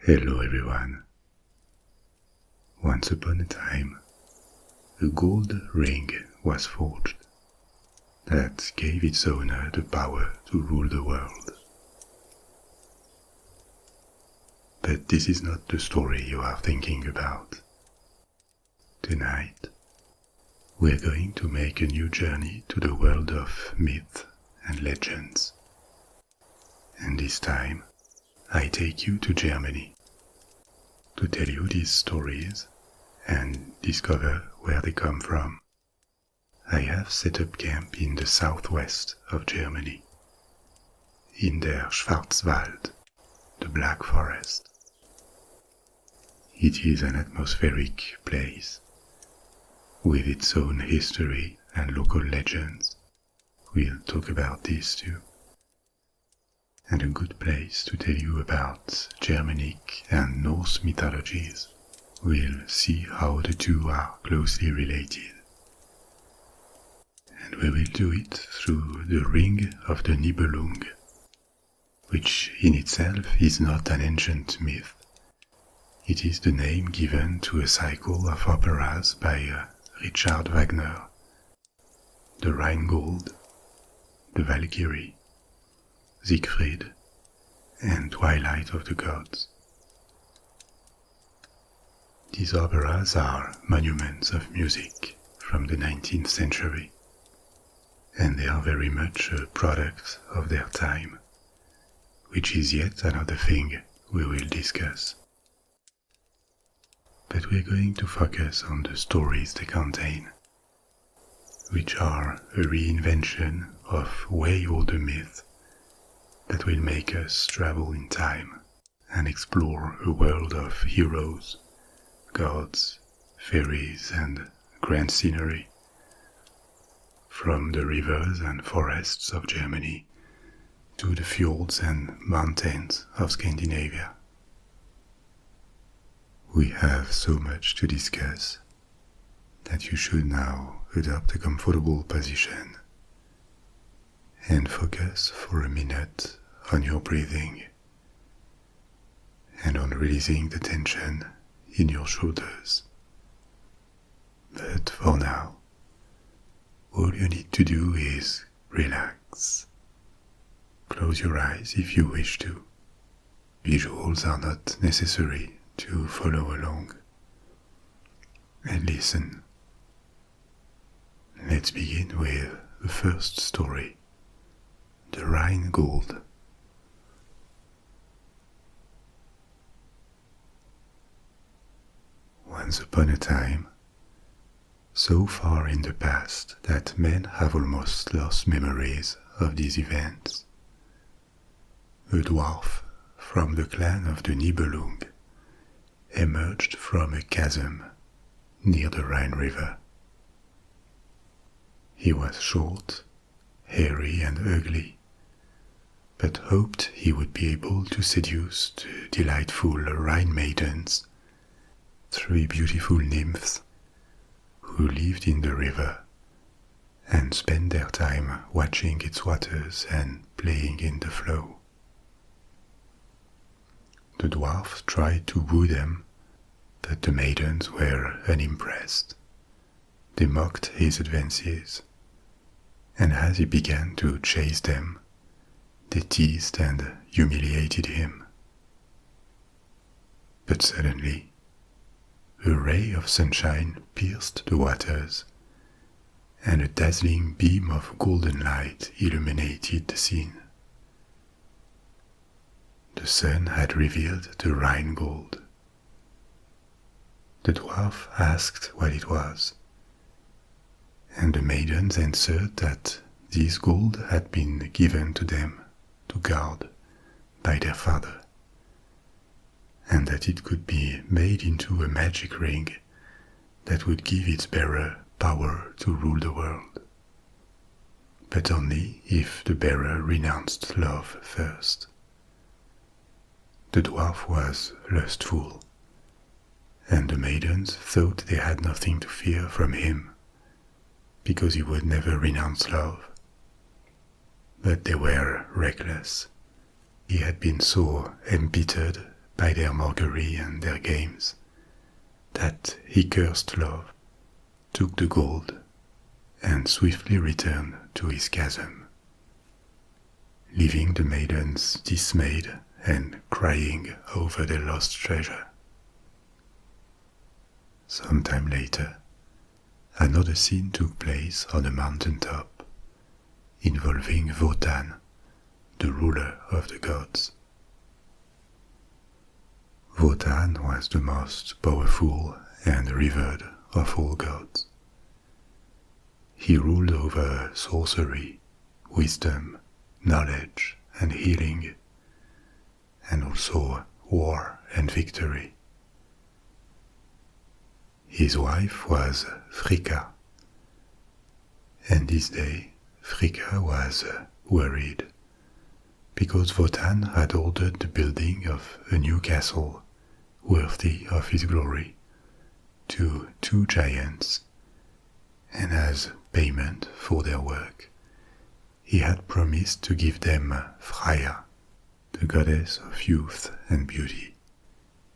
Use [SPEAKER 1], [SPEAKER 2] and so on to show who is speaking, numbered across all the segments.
[SPEAKER 1] Hello everyone. Once upon a time, a gold ring was forged that gave its owner the power to rule the world. But this is not the story you are thinking about. Tonight, we're going to make a new journey to the world of myth and legends. And this time, I take you to Germany to tell you these stories and discover where they come from. I have set up camp in the southwest of Germany, in der Schwarzwald, the Black Forest. It is an atmospheric place, with its own history and local legends. We'll talk about this too. And a good place to tell you about Germanic and Norse mythologies. We'll see how the two are closely related. And we will do it through the Ring of the Nibelung, which in itself is not an ancient myth. It is the name given to a cycle of operas by Richard Wagner, the Rheingold, the Valkyrie, Siegfried, and Twilight of the Gods. These operas are monuments of music from the 19th century, and they are very much a product of their time, which is yet another thing we will discuss. But we're going to focus on the stories they contain, which are a reinvention of way older myths that will make us travel in time and explore a world of heroes, gods, fairies, and grand scenery, from the rivers and forests of Germany to the fjords and mountains of Scandinavia. We have so much to discuss that you should now adopt a comfortable position and focus for a minute on your breathing and on releasing the tension in your shoulders. But for now, all you need to do is relax. Close your eyes if you wish to. Visuals are not necessary to follow along. And listen. Let's begin with the first story, the Rheingold. Once upon a time, so far in the past that men have almost lost memories of these events, a dwarf from the clan of the Nibelung emerged from a chasm near the Rhine River. He was short, hairy and ugly, but hoped he would be able to seduce the delightful Rhine maidens, 3 beautiful nymphs who lived in the river and spent their time watching its waters and playing in the flow. The dwarf tried to woo them, but the maidens were unimpressed. They mocked his advances, and as he began to chase them, they teased and humiliated him. But suddenly, a ray of sunshine pierced the waters, and a dazzling beam of golden light illuminated the scene. The sun had revealed the Rheingold. The dwarf asked what it was, and the maidens answered that this gold had been given to them to guard by their father, and that it could be made into a magic ring that would give its bearer power to rule the world, but only if the bearer renounced love first. The dwarf was lustful, and the maidens thought they had nothing to fear from him, because he would never renounce love. But they were reckless. He had been so embittered by their mockery and their games, that he cursed love, took the gold, and swiftly returned to his chasm, leaving the maidens dismayed and crying over their lost treasure. Some time later, another scene took place on a mountain top, involving Wotan, the ruler of the gods. Wotan was the most powerful and revered of all gods. He ruled over sorcery, wisdom, knowledge, and healing, and also war and victory. His wife was Frigga, and this day Frigga was worried because Wotan had ordered the building of a new castle worthy of his glory to two giants, and as payment for their work, he had promised to give them Freya, the goddess of youth and beauty,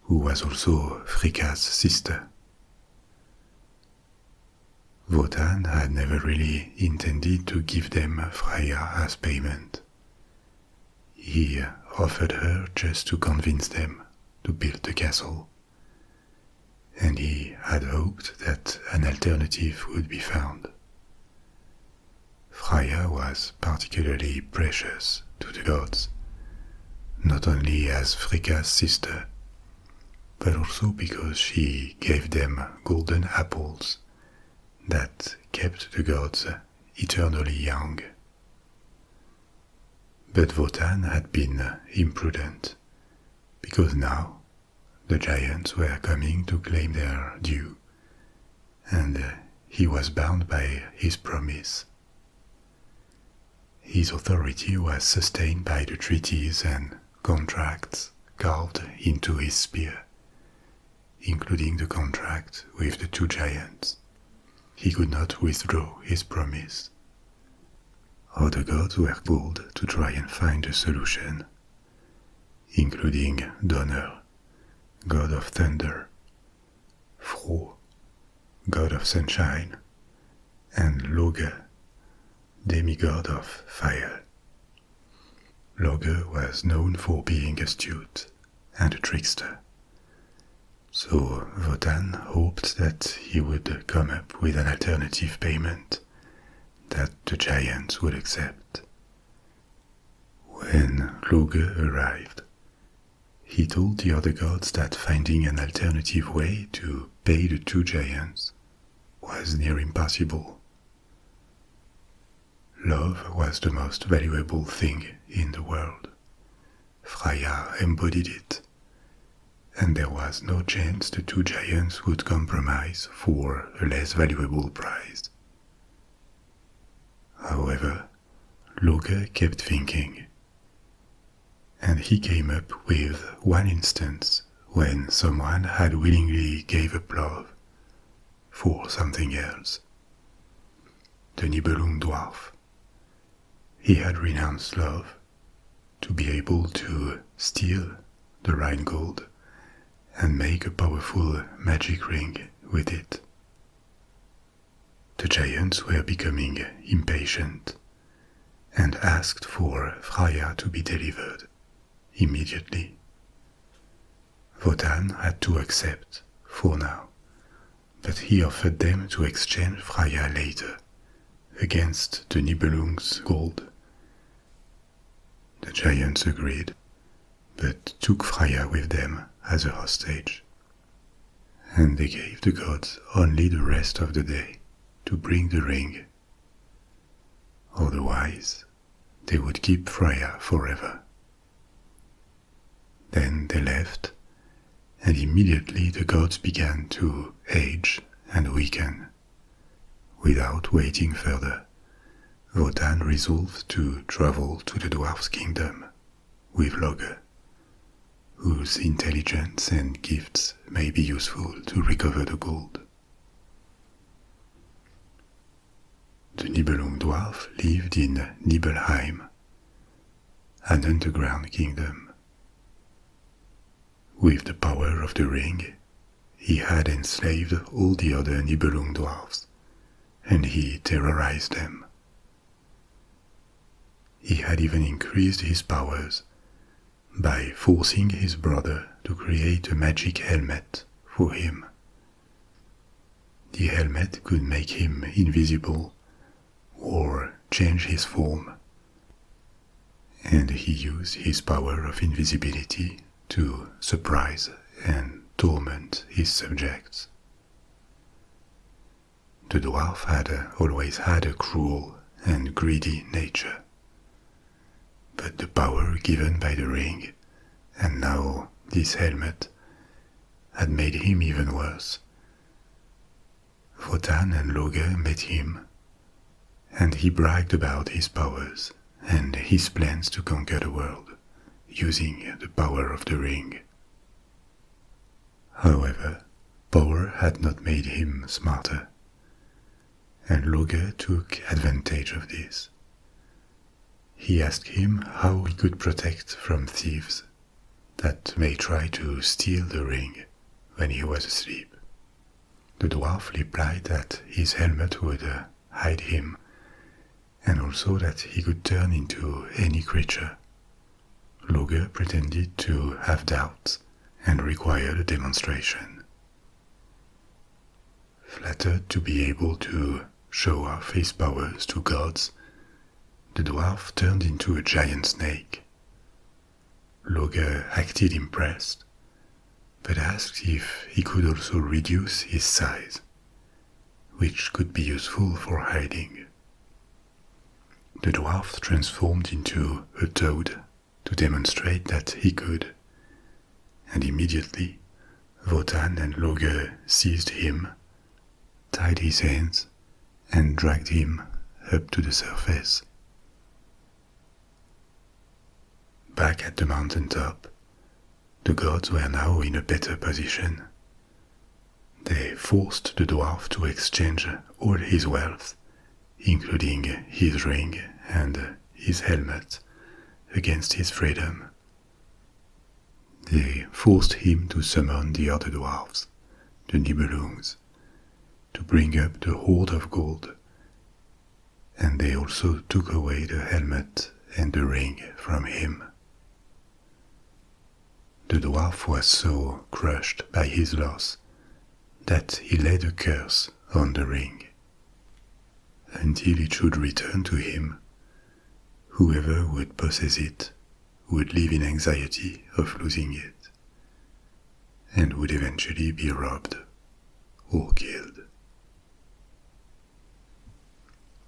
[SPEAKER 1] who was also Frigga's sister. Wotan had never really intended to give them Freya as payment. He offered her just to convince them to build the castle, and he had hoped that an alternative would be found. Freya was particularly precious to the gods, not only as Frigga's sister, but also because she gave them golden apples that kept the gods eternally young. But Wotan had been imprudent, because now the giants were coming to claim their due, and he was bound by his promise. His authority was sustained by the treaties and contracts carved into his spear, including the contract with the two giants. He could not withdraw his promise. Other gods were called to try and find a solution, including Donner, god of thunder, Fro, god of sunshine, and Loge, demigod of fire. Loge was known for being astute and a trickster, so Wotan hoped that he would come up with an alternative payment that the giants would accept. When Loge arrived, he told the other gods that finding an alternative way to pay the two giants was near impossible. Love was the most valuable thing in the world. Freya embodied it, and there was no chance the two giants would compromise for a less valuable prize. However, Loge kept thinking, and he came up with one instance when someone had willingly gave up love for something else. The Nibelung dwarf. He had renounced love to be able to steal the Rhine gold and make a powerful magic ring with it. The giants were becoming impatient and asked for Freya to be delivered immediately. Wotan had to accept for now, but he offered them to exchange Freya later against the Nibelung's gold. The giants agreed, but took Freya with them as a hostage, and they gave the gods only the rest of the day to bring the ring. Otherwise, they would keep Freya forever. Then they left, and immediately the gods began to age and weaken. Without waiting further, Wotan resolved to travel to the dwarf's kingdom with Loge, whose intelligence and gifts may be useful to recover the gold. The Nibelung dwarf lived in Nibelheim, an underground kingdom. With the power of the ring, he had enslaved all the other Nibelung dwarfs, and he terrorized them. He had even increased his powers by forcing his brother to create a magic helmet for him. The helmet could make him invisible or change his form, and he used his power of invisibility to surprise and torment his subjects. The dwarf had always had a cruel and greedy nature, but the power given by the ring, and now this helmet, had made him even worse. Wotan and Loge met him, and he bragged about his powers and his plans to conquer the world, using the power of the ring. However, power had not made him smarter, and Loge took advantage of this. He asked him how he could protect from thieves that may try to steal the ring when he was asleep. The dwarf replied that his helmet would hide him, and also that he could turn into any creature. Loge pretended to have doubts and required a demonstration. Flattered to be able to show off his powers to gods, the dwarf turned into a giant snake. Loge acted impressed, but asked if he could also reduce his size, which could be useful for hiding. The dwarf transformed into a toad to demonstrate that he could, and immediately Wotan and Loge seized him, tied his hands, and dragged him up to the surface. Back at the mountaintop, the gods were now in a better position. They forced the dwarf to exchange all his wealth, including his ring and his helmet, against his freedom. They forced him to summon the other dwarfs, the Nibelungs, to bring up the hoard of gold, and they also took away the helmet and the ring from him. The dwarf was so crushed by his loss that he laid a curse on the ring. Until it should return to him, whoever would possess it would live in anxiety of losing it, and would eventually be robbed or killed.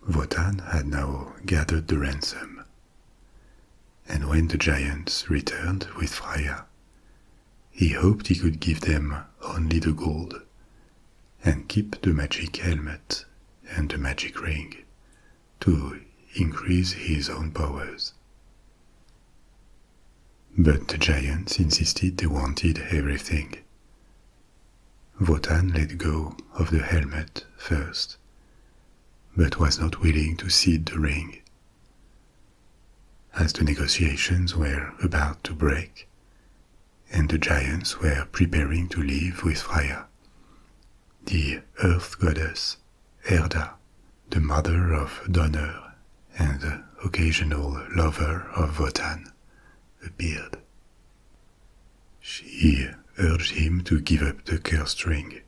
[SPEAKER 1] Wotan had now gathered the ransom, and when the giants returned with Freya, he hoped he could give them only the gold and keep the magic helmet and the magic ring to increase his own powers. But the giants insisted they wanted everything. Wotan let go of the helmet first, but was not willing to cede the ring. As the negotiations were about to break, and the giants were preparing to leave with Freya, the earth goddess Erda, the mother of Donner and occasional lover of Wotan, appeared. She urged him to give up the cursed ring,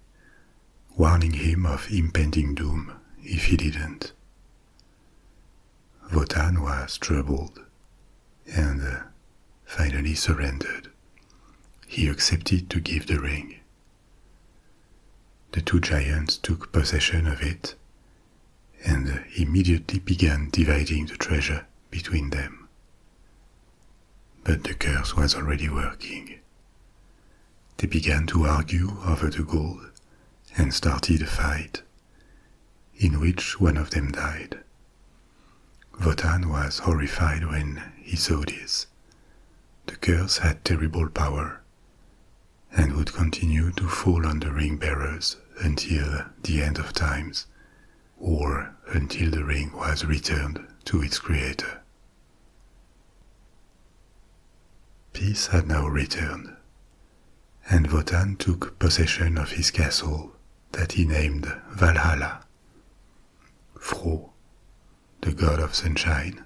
[SPEAKER 1] warning him of impending doom if he didn't. Wotan was troubled and finally surrendered. He accepted to give the ring. The two giants took possession of it and immediately began dividing the treasure between them. But the curse was already working. They began to argue over the gold and started a fight, in which one of them died. Wotan was horrified when he saw this. The curse had terrible power, and would continue to fall on the ring bearers until the end of times, or until the ring was returned to its creator. Peace had now returned, and Wotan took possession of his castle that he named Valhalla. Fro, the god of sunshine,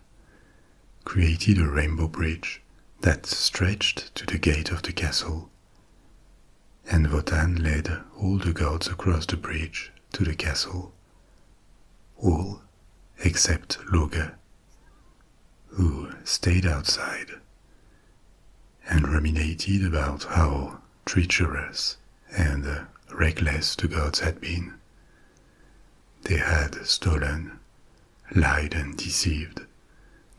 [SPEAKER 1] created a rainbow bridge that stretched to the gate of the castle, and Wotan led all the gods across the bridge to the castle, all except Loge, who stayed outside and ruminated about how treacherous and reckless the gods had been. They had stolen, lied and deceived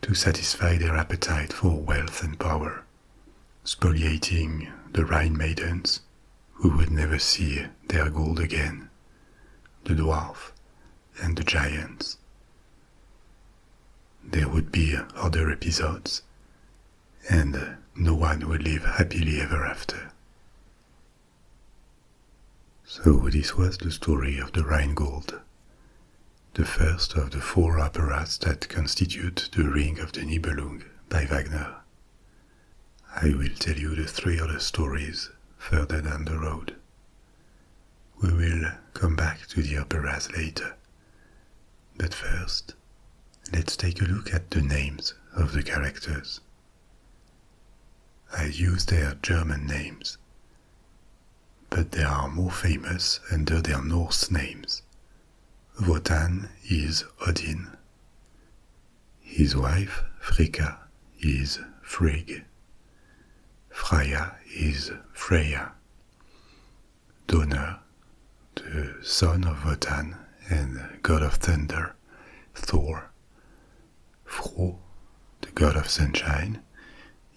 [SPEAKER 1] to satisfy their appetite for wealth and power, spoliating the Rhine maidens who would never see their gold again, the dwarf and the giants. There would be other episodes, and no one would live happily ever after. So this was the story of the Rheingold, the first of the 4 operas that constitute the Ring of the Nibelung by Wagner. I will tell you the 3 other stories further down the road. We will come back to the operas later, but first, let's take a look at the names of the characters. I use their German names, but they are more famous under their Norse names. Wotan is Odin. His wife, Frigga, is Frigg. Freya is Freya. Donner, the son of Wotan and god of thunder, Thor. Fro, the god of sunshine,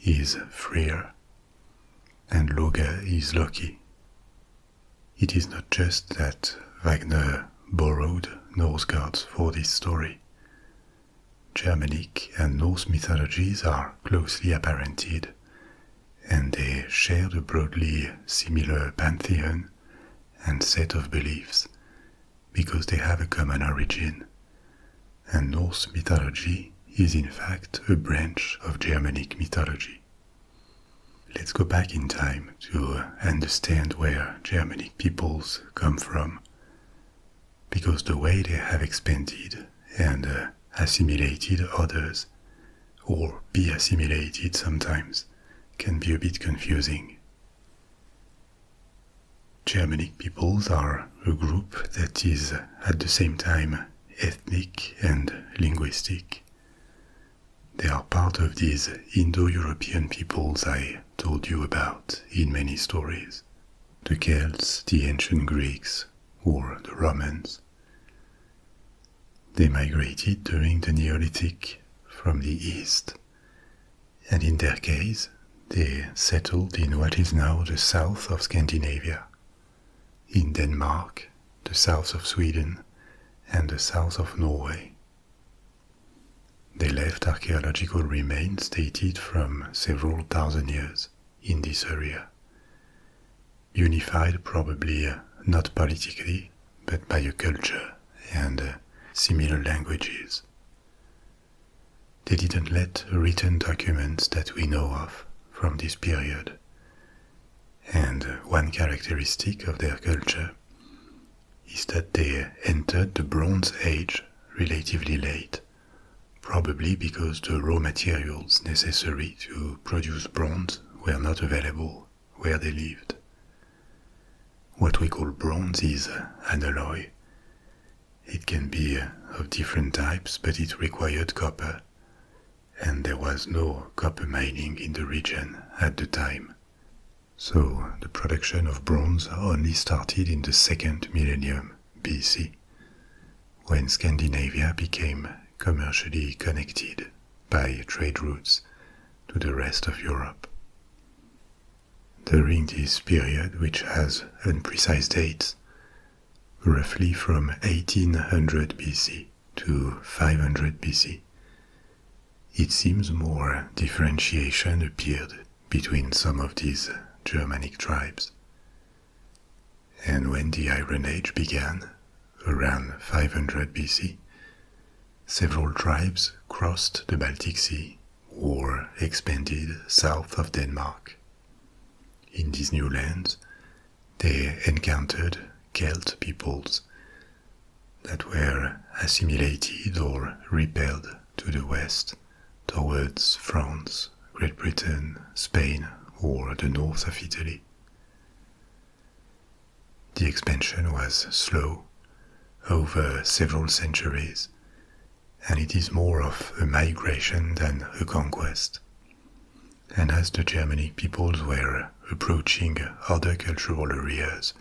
[SPEAKER 1] is Freyr, and Loge is Loki. It is not just that Wagner borrowed Norse gods for this story. Germanic and Norse mythologies are closely apparented, and they share a broadly similar pantheon and set of beliefs because they have a common origin, and Norse mythology is in fact a branch of Germanic mythology. Let's go back in time to understand where Germanic peoples come from, because the way they have expanded and assimilated others, or be assimilated sometimes, can be a bit confusing. Germanic peoples are a group that is at the same time ethnic and linguistic. They are part of these Indo-European peoples I told you about in many stories. The Celts, the ancient Greeks, or the Romans. They migrated during the Neolithic from the east, and in their case, they settled in what is now the south of Scandinavia, in Denmark, the south of Sweden, and the south of Norway. They left archaeological remains dated from several thousand years in this area, unified probably not politically, but by a culture and similar languages. They didn't let written documents that we know of from this period, and one characteristic of their culture is that they entered the Bronze Age relatively late, probably because the raw materials necessary to produce bronze were not available where they lived. What we call bronze is an alloy. It can be of different types, but it required copper, and there was no copper mining in the region at the time. So the production of bronze only started in the 2nd millennium BC, when Scandinavia became commercially connected by trade routes to the rest of Europe. During this period, which has unprecise dates, roughly from 1800 BC to 500 BC, it seems more differentiation appeared between some of these Germanic tribes. And when the Iron Age began, around 500 BC, several tribes crossed the Baltic Sea or expanded south of Denmark. in these new lands, they encountered Celt peoples that were assimilated or repelled to the west towards France, Great Britain, Spain, or the north of Italy. The expansion was slow, over several centuries, and it is more of a migration than a conquest. And as the Germanic peoples were approaching other cultural areas,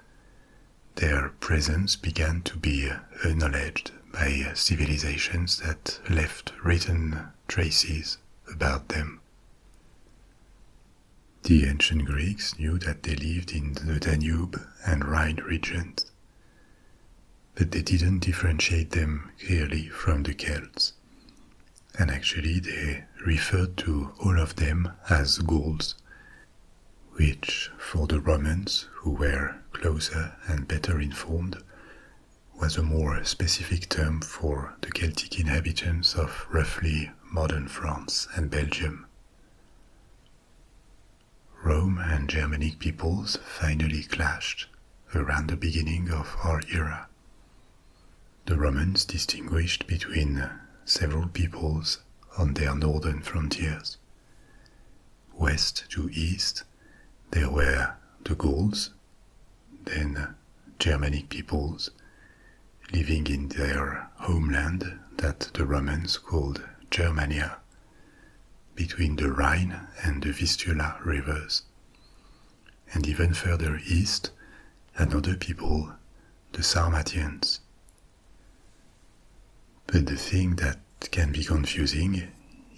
[SPEAKER 1] their presence began to be acknowledged by civilizations that left written traces about them. The ancient Greeks knew that they lived in the Danube and Rhine regions, but they didn't differentiate them clearly from the Celts, and actually they referred to all of them as Gauls, which, for the Romans, who were closer and better informed, was a more specific term for the Celtic inhabitants of roughly modern France and Belgium. Rome and Germanic peoples finally clashed around the beginning of our era. The Romans distinguished between several peoples on their northern frontiers. West to east, there were the Gauls, then Germanic peoples, living in their homeland that the Romans called Germania, between the Rhine and the Vistula rivers. And even further east, another people, the Sarmatians. But the thing that can be confusing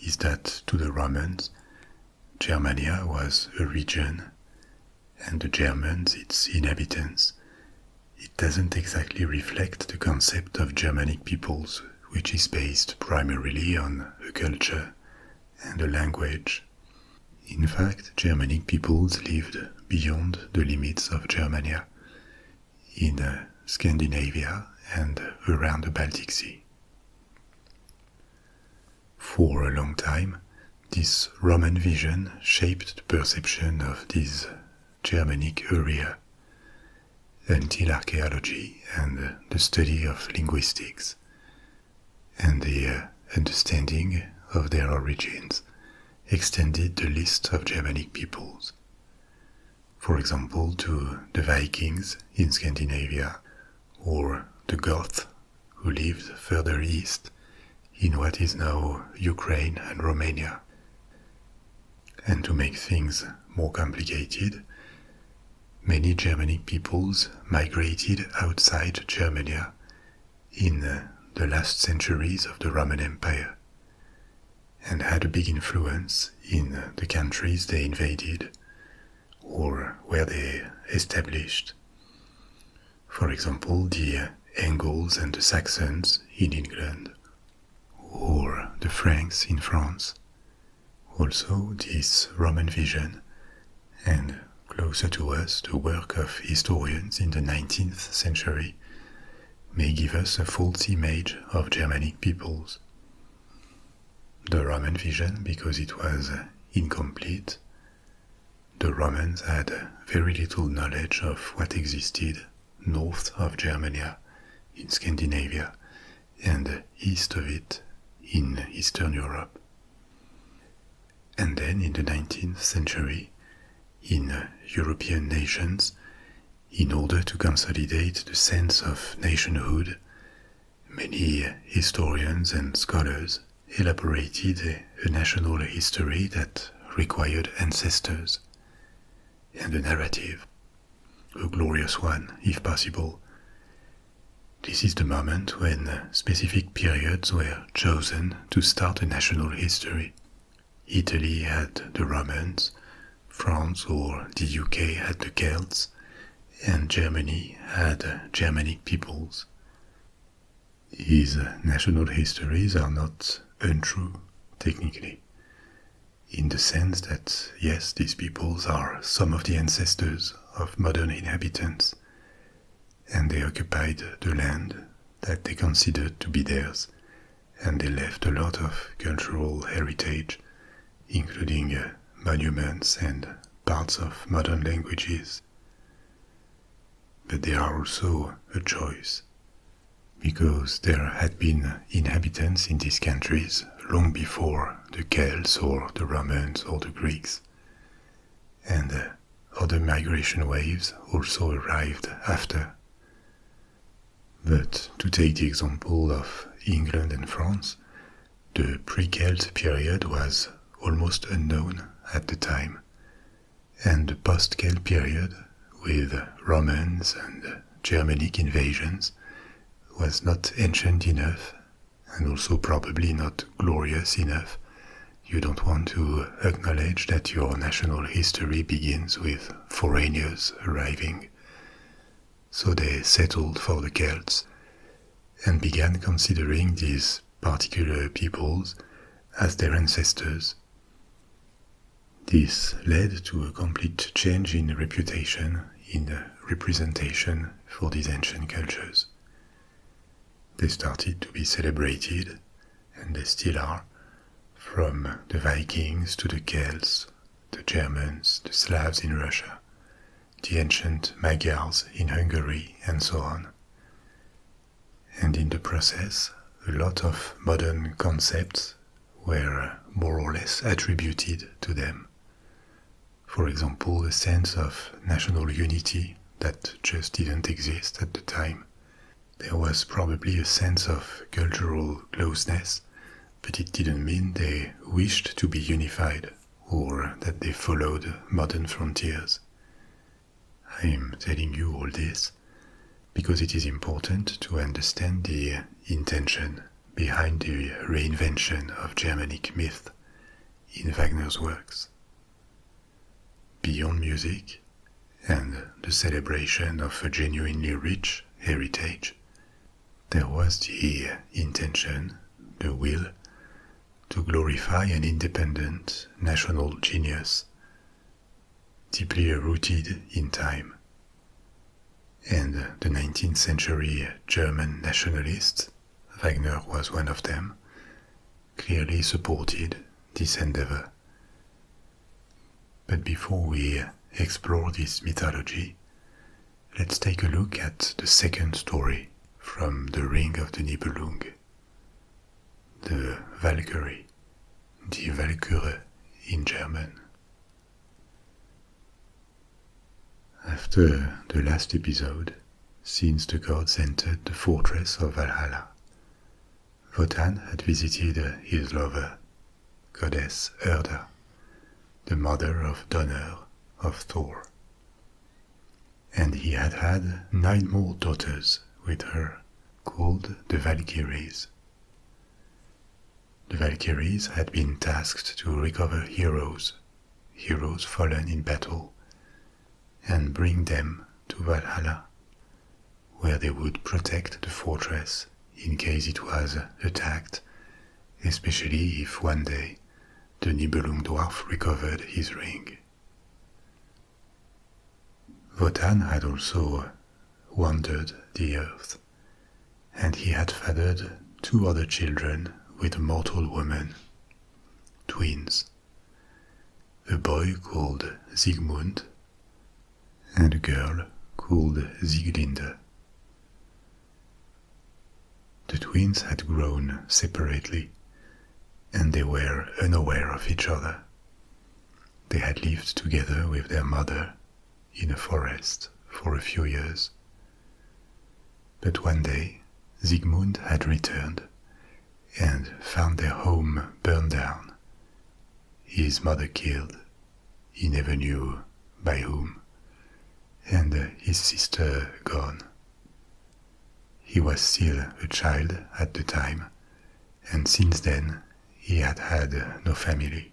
[SPEAKER 1] is that to the Romans, Germania was a region, and the Germans its inhabitants. It doesn't exactly reflect the concept of Germanic peoples, which is based primarily on a culture and a language. In fact, Germanic peoples lived beyond the limits of Germania, in Scandinavia and around the Baltic Sea. For a long time, this Roman vision shaped the perception of this Germanic area, until archaeology and the study of linguistics and the understanding of their origins extended the list of Germanic peoples. For example, to the Vikings in Scandinavia, or the Goths who lived further east in what is now Ukraine and Romania. And to make things more complicated, many Germanic peoples migrated outside Germania in the last centuries of the Roman Empire, and had a big influence in the countries they invaded or where they established. For example, the Angles and the Saxons in England, or the Franks in France. Also, this Roman vision, and closer to us, the work of historians in the 19th century, may give us a false image of Germanic peoples. The Roman vision, because it was incomplete. The Romans had very little knowledge of what existed north of Germania in Scandinavia and east of it in Eastern Europe. And then in the 19th century, in European nations, in order to consolidate the sense of nationhood, many historians and scholars elaborated a national history that required ancestors and a narrative, a glorious one, if possible. This is the moment when specific periods were chosen to start a national history. Italy had the Romans, France or the UK had the Celts, and Germany had Germanic peoples. These national histories are not untrue, technically, in the sense that, yes, these peoples are some of the ancestors of modern inhabitants, and they occupied the land that they considered to be theirs, and they left a lot of cultural heritage, including monuments and parts of modern languages. But they are also a choice, because there had been inhabitants in these countries long before the Celts or the Romans or the Greeks, and other migration waves also arrived after. But to take the example of England and France, the pre-Celt period was almost unknown at the time, and the post-Celt period, with Romans and Germanic invasions, was not ancient enough, and also probably not glorious enough. You don't want to acknowledge that your national history begins with foreigners arriving. So they settled for the Celts and began considering these particular peoples as their ancestors. This led to a complete change in reputation, in representation for these ancient cultures. They started to be celebrated, and they still are, from the Vikings to the Celts, the Germans, the Slavs in Russia, the ancient Magyars in Hungary, and so on. And in the process, a lot of modern concepts were more or less attributed to them. For example, a sense of national unity that just didn't exist at the time. There was probably a sense of cultural closeness, but it didn't mean they wished to be unified or that they followed modern frontiers. I'm telling you all this because it is important to understand the intention behind the reinvention of Germanic myth in Wagner's works. Beyond music and the celebration of a genuinely rich heritage, there was the intention, the will, to glorify an independent national genius, deeply rooted in time. And the 19th century German nationalists, Wagner was one of them, clearly supported this endeavor. But before we explore this mythology, let's take a look at the second story from the Ring of the Nibelung, the Valkyrie, die Walküre in German. After the last episode, since the gods entered the fortress of Valhalla, Wotan had visited his lover, goddess Erda, the mother of Donner, of Thor. And he had had 9 more daughters with her, called the Valkyries. The Valkyries had been tasked to recover heroes fallen in battle, and bring them to Valhalla, where they would protect the fortress in case it was attacked, especially if one day the Nibelung dwarf recovered his ring. Wotan had also wandered the earth, and he had fathered 2 other children with a mortal woman, twins, a boy called Sigmund and a girl called Sieglinde. The twins had grown separately, and they were unaware of each other. They had lived together with their mother in a forest for a few years. But one day, Sigmund had returned and found their home burned down, his mother killed, he never knew by whom, and his sister gone. He was still a child at the time, and since then he had had no family.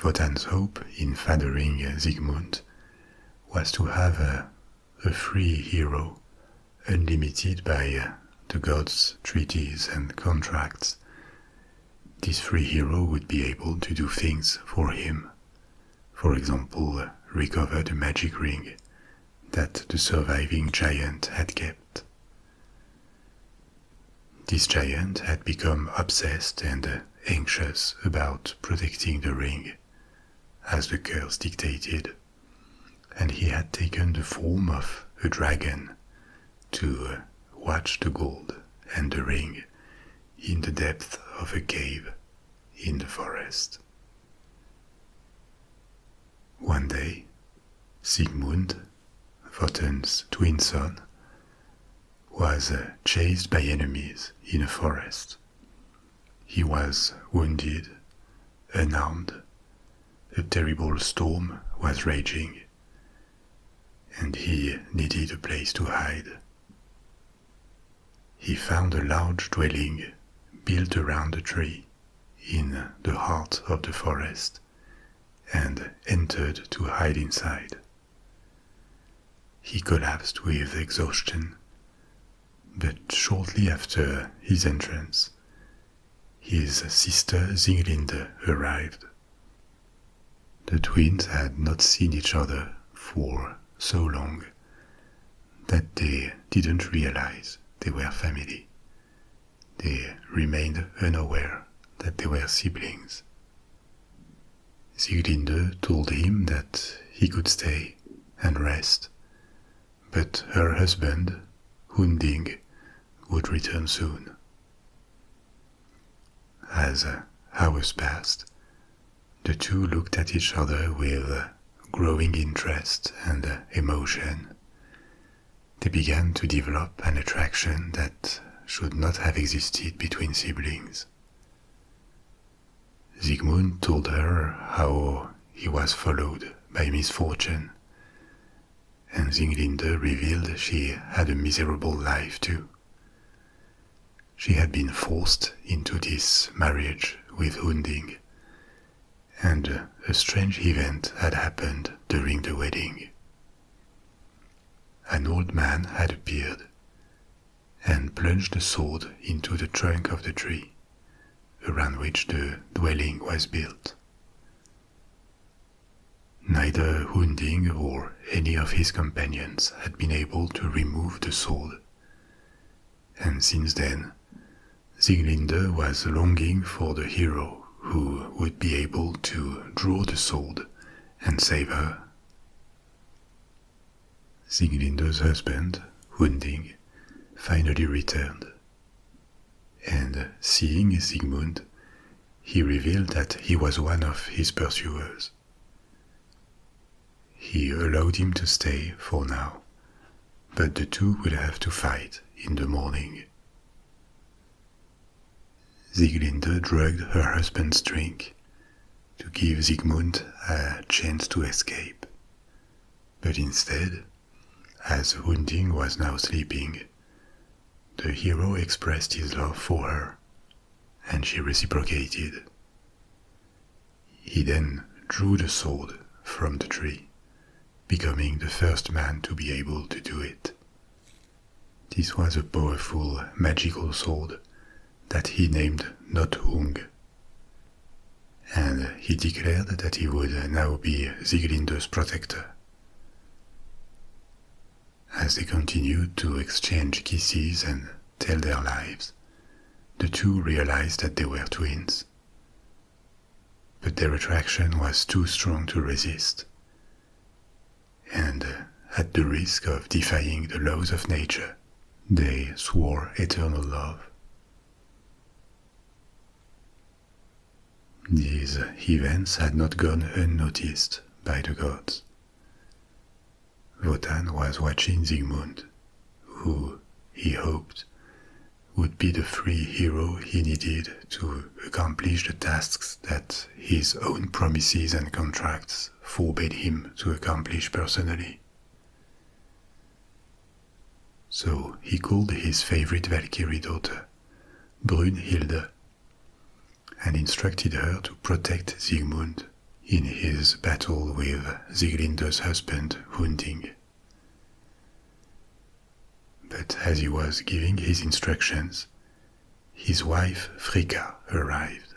[SPEAKER 1] Wotan's hope in fathering Sigmund was to have a free hero, unlimited by the gods' treaties and contracts. This free hero would be able to do things for him. For example, recover the magic ring that the surviving giant had kept. This giant had become obsessed and anxious about protecting the ring, as the curse dictated, and he had taken the form of a dragon to watch the gold and the ring in the depth of a cave in the forest. One day, Sigmund, Wotan's twin son, was chased by enemies in a forest. He was wounded, unarmed, a terrible storm was raging, and he needed a place to hide. He found a large dwelling built around a tree in the heart of the forest and entered to hide inside. He collapsed with exhaustion, but shortly after his entrance, his sister Sieglinde arrived. The twins had not seen each other for so long that they didn't realize they were family. They remained unaware that they were siblings. Sieglinde told him that he could stay and rest, but her husband, Hunding, would return soon. As hours passed, the two looked at each other with growing interest and emotion. They began to develop an attraction that should not have existed between siblings. Sigmund told her how he was followed by misfortune, and Sieglinde revealed she had a miserable life too. She had been forced into this marriage with Hunding, and a strange event had happened during the wedding. An old man had appeared and plunged a sword into the trunk of the tree around which the dwelling was built. Neither Hunding or any of his companions had been able to remove the sword, and since then, Sieglinde was longing for the hero who would be able to draw the sword and save her. Sieglinde's husband, Hunding, finally returned, and seeing Sigmund, he revealed that he was one of his pursuers. He allowed him to stay for now, but the two would have to fight in the morning. Sieglinde drugged her husband's drink to give Sigmund a chance to escape, but instead, as Hunding was now sleeping, the hero expressed his love for her, and she reciprocated. He then drew the sword from the tree, becoming the first man to be able to do it. This was a powerful magical sword that he named Nothung, and he declared that he would now be Sieglinde's protector. As they continued to exchange kisses and tell their lives, the two realized that they were twins. But their attraction was too strong to resist, and at the risk of defying the laws of nature, they swore eternal love. These events had not gone unnoticed by the gods. Wotan was watching Sigmund, who, he hoped, would be the free hero he needed to accomplish the tasks that his own promises and contracts forbade him to accomplish personally. So he called his favorite Valkyrie daughter, Brunhilde, and instructed her to protect Sigmund in his battle with Sieglinde's husband Hunding. But as he was giving his instructions, his wife Frigga arrived.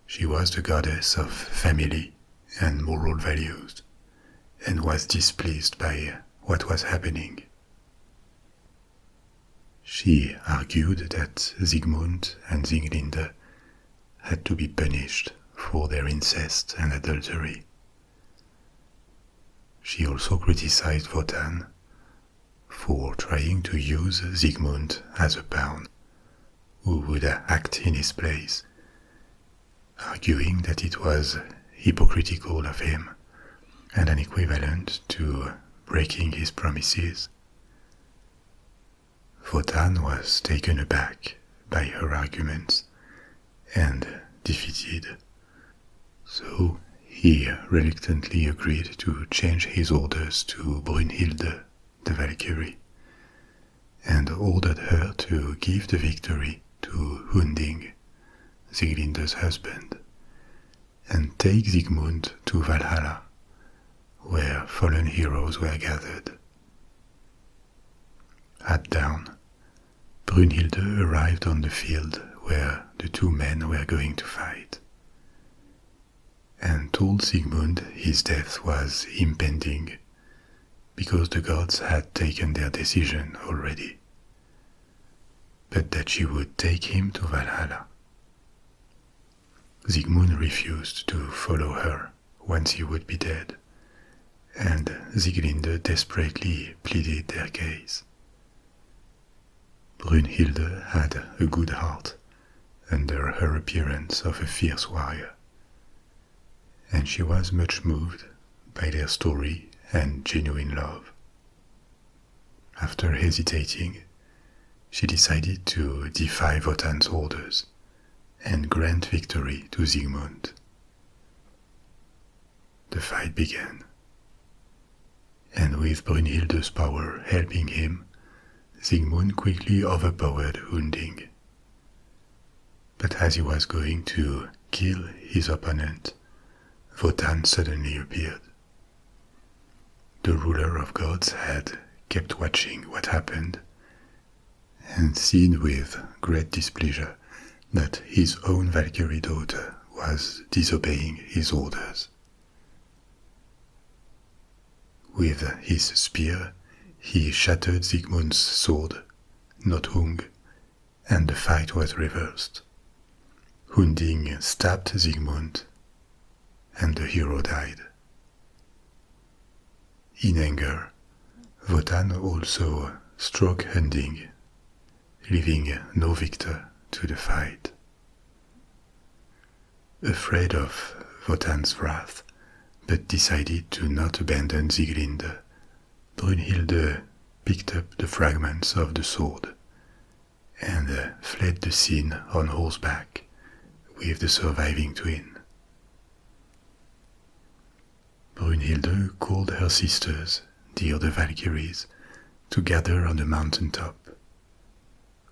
[SPEAKER 1] She was the goddess of family and moral values, and was displeased by what was happening. She argued that Sigmund and Sieglinde had to be punished for their incest and adultery. She also criticized Wotan for trying to use Sigmund as a pawn who would act in his place, arguing that it was hypocritical of him and an equivalent to breaking his promises. Wotan was taken aback by her arguments and defeated, so he reluctantly agreed to change his orders to Brunhilde, the Valkyrie, and ordered her to give the victory to Hunding, Sieglinde's husband, and take Sigmund to Valhalla, where fallen heroes were gathered. At dawn, Brunhilde arrived on the field where the two men were going to fight, and told Sigmund his death was impending because the gods had taken their decision already, but that she would take him to Valhalla. Sigmund refused to follow her once he would be dead, and Sieglinde desperately pleaded their case. Brunhilde had a good heart under her appearance of a fierce warrior, and she was much moved by their story and genuine love. After hesitating, she decided to defy Wotan's orders and grant victory to Sigmund. The fight began, and with Brunhilde's power helping him, Sigmund quickly overpowered Hunding. But as he was going to kill his opponent, Wotan suddenly appeared. The ruler of gods had kept watching what happened and seen with great displeasure that his own Valkyrie daughter was disobeying his orders. With his spear, he shattered Sigmund's sword, Nothung, and the fight was reversed. Hunding stabbed Sigmund, and the hero died. In anger, Wotan also struck Hunding, leaving no victor to the fight. Afraid of Wotan's wrath, but decided to not abandon Sieglinde, Brunhilde picked up the fragments of the sword and fled the scene on horseback with the surviving twin. Brunhilde called her sisters, the other Valkyries, to gather on the mountain top,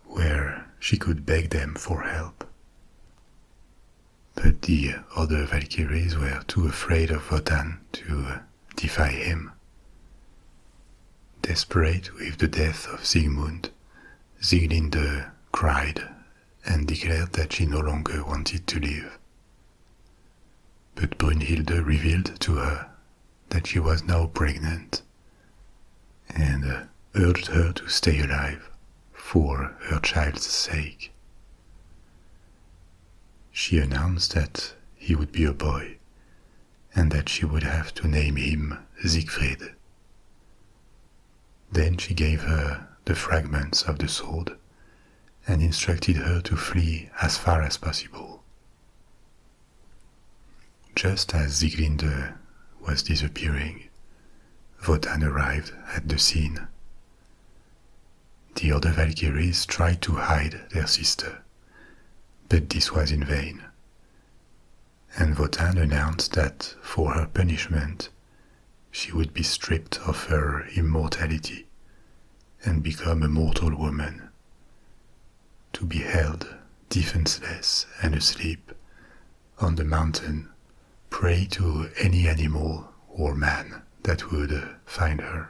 [SPEAKER 1] where she could beg them for help. But the other Valkyries were too afraid of Wotan to defy him. Desperate with the death of Sigmund, Sieglinde cried and declared that she no longer wanted to live. But Brunhilde revealed to her that she was now pregnant and urged her to stay alive for her child's sake. She announced that he would be a boy and that she would have to name him Siegfried. Then she gave her the fragments of the sword and instructed her to flee as far as possible. Just as Sieglinde was disappearing, Wotan arrived at the scene. The other Valkyries tried to hide their sister, but this was in vain, and Wotan announced that for her punishment she would be stripped of her immortality and become a mortal woman, to be held defenseless and asleep on the mountain, prey to any animal or man that would find her.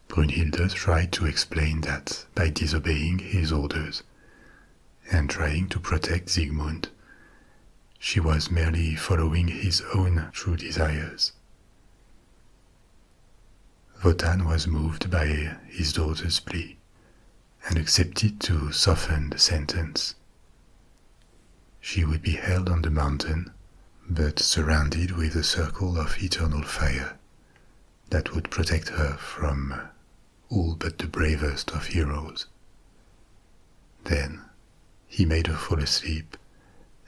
[SPEAKER 1] Brunhilde tried to explain that by disobeying his orders and trying to protect Sigmund, she was merely following his own true desires. Wotan was moved by his daughter's plea and accepted to soften the sentence. she would be held on the mountain, but surrounded with a circle of eternal fire that would protect her from all but the bravest of heroes. Then he made her fall asleep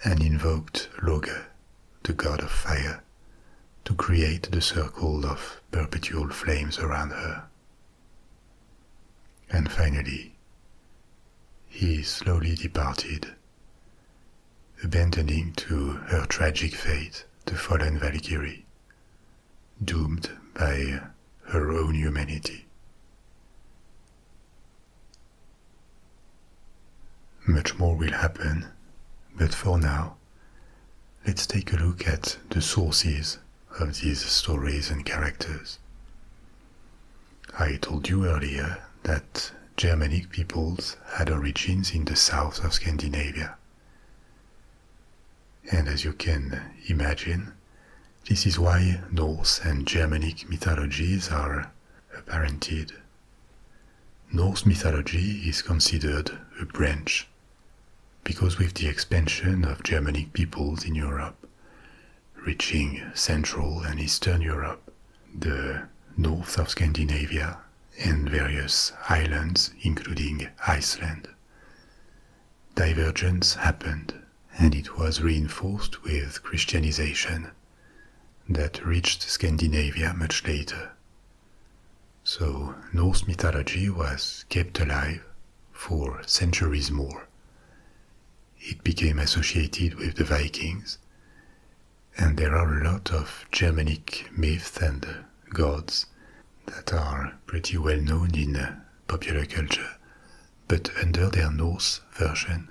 [SPEAKER 1] and invoked Loge, the god of fire, to create the circle of perpetual flames around her. And finally, he slowly departed, abandoning to her tragic fate the fallen Valkyrie, doomed by her own humanity. Much more will happen, but for now, let's take a look at the sources of these stories and characters. I told you earlier that Germanic peoples had origins in the south of Scandinavia. And as you can imagine, this is why Norse and Germanic mythologies are apparented. Norse mythology is considered a branch, because with the expansion of Germanic peoples in Europe, reaching Central and Eastern Europe, the north of Scandinavia, and various islands, including Iceland, divergence happened, and it was reinforced with Christianization that reached Scandinavia much later. So Norse mythology was kept alive for centuries more. It became associated with the Vikings, and there are a lot of Germanic myths and gods that are pretty well known in popular culture, but under their Norse version.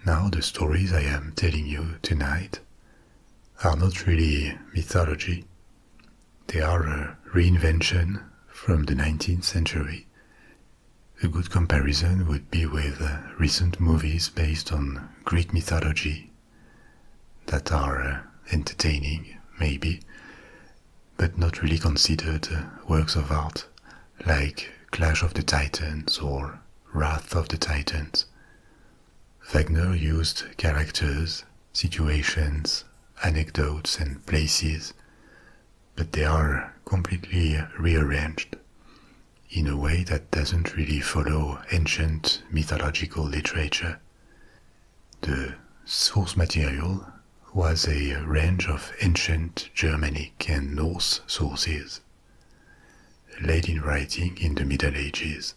[SPEAKER 1] Now the stories I am telling you tonight are not really mythology. They are a reinvention from the 19th century. A good comparison would be with recent movies based on Greek mythology that are entertaining, maybe, but not really considered works of art, like Clash of the Titans or Wrath of the Titans. Wagner used characters, situations, anecdotes and places, but they are completely rearranged in a way that doesn't really follow ancient mythological literature. The source material was a range of ancient Germanic and Norse sources, laid in writing in the Middle Ages.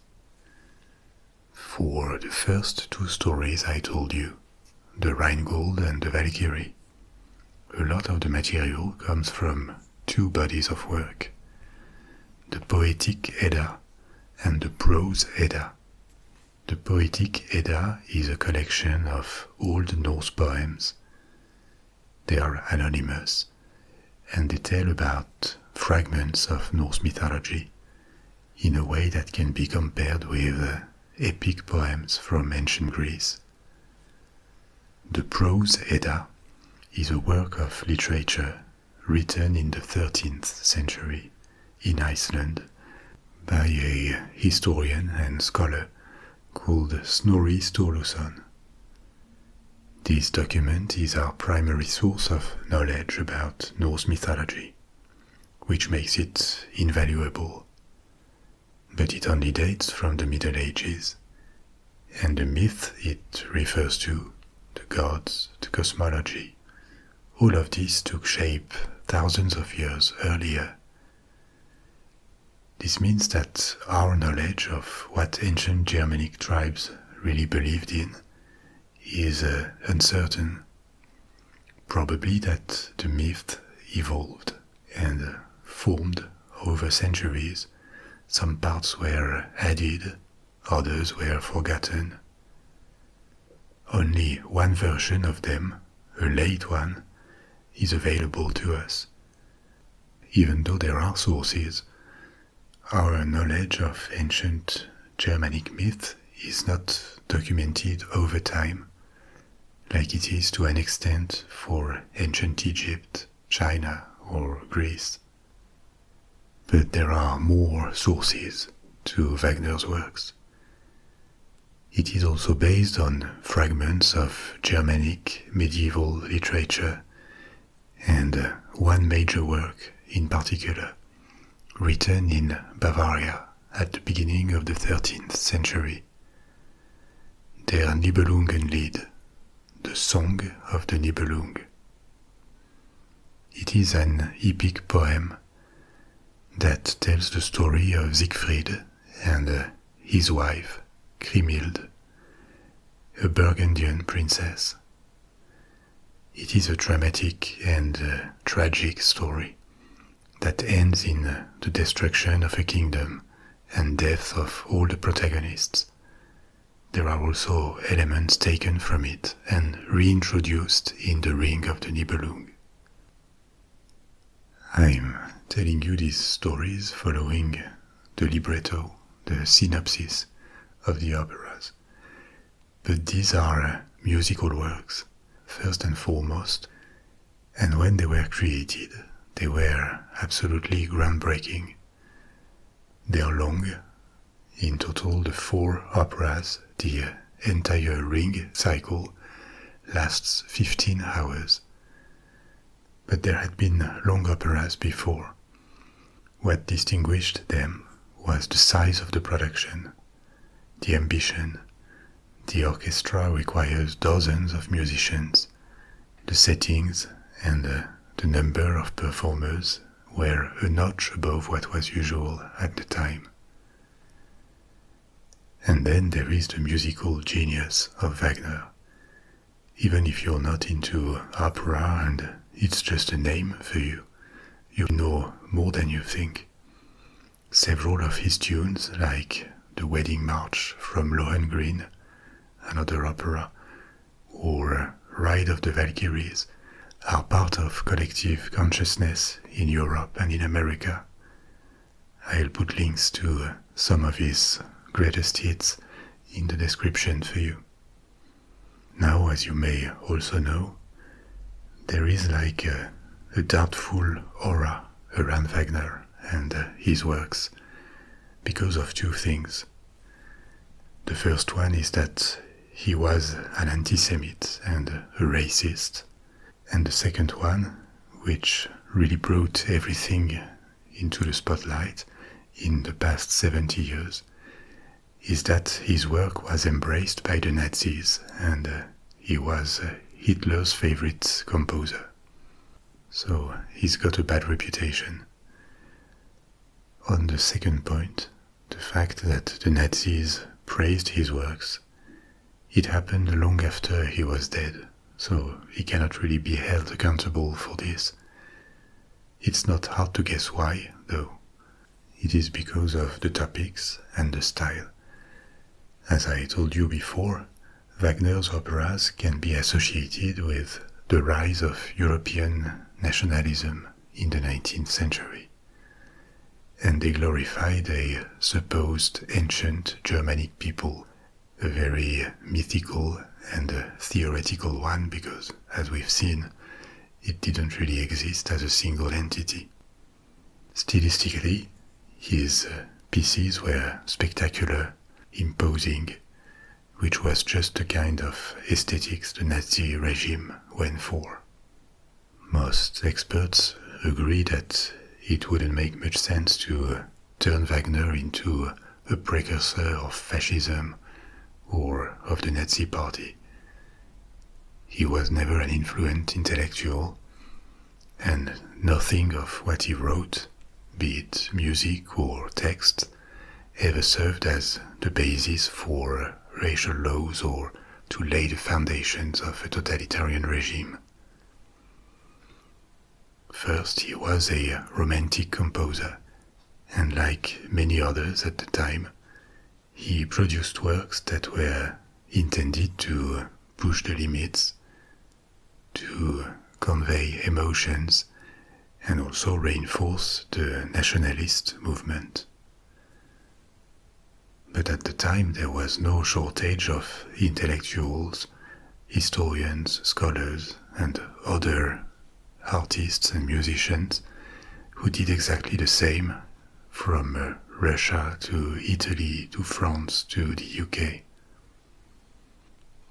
[SPEAKER 1] For the first two stories I told you, the Rheingold and the Valkyrie, a lot of the material comes from two bodies of work, the Poetic Edda and the Prose Edda. The Poetic Edda is a collection of old Norse poems. They are anonymous, and they tell about fragments of Norse mythology in a way that can be compared with epic poems from ancient Greece. The Prose Edda is a work of literature written in the 13th century in Iceland by a historian and scholar called Snorri Sturluson. This document is our primary source of knowledge about Norse mythology, which makes it invaluable. But it only dates from the Middle Ages, and the myth it refers to, the gods, the cosmology, all of this took shape thousands of years earlier. This means that our knowledge of what ancient Germanic tribes really believed in is uncertain. Probably that the myth evolved and formed over centuries. Some parts were added, others were forgotten. Only one version of them, a late one, is available to us. Even though there are sources, our knowledge of ancient Germanic myth is not documented over time, like it is to an extent for ancient Egypt, China, or Greece. But there are more sources to Wagner's works. It is also based on fragments of Germanic medieval literature and one major work in particular, written in Bavaria at the beginning of the 13th century, Der Nibelungenlied, the Song of the Nibelung. It is an epic poem that tells the story of Siegfried and his wife, Kriemhild, a Burgundian princess. It is a dramatic and tragic story that ends in the destruction of a kingdom and death of all the protagonists. There are also elements taken from it and reintroduced in the Ring of the Nibelung. I'm telling you these stories following the libretto, the synopsis of the operas. But these are musical works, first and foremost, and when they were created, they were absolutely groundbreaking. They are long. In total, the 4 operas, the entire Ring cycle, lasts 15 hours. But there had been long operas before. What distinguished them was the size of the production, the ambition. The orchestra requires dozens of musicians. The settings and the number of performers were a notch above what was usual at the time. And then there is the musical genius of Wagner. Even if you're not into opera and it's just a name for you, you know more than you think. Several of his tunes, like the Wedding March from Lohengrin, another opera, or Ride of the Valkyries, are part of collective consciousness in Europe and in America. I'll put links to some of his greatest hits in the description for you. Now, as you may also know, there is like a doubtful aura around Wagner and his works because of 2 things. The first one is that he was an anti-Semite and a racist. And the second one, which really brought everything into the spotlight in the past 70 years, is that his work was embraced by the Nazis and he was Hitler's favorite composer. So he's got a bad reputation. On the second point, the fact that the Nazis praised his works, it happened long after he was dead, so he cannot really be held accountable for this. It's not hard to guess why, though. It is because of the topics and the style. As I told you before, Wagner's operas can be associated with the rise of European nationalism in the 19th century. And they glorified a supposed ancient Germanic people, a very mythical and theoretical one because, as we've seen, it didn't really exist as a single entity. Stylistically, his pieces were spectacular, imposing, which was just the kind of aesthetics the Nazi regime went for. Most experts agree that it wouldn't make much sense to turn Wagner into a precursor of fascism or of the Nazi Party. He was never an influent intellectual, and nothing of what he wrote, be it music or text, ever served as the basis for racial laws or to lay the foundations of a totalitarian regime. First, he was a romantic composer, and like many others at the time, he produced works that were intended to push the limits, to convey emotions, and also reinforce the nationalist movement. But at the time there was no shortage of intellectuals, historians, scholars, and other artists and musicians who did exactly the same, from Russia to Italy to France to the UK.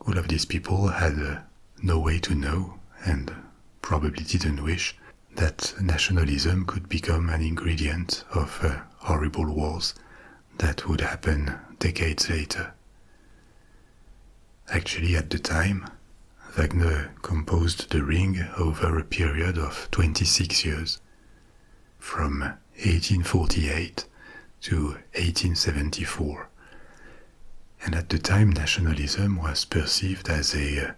[SPEAKER 1] all of these people had no way to know, and probably didn't wish, that nationalism could become an ingredient of horrible wars that would happen decades later. Actually, at the time, Wagner composed The Ring over a period of 26 years, from 1848 to 1874. And at the time, nationalism was perceived as a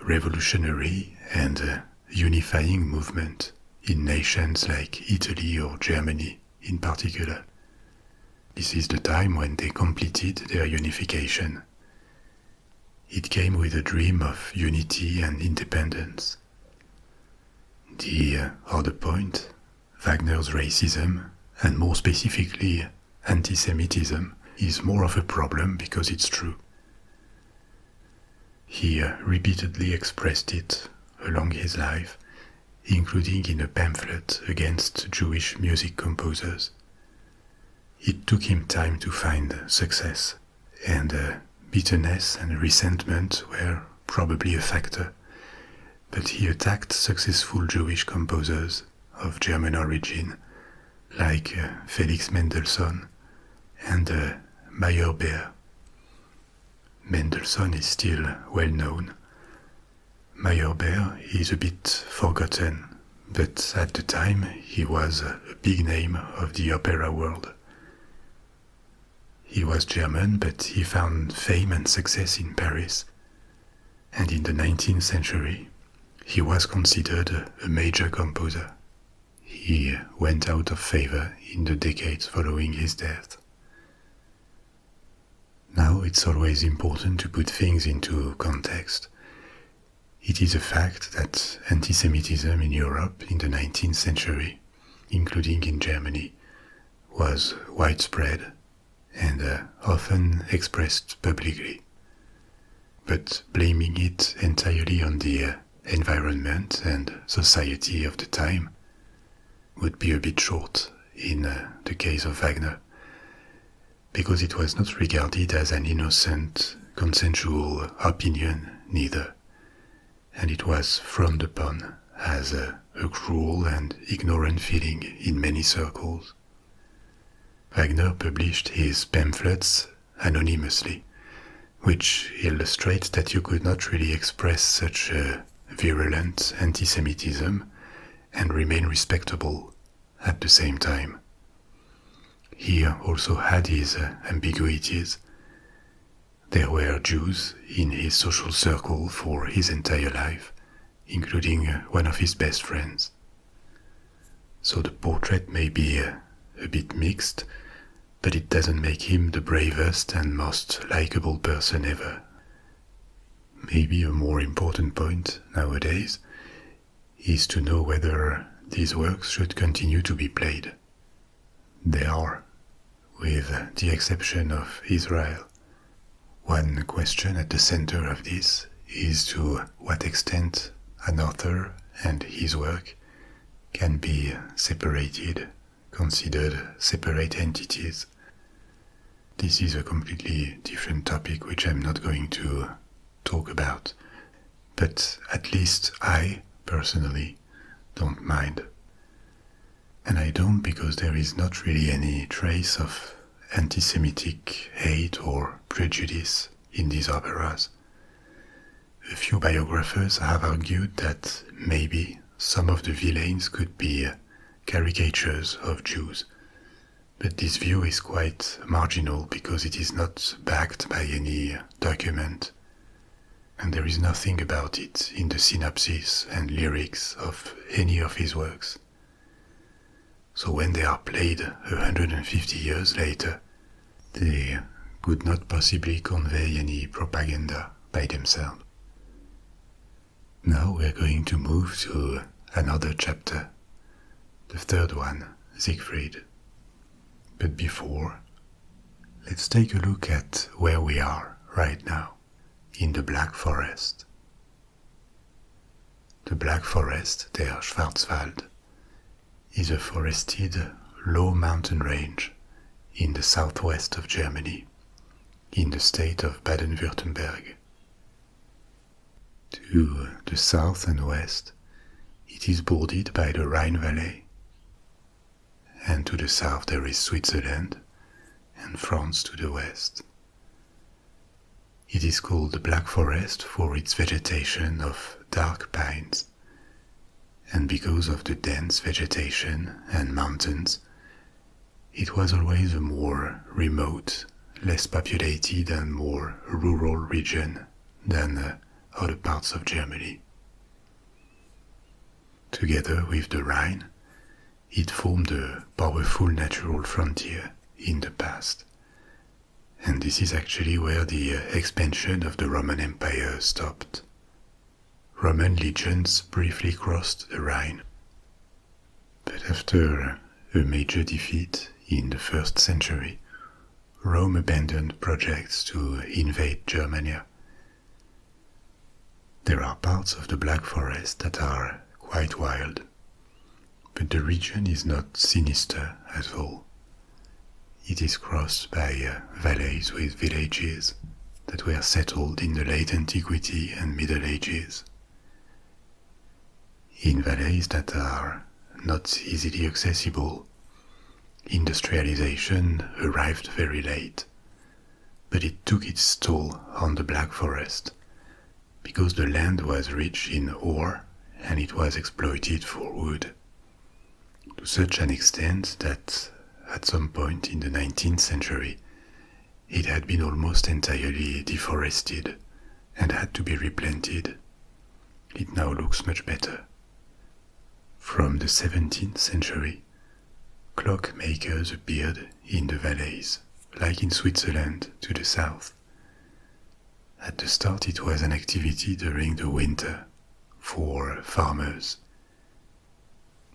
[SPEAKER 1] revolutionary and unifying movement in nations like Italy or Germany in particular. This is the time when they completed their unification. It came with a dream of unity and independence. The other point, Wagner's racism, and more specifically anti-Semitism, is more of a problem because it's true. He repeatedly expressed it along his life, including in a pamphlet against Jewish music composers. It took him time to find success, and bitterness and resentment were probably a factor, but he attacked successful Jewish composers of German origin, like Felix Mendelssohn and Meyerbeer. Mendelssohn is still well known. Meyerbeer is a bit forgotten, but at the time he was a big name of the opera world. He was German, but he found fame and success in Paris, and in the 19th century he was considered a major composer. He went out of favor in the decades following his death. Now it's always important to put things into context. It is a fact that anti-Semitism in Europe in the 19th century, including in Germany, was widespread and often expressed publicly. But blaming it entirely on the environment and society of the time would be a bit short in the case of Wagner, because it was not regarded as an innocent, consensual opinion neither, and it was frowned upon as a cruel and ignorant feeling in many circles. Wagner published his pamphlets anonymously, which illustrates that you could not really express such a virulent anti-Semitism and remain respectable at the same time. He also had his ambiguities. There were Jews in his social circle for his entire life, including one of his best friends. So the portrait may be a bit mixed, but it doesn't make him the bravest and most likable person ever. Maybe a more important point nowadays is to know whether these works should continue to be played. They are, with the exception of Israel. One question at the center of this is to what extent an author and his work can be separated, considered separate entities. This is a completely different topic which I'm not going to talk about, but at least I, personally, don't mind. And I don't because there is not really any trace of anti-Semitic hate or prejudice in these operas. A few biographers have argued that maybe some of the villains could be caricatures of Jews, but this view is quite marginal because it is not backed by any document, and there is nothing about it in the synopsis and lyrics of any of his works. So when they are played 150 years later, they could not possibly convey any propaganda by themselves. Now we're going to move to another chapter, the third one, Siegfried. But before, let's take a look at where we are right now, in the Black Forest. The Black Forest, der Schwarzwald, is a forested, low mountain range in the southwest of Germany, in the state of Baden-Württemberg. To the south and west, it is bordered by the Rhine Valley, and to the south there is Switzerland and France to the west. It is called the Black Forest for its vegetation of dark pines, and because of the dense vegetation and mountains, it was always a more remote, less populated and more rural region than other parts of Germany. Together with the Rhine, it formed a powerful natural frontier in the past, and this is actually where the expansion of the Roman Empire stopped. Roman legions briefly crossed the Rhine, but after a major defeat in the 1st century, Rome abandoned projects to invade Germania. There are parts of the Black Forest that are quite wild, but the region is not sinister at all. It is crossed by valleys with villages that were settled in the late antiquity and Middle Ages. In valleys that are not easily accessible, industrialization arrived very late, but it took its toll on the Black Forest because the land was rich in ore and it was exploited for wood, to such an extent that at some point in the 19th century it had been almost entirely deforested and had to be replanted. It now looks much better. From the 17th century, clockmakers appeared in the valleys, like in Switzerland to the south. At the start it was an activity during the winter for farmers.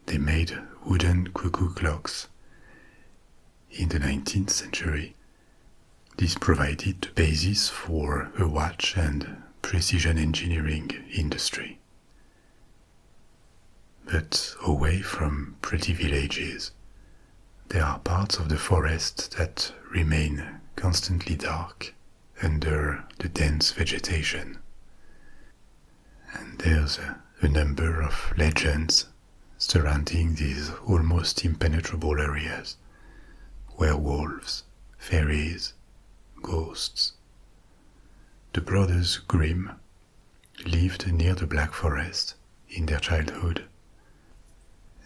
[SPEAKER 1] They made wooden cuckoo clocks. In the 19th century, this provided the basis for a watch and precision engineering industry. But away from pretty villages, there are parts of the forest that remain constantly dark under the dense vegetation. And there's a number of legends surrounding these almost impenetrable areas: werewolves, fairies, ghosts. The brothers Grimm lived near the Black Forest in their childhood,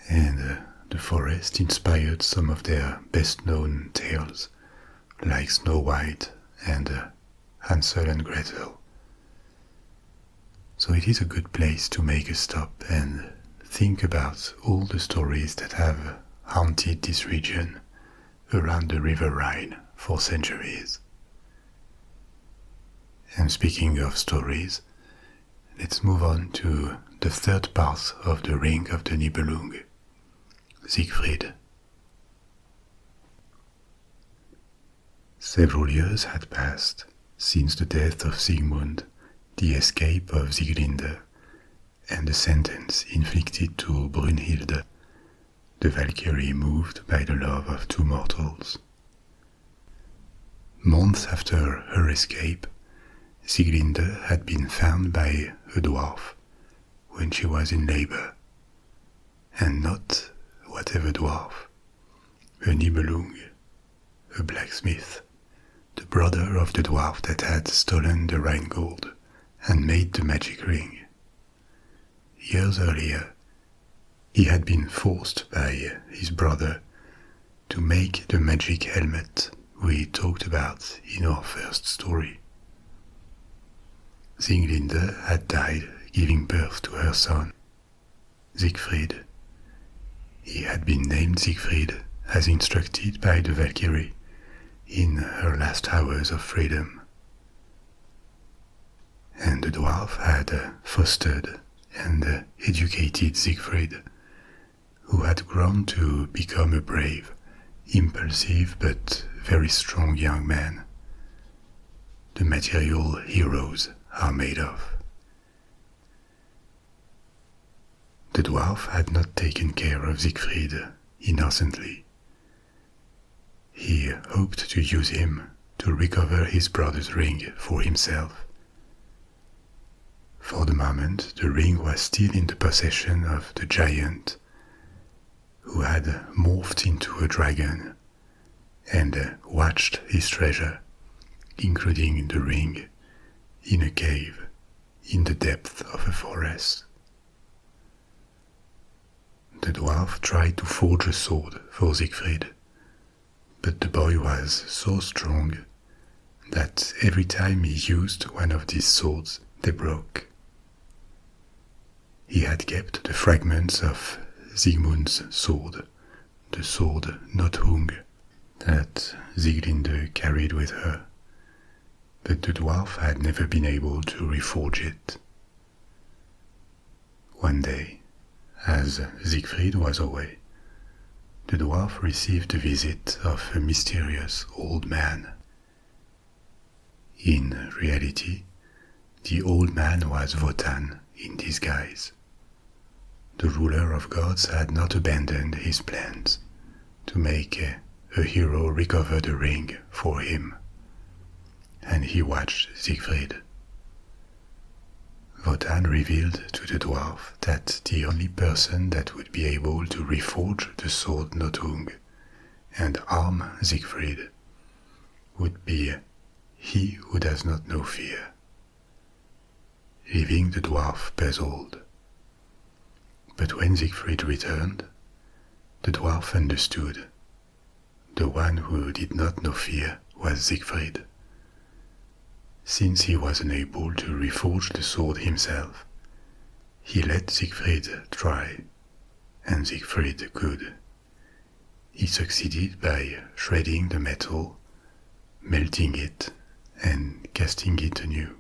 [SPEAKER 1] and the forest inspired some of their best-known tales, like Snow White and Hansel and Gretel. So it is a good place to make a stop and think about all the stories that have haunted this region around the River Rhine for centuries. And speaking of stories, let's move on to the third part of the Ring of the Nibelung, Siegfried. Several years had passed since the death of Sigmund, the escape of Sieglinde, and the sentence inflicted to Brunhilde, the Valkyrie moved by the love of two mortals. Months after her escape, Sieglinde had been found by a dwarf when she was in labor, and not whatever dwarf, a Nibelung, a blacksmith, the brother of the dwarf that had stolen the Rhine gold and made the magic ring. Years earlier, he had been forced by his brother to make the magic helmet we talked about in our first story. Sieglinde had died giving birth to her son, Siegfried. He had been named Siegfried as instructed by the Valkyrie in her last hours of freedom. And the dwarf had fostered and educated Siegfried, who had grown to become a brave, impulsive but very strong young man. The material heroes are made of. The dwarf had not taken care of Siegfried innocently. He hoped to use him to recover his brother's ring for himself. For the moment, the ring was still in the possession of the giant, who had morphed into a dragon and watched his treasure, including the ring, in a cave in the depth of a forest. The dwarf tried to forge a sword for Siegfried, but the boy was so strong that every time he used one of these swords, they broke. He had kept the fragments of Sigmund's sword, the sword Nothung, that Sieglinde carried with her, but the dwarf had never been able to reforge it. One day, as Siegfried was away, the dwarf received the visit of a mysterious old man. In reality, the old man was Wotan in disguise. The ruler of gods had not abandoned his plans to make a hero recover the ring for him, and he watched Siegfried. Wotan revealed to the dwarf that the only person that would be able to reforge the sword Nothung and arm Siegfried would be he who does not know fear, leaving the dwarf puzzled. But when Siegfried returned, the dwarf understood. The one who did not know fear was Siegfried. Since he was unable to reforge the sword himself, he let Siegfried try, and Siegfried could. He succeeded by shredding the metal, melting it, and casting it anew.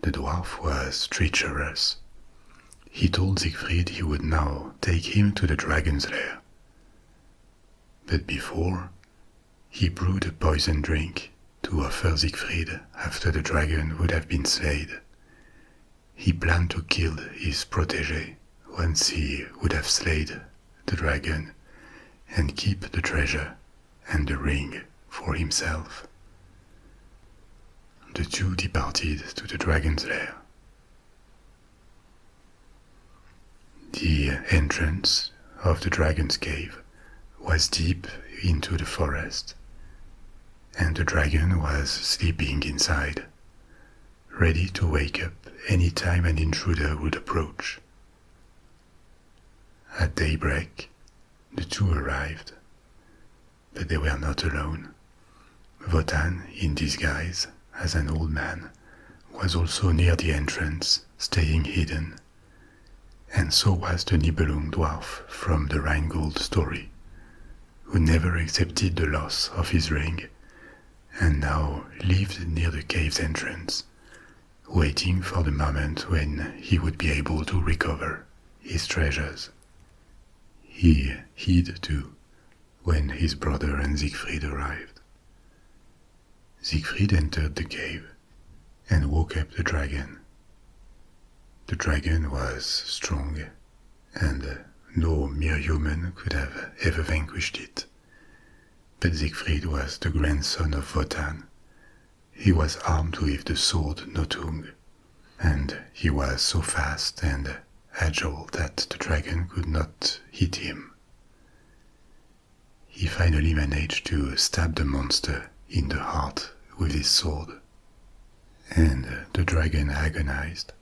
[SPEAKER 1] The dwarf was treacherous. He told Siegfried he would now take him to the dragon's lair. But before, he brewed a poison drink to offer Siegfried after the dragon would have been slain. He planned to kill his protégé once he would have slayed the dragon and keep the treasure and the ring for himself. The two departed to the dragon's lair. The entrance of the dragon's cave was deep into the forest, and the dragon was sleeping inside, ready to wake up any time an intruder would approach. At daybreak, the two arrived, but they were not alone. Wotan, in disguise as an old man, was also near the entrance, staying hidden, and so was the Nibelung dwarf from the Rheingold story, who never accepted the loss of his ring, and now lived near the cave's entrance, waiting for the moment when he would be able to recover his treasures. He hid too when his brother and Siegfried arrived. Siegfried entered the cave and woke up the dragon. The dragon was strong, and no mere human could have ever vanquished it. But Siegfried was the grandson of Wotan. He was armed with the sword Nothung, and he was so fast and agile that the dragon could not hit him. He finally managed to stab the monster in the heart with his sword, and the dragon agonized.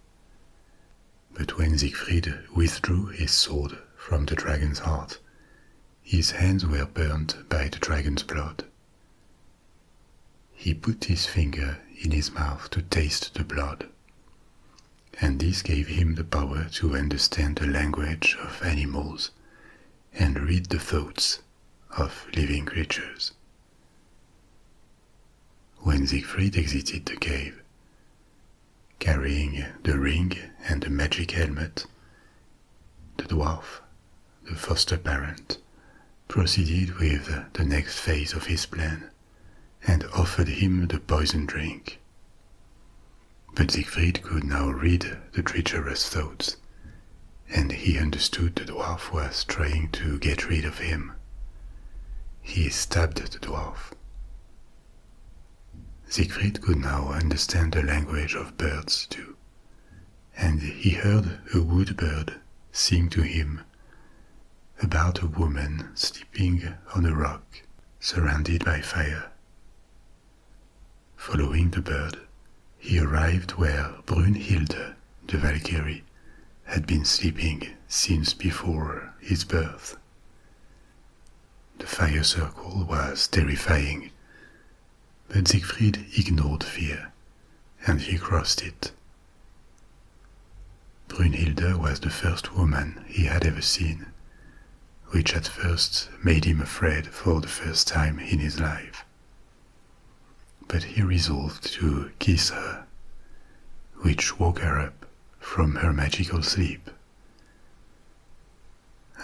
[SPEAKER 1] But when Siegfried withdrew his sword from the dragon's heart, his hands were burnt by the dragon's blood. He put his finger in his mouth to taste the blood, and this gave him the power to understand the language of animals and read the thoughts of living creatures. When Siegfried exited the cave, carrying the ring and the magic helmet, the dwarf, the foster parent, proceeded with the next phase of his plan and offered him the poison drink. But Siegfried could now read the treacherous thoughts, and he understood the dwarf was trying to get rid of him. He stabbed the dwarf. Siegfried could now understand the language of birds too, and he heard a wood bird sing to him about a woman sleeping on a rock surrounded by fire. Following the bird, he arrived where Brunhilde, the Valkyrie, had been sleeping since before his birth. The fire circle was terrifying, but Siegfried ignored fear, and he crossed it. Brunhilde was the first woman he had ever seen, which at first made him afraid for the first time in his life. But he resolved to kiss her, which woke her up from her magical sleep.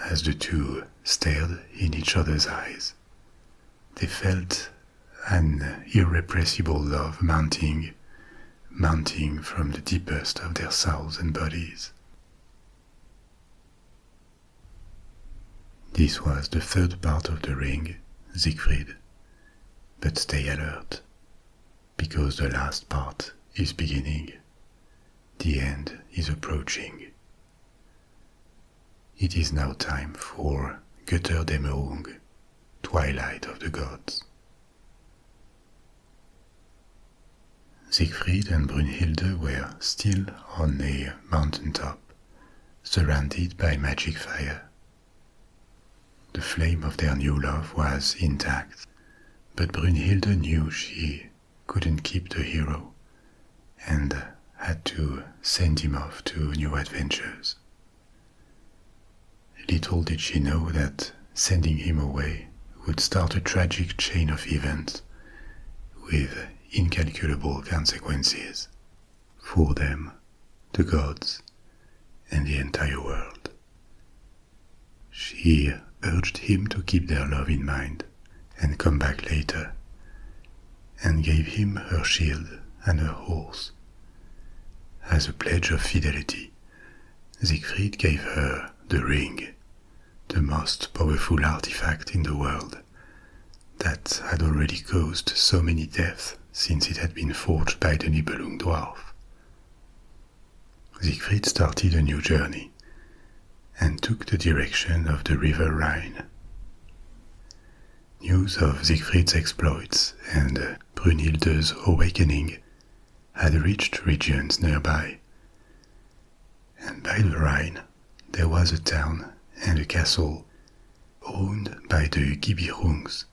[SPEAKER 1] As the two stared in each other's eyes, they felt an irrepressible love mounting from the deepest of their souls and bodies. This was the third part of the ring, Siegfried, but stay alert, because the last part is beginning. The end is approaching. It is now time for Götterdämmerung, Twilight of the Gods. Siegfried and Brunhilde were still on a mountaintop, surrounded by magic fire. The flame of their new love was intact, but Brunhilde knew she couldn't keep the hero, and had to send him off to new adventures. Little did she know that sending him away would start a tragic chain of events with incalculable consequences for them, the gods, and the entire world. She urged him to keep their love in mind and come back later, and gave him her shield and her horse. As a pledge of fidelity, Siegfried gave her the ring, the most powerful artifact in the world, that had already caused so many deaths since it had been forged by the Nibelung dwarf. Siegfried started a new journey, and took the direction of the river Rhine. News of Siegfried's exploits and Brunhilde's awakening had reached regions nearby, and by the Rhine there was a town and a castle owned by the Gibirungs,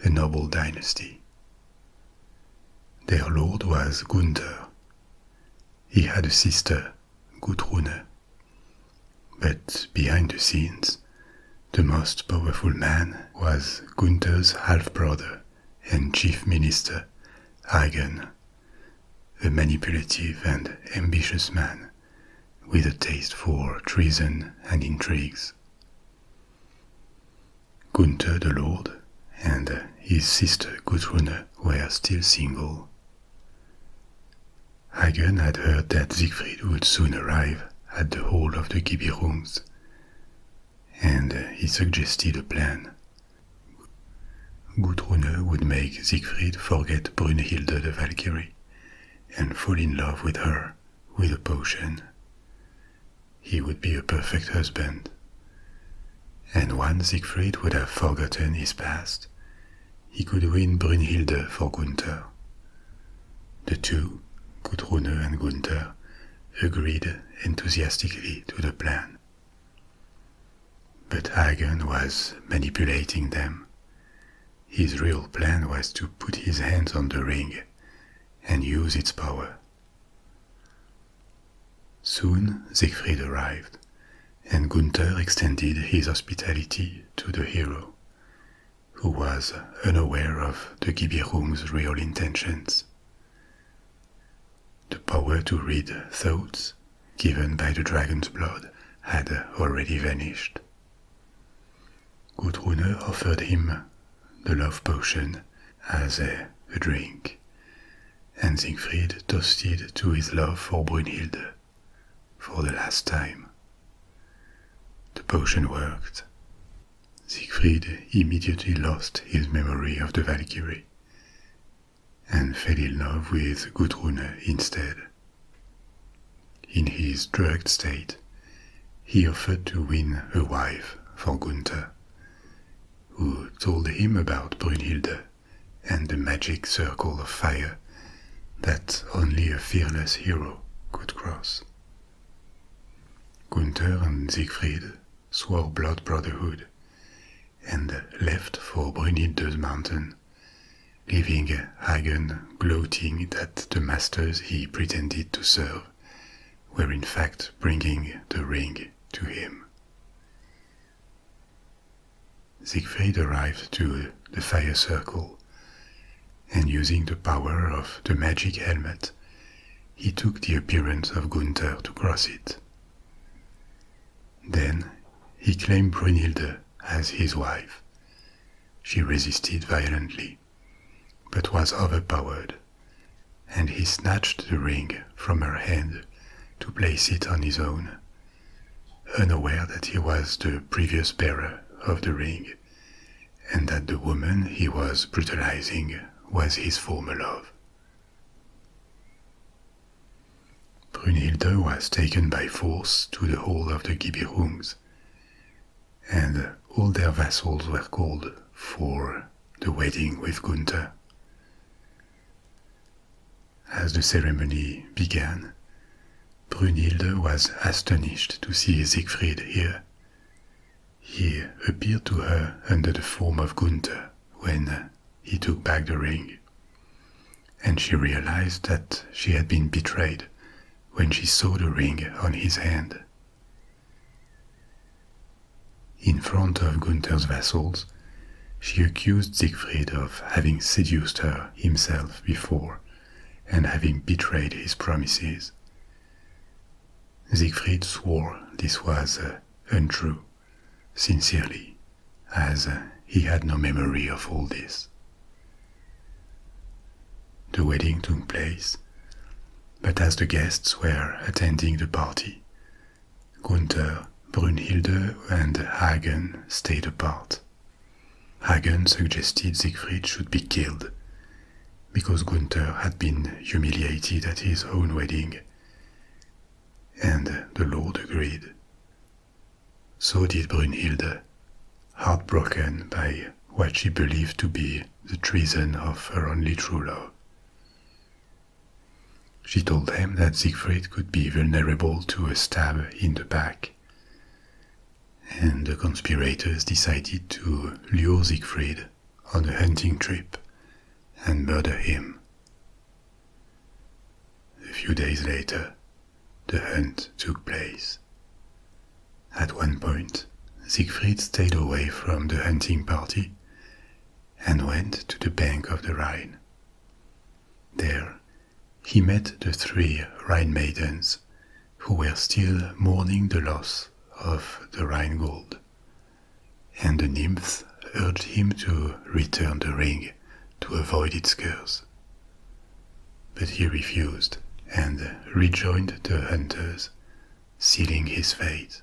[SPEAKER 1] a noble dynasty. Their lord was Gunther. He had a sister, Gudrune. But behind the scenes, the most powerful man was Gunther's half-brother and chief minister, Hagen, a manipulative and ambitious man with a taste for treason and intrigues. Gunther the Lord and his sister Gudrune were still single. Hagen had heard that Siegfried would soon arrive at the hall of the Gibirungs, and he suggested a plan. Gudrune would make Siegfried forget Brunhilde the Valkyrie and fall in love with her with a potion. He would be a perfect husband. And once Siegfried would have forgotten his past, he could win Brunhilde for Gunther. The two, Gudrune and Gunther, agreed enthusiastically to the plan. But Hagen was manipulating them. His real plan was to put his hands on the ring and use its power. Soon Siegfried arrived, and Gunther extended his hospitality to the hero, who was unaware of the Gibirung's real intentions. The power to read thoughts, given by the dragon's blood, had already vanished. Gudrune offered him the love potion as a drink, and Siegfried toasted to his love for Brunhilde for the last time. The potion worked. Siegfried immediately lost his memory of the Valkyrie, and fell in love with Gudrun instead. In his drugged state, he offered to win a wife for Gunther, who told him about Brünnhilde and the magic circle of fire that only a fearless hero could cross. Gunther and Siegfried swore blood brotherhood and left for Brünnhilde's mountain, leaving Hagen gloating that the masters he pretended to serve were in fact bringing the ring to him. Siegfried arrived to the fire circle, and using the power of the magic helmet, he took the appearance of Gunther to cross it. Then he claimed Brünnhilde as his wife. She resisted violently, but was overpowered, and he snatched the ring from her hand to place it on his own, unaware that he was the previous bearer of the ring, and that the woman he was brutalizing was his former love. Brünnhilde was taken by force to the hall of the Gibelungs, and all their vassals were called for the wedding with Gunther. As the ceremony began, Brünnhilde was astonished to see Siegfried here. He appeared to her under the form of Gunther when he took back the ring, and she realized that she had been betrayed when she saw the ring on his hand. In front of Gunther's vassals, she accused Siegfried of having seduced her himself before and having betrayed his promises. Siegfried swore this was untrue, sincerely, as he had no memory of all this. The wedding took place, but as the guests were attending the party, Gunther, Brünnhilde, and Hagen stayed apart. Hagen suggested Siegfried should be killed, because Gunther had been humiliated at his own wedding, and the Lord agreed. So did Brünnhilde, heartbroken by what she believed to be the treason of her only true love. She told him that Siegfried could be vulnerable to a stab in the back, and the conspirators decided to lure Siegfried on a hunting trip and murder him. A few days later, the hunt took place. At one point, Siegfried stayed away from the hunting party and went to the bank of the Rhine. There, he met the 3 Rhine maidens who were still mourning the loss of the Rhine gold, and the nymphs urged him to return the ring to avoid its curse. But he refused and rejoined the hunters, sealing his fate.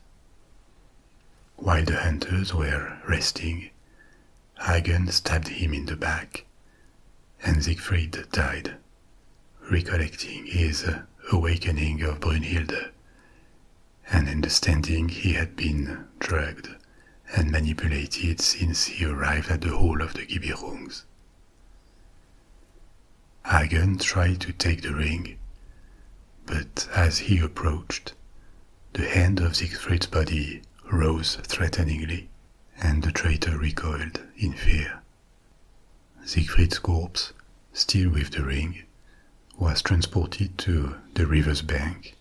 [SPEAKER 1] While the hunters were resting, Hagen stabbed him in the back, and Siegfried died, recollecting his awakening of Brünnhilde and understanding he had been drugged and manipulated since he arrived at the hall of the Gibelungs. Hagen tried to take the ring, but as he approached, the hand of Siegfried's body rose threateningly, and the traitor recoiled in fear. Siegfried's corpse, still with the ring, was transported to the river's bank,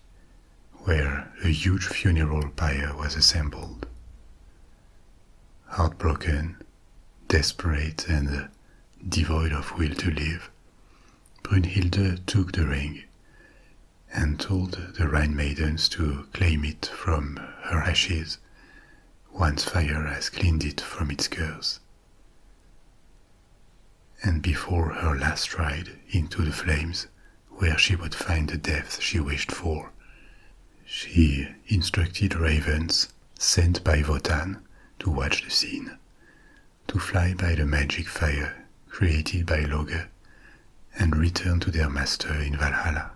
[SPEAKER 1] where a huge funeral pyre was assembled. Heartbroken, desperate, and devoid of will to live, Brünnhilde took the ring and told the Rhine maidens to claim it from her ashes once fire has cleaned it from its curse. And before her last ride into the flames, where she would find the death she wished for, she instructed ravens sent by Wotan to watch the scene, to fly by the magic fire created by Loge, and return to their master in Valhalla.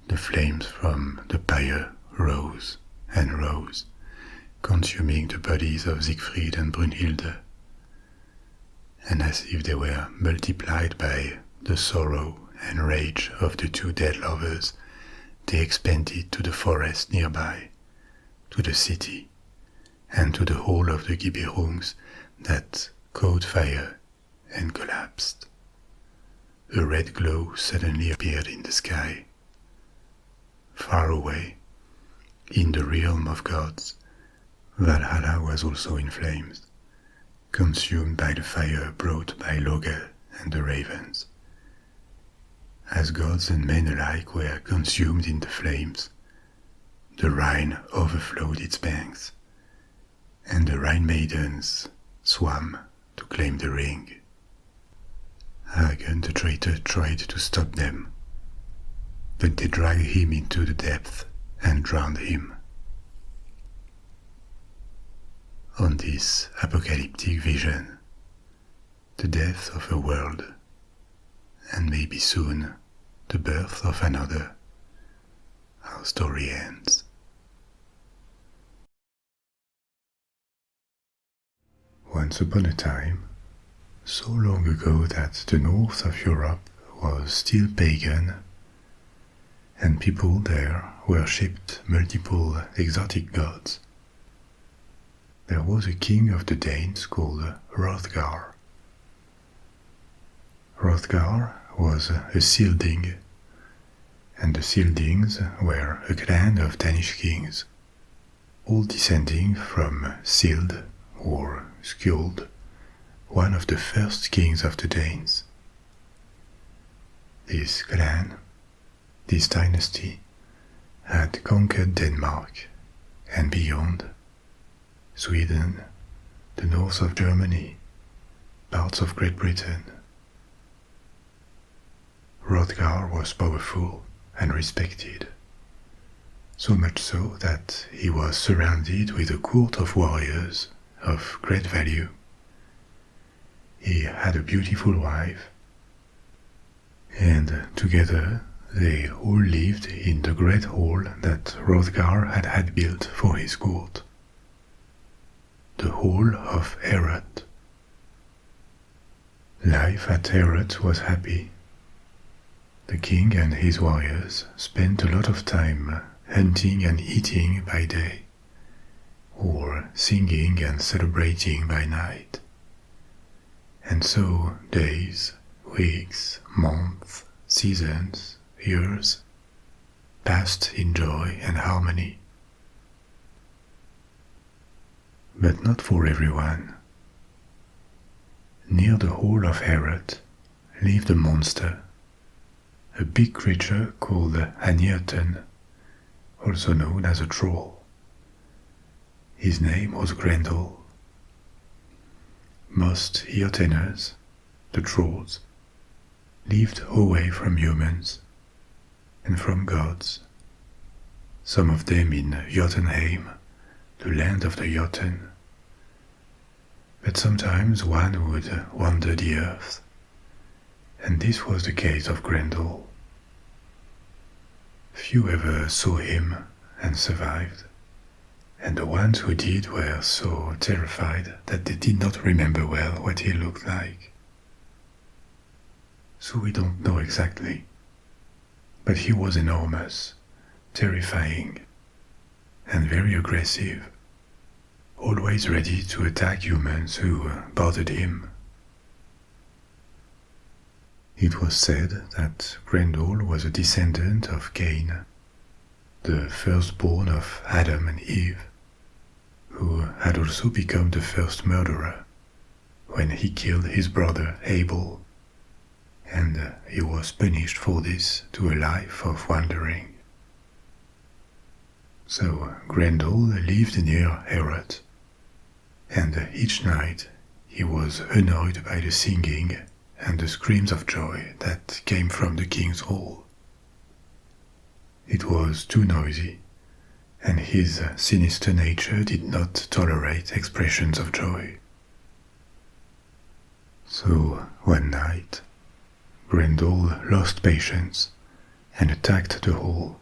[SPEAKER 1] The flames from the pyre rose and rose, consuming the bodies of Siegfried and Brunhilde, and as if they were multiplied by the sorrow and rage of the two dead lovers, they expanded to the forest nearby, to the city, and to the whole of the Gibelungs that caught fire and collapsed. A red glow suddenly appeared in the sky. Far away, in the realm of gods, Valhalla was also in flames, consumed by the fire brought by Loge and the ravens. As gods and men alike were consumed in the flames, the Rhine overflowed its banks, and the Rhine maidens swam to claim the ring. Hagen the traitor tried to stop them, but they dragged him into the depth and drowned him. On this apocalyptic vision, the death of a world, and maybe soon the birth of another, our story ends. Once upon a time, so long ago that the north of Europe was still pagan, and people there worshipped multiple exotic gods, there was a king of the Danes called Hrothgar. Hrothgar was a Scylding, and the Scyldings were a clan of Danish kings, all descending from Scyld or Skjold, one of the first kings of the Danes. This clan, this dynasty, had conquered Denmark and beyond, Sweden, the north of Germany, parts of Great Britain. Hrothgar was powerful and respected, so much so that he was surrounded with a court of warriors of great value. He had a beautiful wife, and together they all lived in the great hall that Hrothgar had built for his court, the Hall of Heorot. Life at Heorot was happy. The king and his warriors spent a lot of time hunting and eating by day, or singing and celebrating by night. And so days, weeks, months, seasons, years passed in joy and harmony. But not for everyone. Near the Hall of Heorot lived a monster, a big creature called an Jotun, also known as a troll. His name was Grendel. Most Jotuners, the trolls, lived away from humans and from gods, some of them in Jotunheim, the land of the Jotun. But sometimes one would wander the earth, and this was the case of Grendel. Few ever saw him and survived, and the ones who did were so terrified that they did not remember well what he looked like. So we don't know exactly, but he was enormous, terrifying, and very aggressive, always ready to attack humans who bothered him. It was said that Grendel was a descendant of Cain, the firstborn of Adam and Eve, who had also become the first murderer when he killed his brother Abel, and he was punished for this to a life of wandering. So Grendel lived near Heorot, and each night he was annoyed by the singing and the screams of joy that came from the king's hall. It was too noisy, and his sinister nature did not tolerate expressions of joy. So one night, Grendel lost patience and attacked the hall,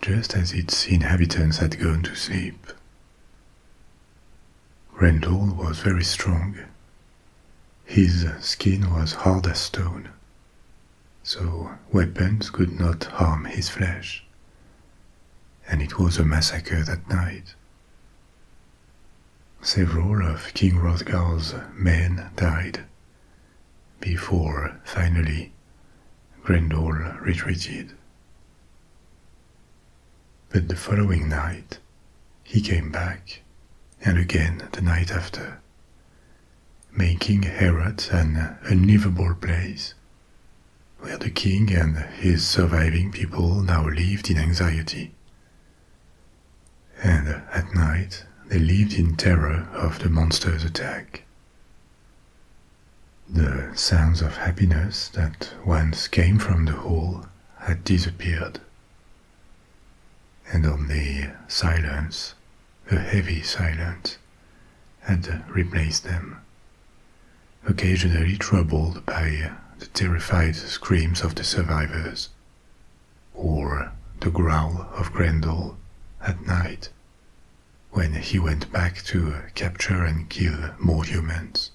[SPEAKER 1] just as its inhabitants had gone to sleep. Grendel was very strong. His skin was hard as stone, so weapons could not harm his flesh, and it was a massacre that night. Several of King Hrothgar's men died, before, finally, Grendel retreated. But the following night, he came back, and again the night after, making Heorot an unlivable place, where the king and his surviving people now lived in anxiety. And at night they lived in terror of the monster's attack. The sounds of happiness that once came from the hall had disappeared, and only silence, a heavy silence, had replaced them, occasionally troubled by the terrified screams of the survivors, or the growl of Grendel at night, when he went back to capture and kill more humans.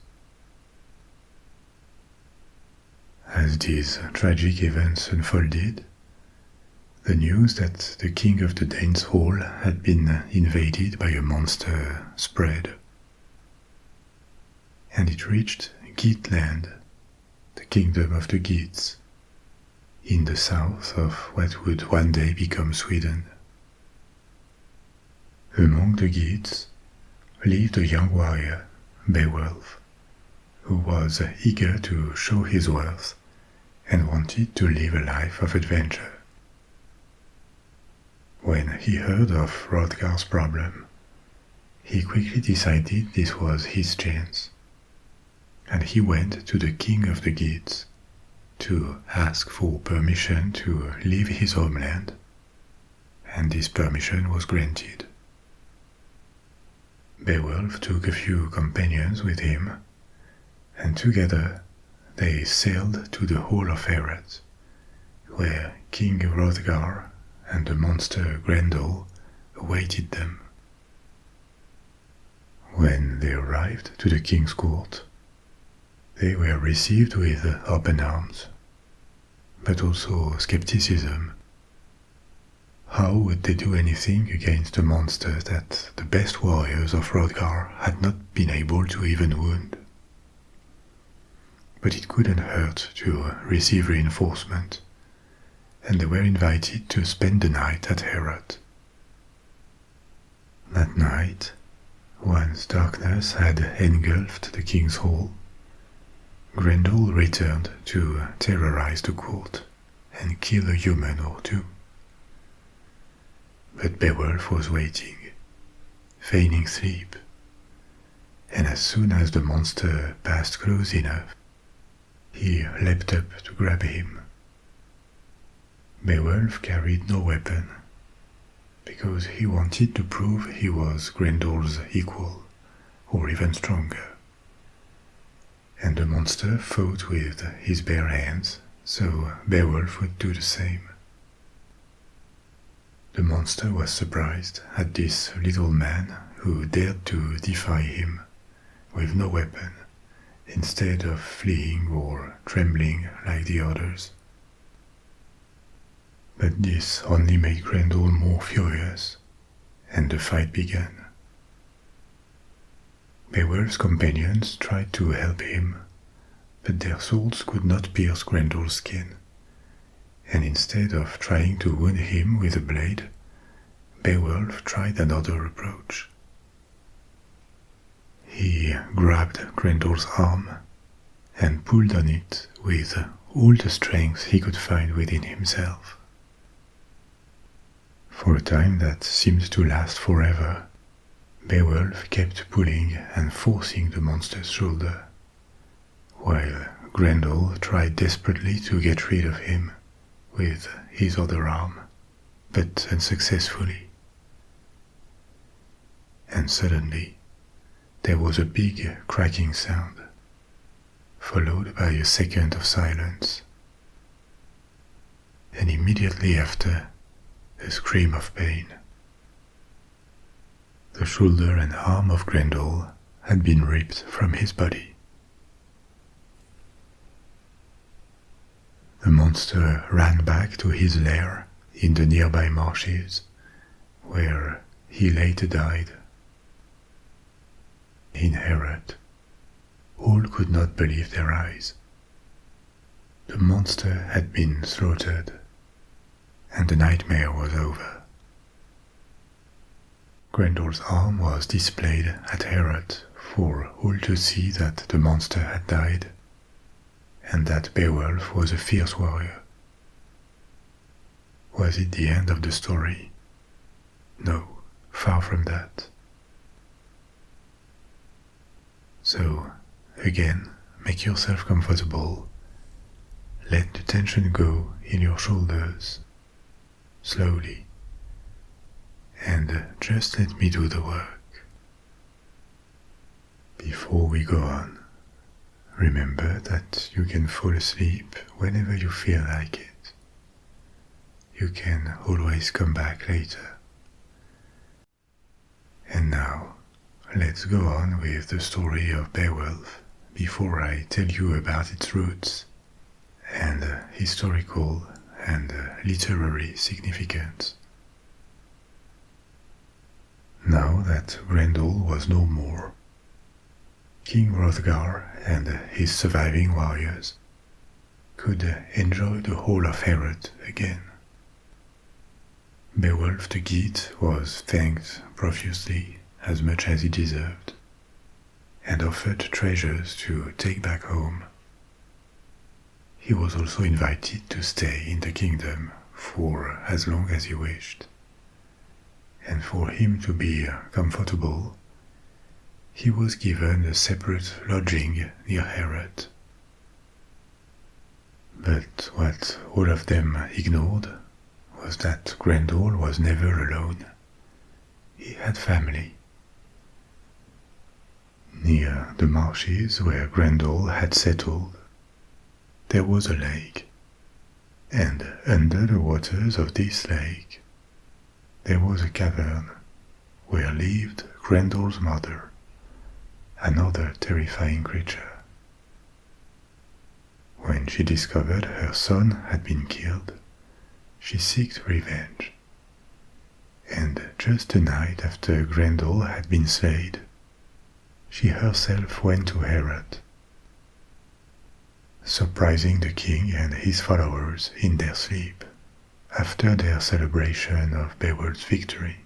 [SPEAKER 1] As these tragic events unfolded, the news that the king of the Danes' Hall had been invaded by a monster spread, and it reached Geatland, the kingdom of the Geats, in the south of what would one day become Sweden. Among the Geats lived a young warrior, Beowulf, who was eager to show his worth and wanted to live a life of adventure. When he heard of Hrothgar's problem, he quickly decided this was his chance, and he went to the king of the Geats to ask for permission to leave his homeland, and this permission was granted. Beowulf took a few companions with him, and together they sailed to the Hall of Heorot, where King Hrothgar and the monster Grendel awaited them. When they arrived to the king's court, they were received with open arms, but also skepticism. How would they do anything against a monster that the best warriors of Hrothgar had not been able to even wound? But it couldn't hurt to receive reinforcement, and they were invited to spend the night at Heorot. That night, once darkness had engulfed the king's hall, Grendel returned to terrorize the court and kill a human or two. But Beowulf was waiting, feigning sleep, and as soon as the monster passed close enough, he leapt up to grab him. Beowulf carried no weapon, because he wanted to prove he was Grendel's equal, or even stronger. And the monster fought with his bare hands, so Beowulf would do the same. The monster was surprised at this little man who dared to defy him with no weapon, instead of fleeing or trembling like the others. But this only made Grendel more furious, and the fight began. Beowulf's companions tried to help him, but their swords could not pierce Grendel's skin, and instead of trying to wound him with a blade, Beowulf tried another approach. He grabbed Grendel's arm and pulled on it with all the strength he could find within himself. For a time that seemed to last forever, Beowulf kept pulling and forcing the monster's shoulder, while Grendel tried desperately to get rid of him with his other arm, but unsuccessfully. And suddenly, there was a big cracking sound. followed by a second of silence, and immediately after, a scream of pain. The shoulder and arm of Grendel had been ripped from his body. The monster ran back to his lair in the nearby marshes, where he later died. In Heorot, all could not believe their eyes. The monster had been slaughtered, and the nightmare was over. Grendel's arm was displayed at Heorot for all to see that the monster had died, and that Beowulf was a fierce warrior. Was it the end of the story? No, far from that. So, again, make yourself comfortable. Let the tension go in your shoulders, slowly, and just let me do the work. Before we go on, remember that you can fall asleep whenever you feel like it. You can always come back later. And now, let's go on with the story of Beowulf before I tell you about its roots and historical and literary significance. Now that Grendel was no more, King Hrothgar and his surviving warriors could enjoy the whole of Heorot again. Beowulf the Geat was thanked profusely as much as he deserved, and offered treasures to take back home. He was also invited to stay in the kingdom for as long as he wished, and for him to be comfortable, he was given a separate lodging near Heorot. But what all of them ignored was that Grendel was never alone. He had family. Near the marshes where Grendel had settled, there was a lake, and under the waters of this lake, there was a cavern where lived Grendel's mother, another terrifying creature. When she discovered her son had been killed, she sought revenge, and just the night after Grendel had been slain, she herself went to Heorot, surprising the king and his followers in their sleep after their celebration of Beowulf's victory.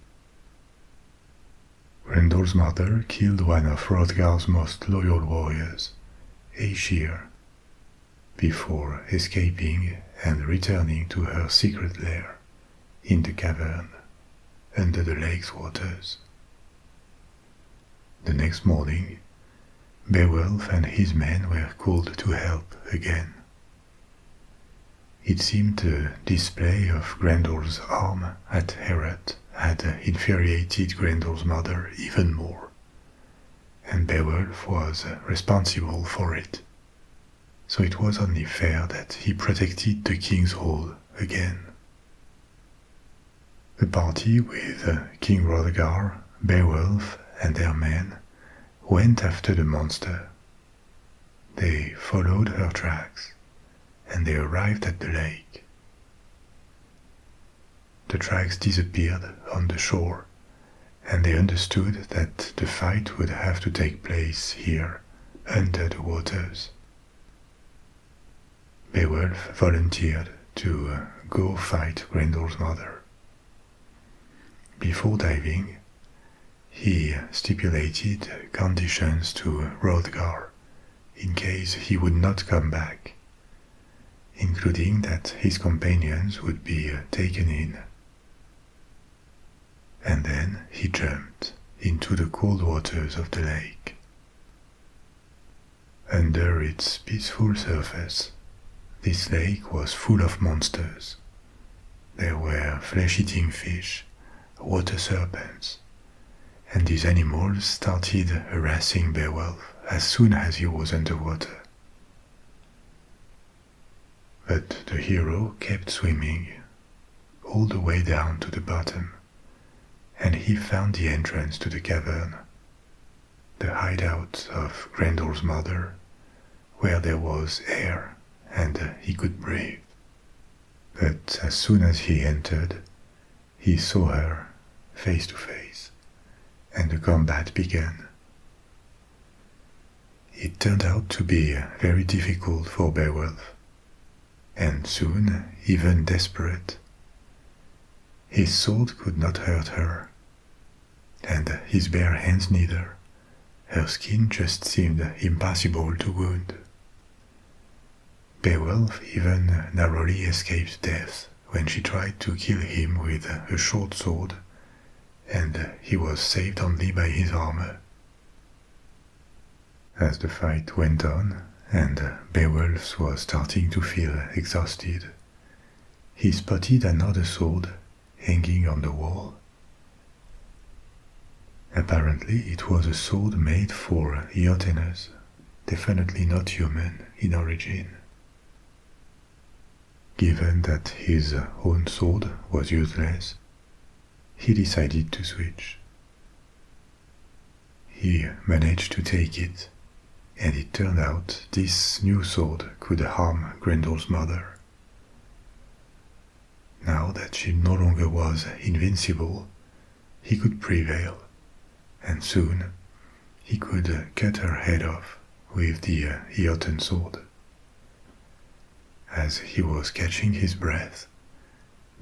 [SPEAKER 1] Grendel's mother killed one of Hrothgar's most loyal warriors, Aegir, before escaping and returning to her secret lair in the cavern under the lake's waters. The next morning, Beowulf and his men were called to help again. It seemed the display of Grendel's arm at Heorot had infuriated Grendel's mother even more, and Beowulf was responsible for it, so it was only fair that he protected the king's hall again. The party with King Hrothgar, Beowulf, and their men went after the monster. They followed her tracks, and they arrived at the lake. The tracks disappeared on the shore, and they understood that the fight would have to take place here, under the waters. Beowulf volunteered to go fight Grendel's mother. Before diving, he stipulated conditions to Hrothgar in case he would not come back, including that his companions would be taken in. And then he jumped into the cold waters of the lake. Under its peaceful surface, this lake was full of monsters. There were flesh-eating fish, water serpents, and these animals started harassing Beowulf as soon as he was underwater. But the hero kept swimming all the way down to the bottom, and he found the entrance to the cavern, the hideout of Grendel's mother, where there was air and he could breathe. But as soon as he entered, he saw her face to face, and the combat began. It turned out to be very difficult for Beowulf, and soon even desperate. His sword could not hurt her, and his bare hands neither. Her skin just seemed impossible to wound. Beowulf even narrowly escaped death when she tried to kill him with a short sword, and he was saved only by his armor. As the fight went on, and Beowulf was starting to feel exhausted, he spotted another sword hanging on the wall. Apparently it was a sword made for Iotennes, definitely not human in origin. Given that his own sword was useless, he decided to switch. He managed to take it, and it turned out this new sword could harm Grendel's mother. Now that she no longer was invincible, he could prevail, and soon he could cut her head off with the Jotun sword. As he was catching his breath,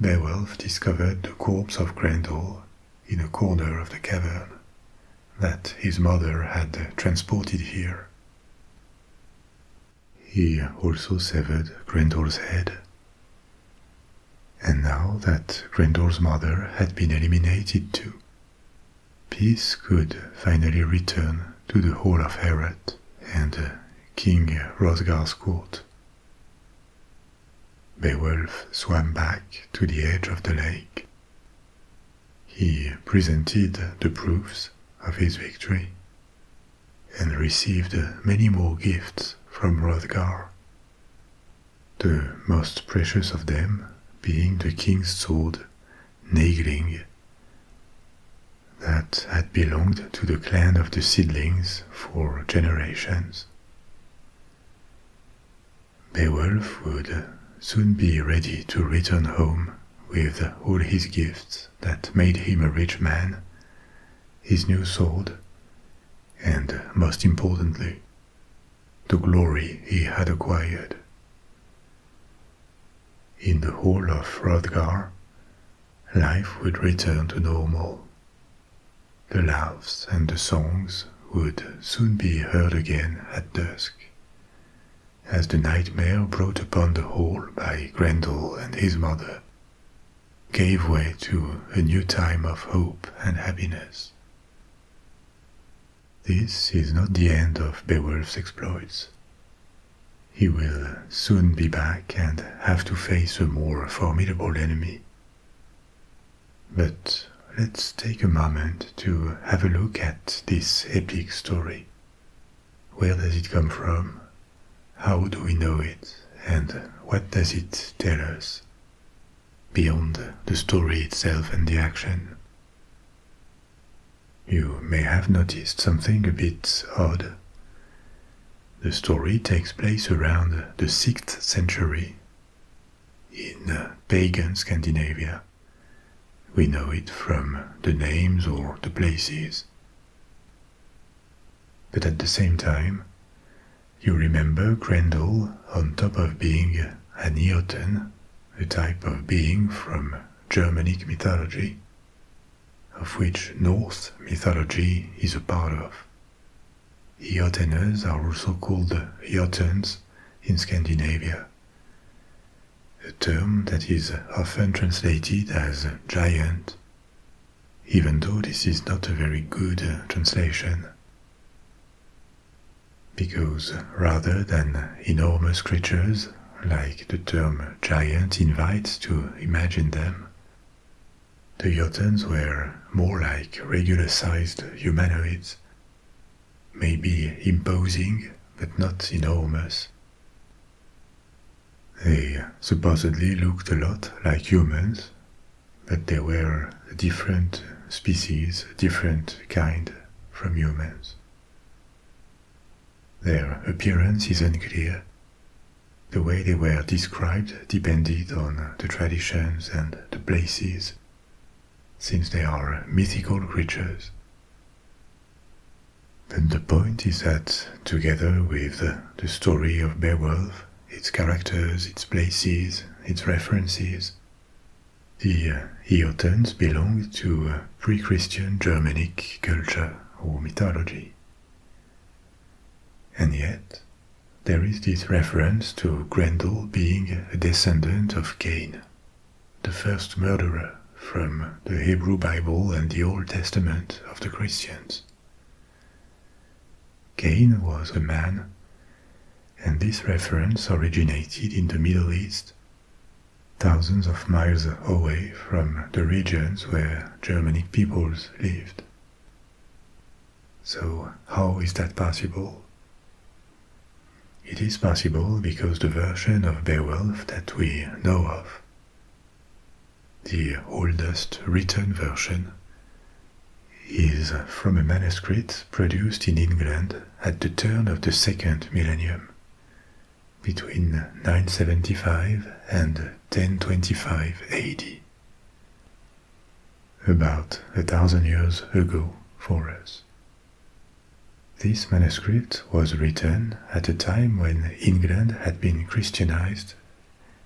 [SPEAKER 1] Beowulf discovered the corpse of Grendel in a corner of the cavern that his mother had transported here. He also severed Grendel's head. And now that Grendel's mother had been eliminated too, peace could finally return to the Hall of Heorot and King Hrothgar's court. Beowulf swam back to the edge of the lake. He presented the proofs of his victory and received many more gifts from Hrothgar, the most precious of them being the king's sword, Nibelung, that had belonged to the clan of the Seedlings for generations. Beowulf would soon be ready to return home with all his gifts that made him a rich man, his new sword, and, most importantly, the glory he had acquired. In the hall of Hrothgar, life would return to normal. The laughs and the songs would soon be heard again at dusk, as the nightmare brought upon the hall by Grendel and his mother gave way to a new time of hope and happiness. This is not the end of Beowulf's exploits. He will soon be back and have to face a more formidable enemy. But let's take a moment to have a look at this epic story. Where does it come from? How do we know it? And what does it tell us? Beyond the story itself and the action. You may have noticed something a bit odd. The story takes place around the 6th century in pagan Scandinavia. We know it from the names or the places. But at the same time, you remember Grendel on top of being an Jotun, a type of being from Germanic mythology, of which Norse mythology is a part of. Jotunnes are also called Jotuns in Scandinavia, a term that is often translated as giant, even though this is not a very good translation. Because rather than enormous creatures, like the term giant invites to imagine them, the Jotuns were more like regular-sized humanoids, maybe imposing but not enormous. They supposedly looked a lot like humans, but they were a different species, a different kind from humans. Their appearance is unclear. The way they were described depended on the traditions and the places, since they are mythical creatures. But the point is that, together with the story of Beowulf, its characters, its places, its references, the Eotons belong to pre-Christian Germanic culture or mythology. And yet, there is this reference to Grendel being a descendant of Cain, the first murderer from the Hebrew Bible and the Old Testament of the Christians. Cain was a man, and this reference originated in the Middle East, thousands of miles away from the regions where Germanic peoples lived. So how is that possible? It is possible because the version of Beowulf that we know of, the oldest written version, is from a manuscript produced in England at the turn of the second millennium, between 975 and 1025 AD, about 1,000 years ago for us. This manuscript was written at a time when England had been Christianized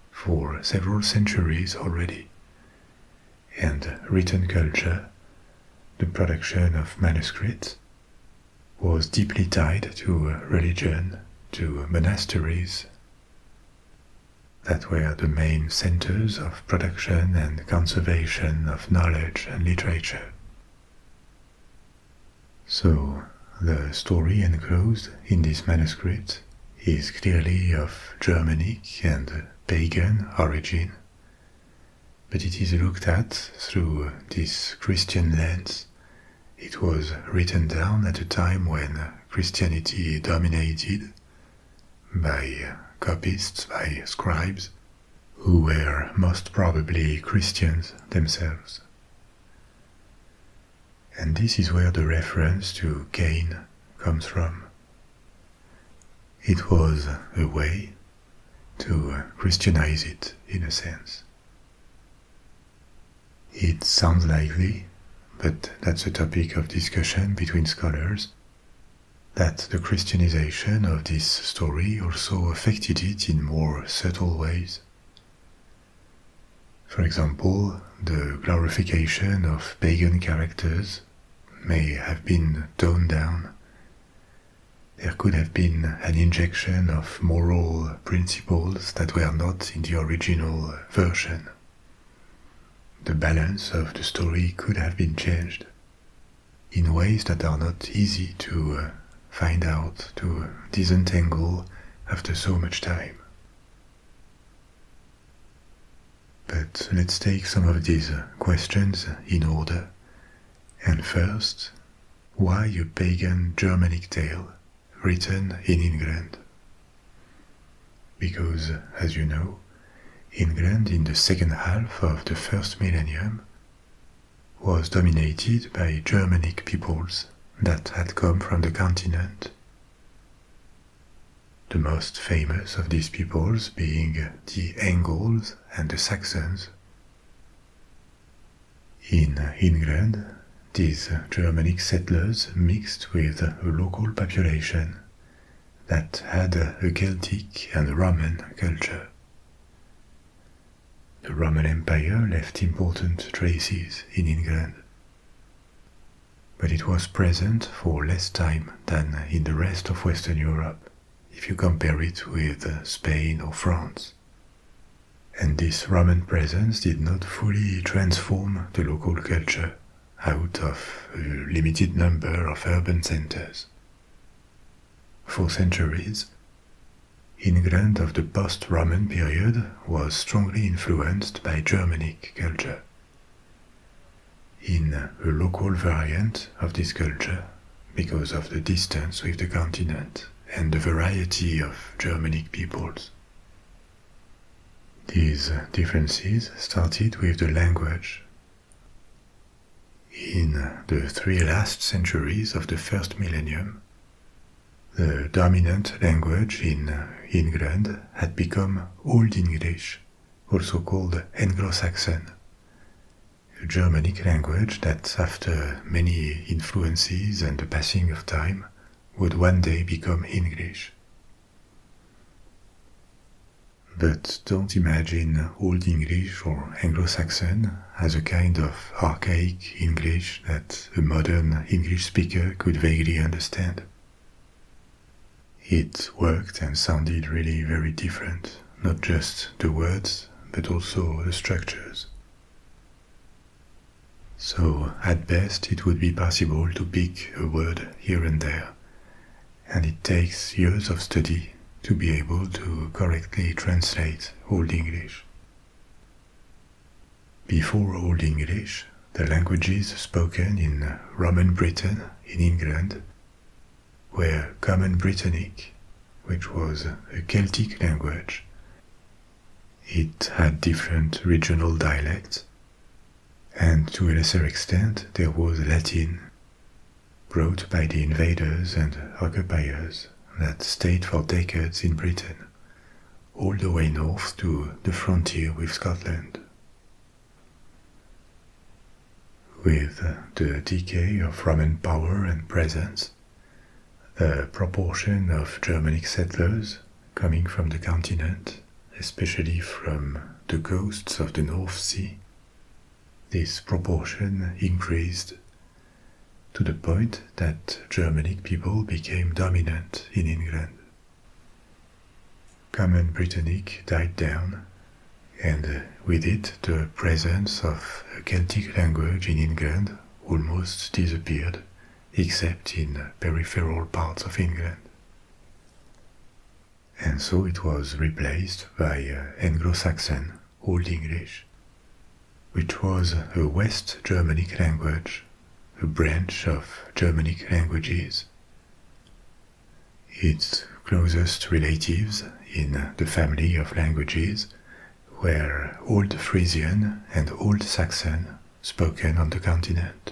[SPEAKER 1] for several centuries already, and written culture, the production of manuscripts, was deeply tied to religion, to monasteries that were the main centers of production and conservation of knowledge and literature. So, the story enclosed in this manuscript is clearly of Germanic and pagan origin, but it is looked at through this Christian lens. It was written down at a time when Christianity dominated, by copyists, by scribes, who were most probably Christians themselves. And this is where the reference to Cain comes from. It was a way to Christianize it, in a sense. It sounds likely, but that's a topic of discussion between scholars, that the Christianization of this story also affected it in more subtle ways. For example, the glorification of pagan characters may have been toned down. There could have been an injection of moral principles that were not in the original version. The balance of the story could have been changed in ways that are not easy to find out, to disentangle after so much time. But let's take some of these questions in order. And first, why a pagan Germanic tale written in England? Because, as you know, England in the second half of the first millennium was dominated by Germanic peoples that had come from the continent. The most famous of these peoples being the Angles and the Saxons. In England, these Germanic settlers mixed with a local population that had a Celtic and Roman culture. The Roman Empire left important traces in England, but it was present for less time than in the rest of Western Europe, if you compare it with Spain or France. And this Roman presence did not fully transform the local culture out of a limited number of urban centers. For centuries, England of the post-Roman period was strongly influenced by Germanic culture. In a local variant of this culture, because of the distance with the continent and the variety of Germanic peoples. These differences started with the language. In the 3 last centuries of the first millennium, the dominant language in England had become Old English, also called Anglo-Saxon, a Germanic language that, after many influences and the passing of time, would one day become English. But don't imagine Old English or Anglo-Saxon as a kind of archaic English that a modern English speaker could vaguely understand. It worked and sounded really very different, not just the words, but also the structures. So, at best, it would be possible to pick a word here and there, and it takes years of study to be able to correctly translate Old English. Before Old English, the languages spoken in Roman Britain in England were Common Britannic, which was a Celtic language. It had different regional dialects, and to a lesser extent there was Latin, brought by the invaders and occupiers that stayed for decades in Britain, all the way north to the frontier with Scotland. With the decay of Roman power and presence, the proportion of Germanic settlers coming from the continent, especially from the coasts of the North Sea, this proportion increased to the point that Germanic people became dominant in England. Common Britannic died down, and with it the presence of a Celtic language in England almost disappeared, except in peripheral parts of England. And so it was replaced by Anglo-Saxon Old English, which was a West Germanic language, a branch of Germanic languages. Its closest relatives in the family of languages were Old Frisian and Old Saxon, spoken on the continent.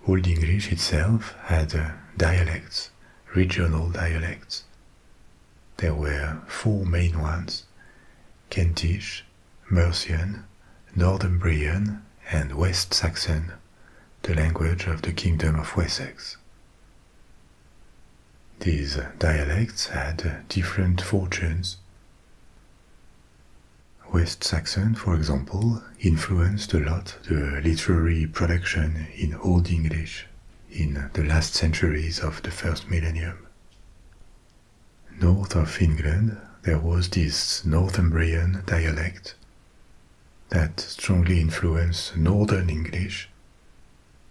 [SPEAKER 1] Old English itself had dialects, regional dialects. There were 4 main ones: Kentish, Mercian, Northumbrian, and West Saxon, the language of the Kingdom of Wessex. These dialects had different fortunes. West Saxon, for example, influenced a lot the literary production in Old English in the last centuries of the first millennium. North of England, there was this Northumbrian dialect that strongly influenced Northern English,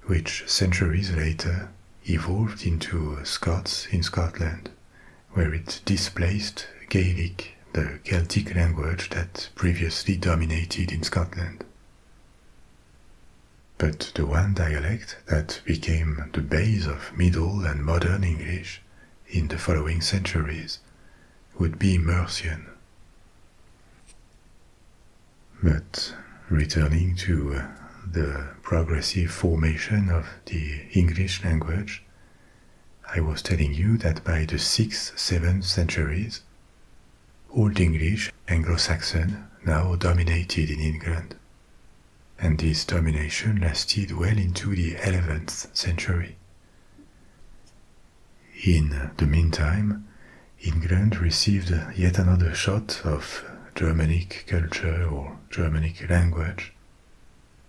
[SPEAKER 1] which centuries later evolved into Scots in Scotland, where it displaced Gaelic, the Celtic language that previously dominated in Scotland. But the one dialect that became the base of Middle and Modern English in the following centuries would be Mercian. But returning to the progressive formation of the English language, I was telling you that by the 6th, 7th centuries, Old English, Anglo-Saxon, now dominated in England, and this domination lasted well into the 11th century. In the meantime, England received yet another shot of Germanic culture or Germanic language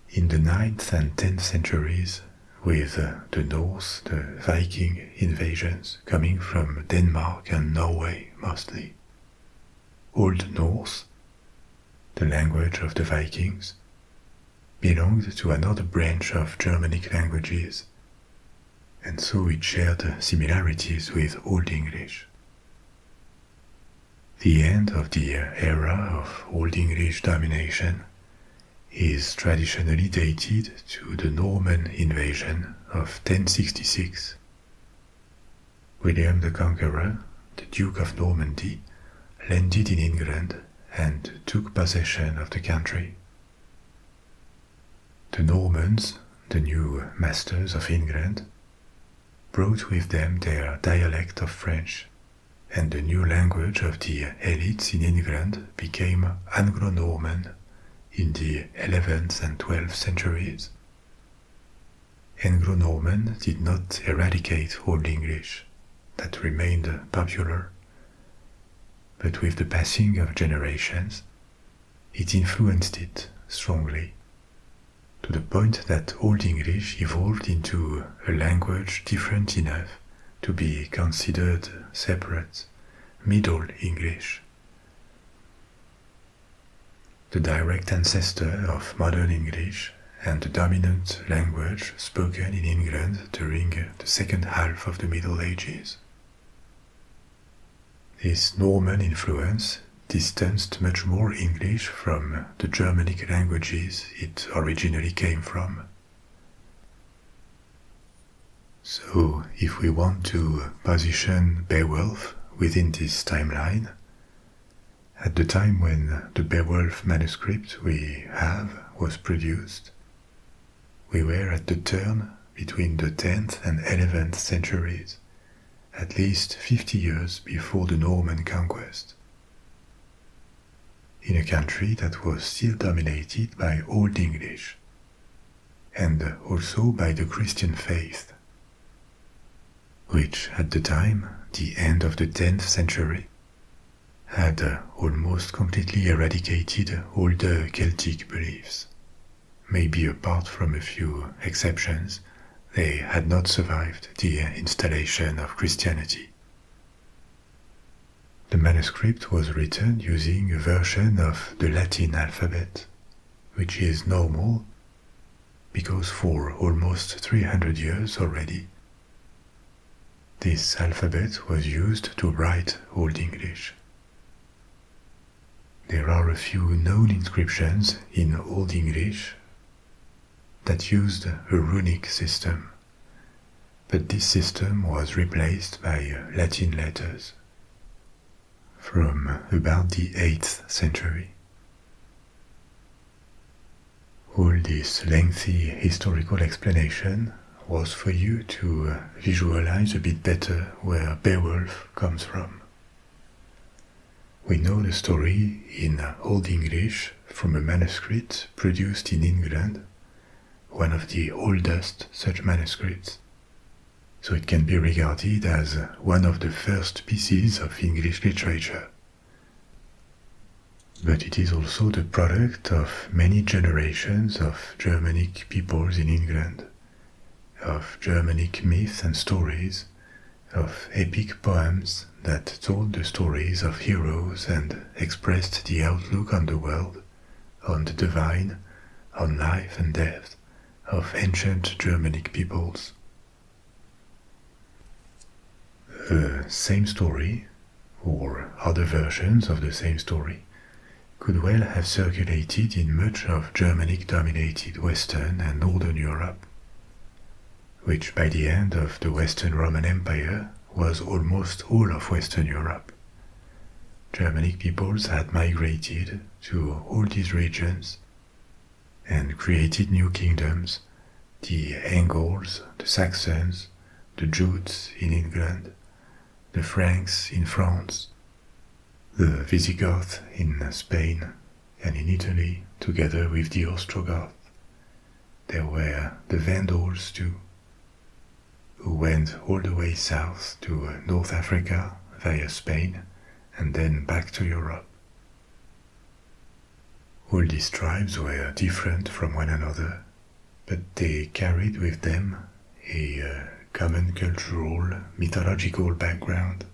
[SPEAKER 1] in the 9th and 10th centuries, with the Norse, the Viking invasions coming from Denmark and Norway mostly. Old Norse, the language of the Vikings, belonged to another branch of Germanic languages, and so it shared similarities with Old English. The end of the era of Old English domination is traditionally dated to the Norman invasion of 1066. William the Conqueror, the Duke of Normandy, landed in England and took possession of the country. The Normans, the new masters of England, brought with them their dialect of French, and the new language of the elites in England became Anglo-Norman in the 11th and 12th centuries. Anglo-Norman did not eradicate Old English, that remained popular, but with the passing of generations, it influenced it strongly, to the point that Old English evolved into a language different enough to be considered separate, Middle English. The direct ancestor of modern English and the dominant language spoken in England during the second half of the Middle Ages. This Norman influence distanced much more English from the Germanic languages it originally came from. So, if we want to position Beowulf within this timeline, at the time when the Beowulf manuscript we have was produced, we were at the turn between the 10th and 11th centuries, at least 50 years before the Norman conquest, in a country that was still dominated by Old English, and also by the Christian faith, which at the time, the end of the 10th century, had almost completely eradicated older Celtic beliefs. Maybe apart from a few exceptions, they had not survived the installation of Christianity. The manuscript was written using a version of the Latin alphabet, which is normal because for almost 300 years already, this alphabet was used to write Old English. There are a few known inscriptions in Old English that used a runic system, but this system was replaced by Latin letters from about the 8th century. All this lengthy historical explanation was for you to visualize a bit better where Beowulf comes from. We know the story in Old English from a manuscript produced in England, one of the oldest such manuscripts, so it can be regarded as one of the first pieces of English literature. But it is also the product of many generations of Germanic peoples in England, of Germanic myths and stories, of epic poems that told the stories of heroes and expressed the outlook on the world, on the divine, on life and death of ancient Germanic peoples. The same story, or other versions of the same story, could well have circulated in much of Germanic-dominated Western and Northern Europe, which by the end of the Western Roman Empire was almost all of Western Europe. Germanic peoples had migrated to all these regions and created new kingdoms, the Angles, the Saxons, the Jutes in England, the Franks in France, the Visigoths in Spain and in Italy, together with the Ostrogoths. There were the Vandals too, who went all the way south to North Africa via Spain and then back to Europe. All these tribes were different from one another, but they carried with them a common cultural, mythological background,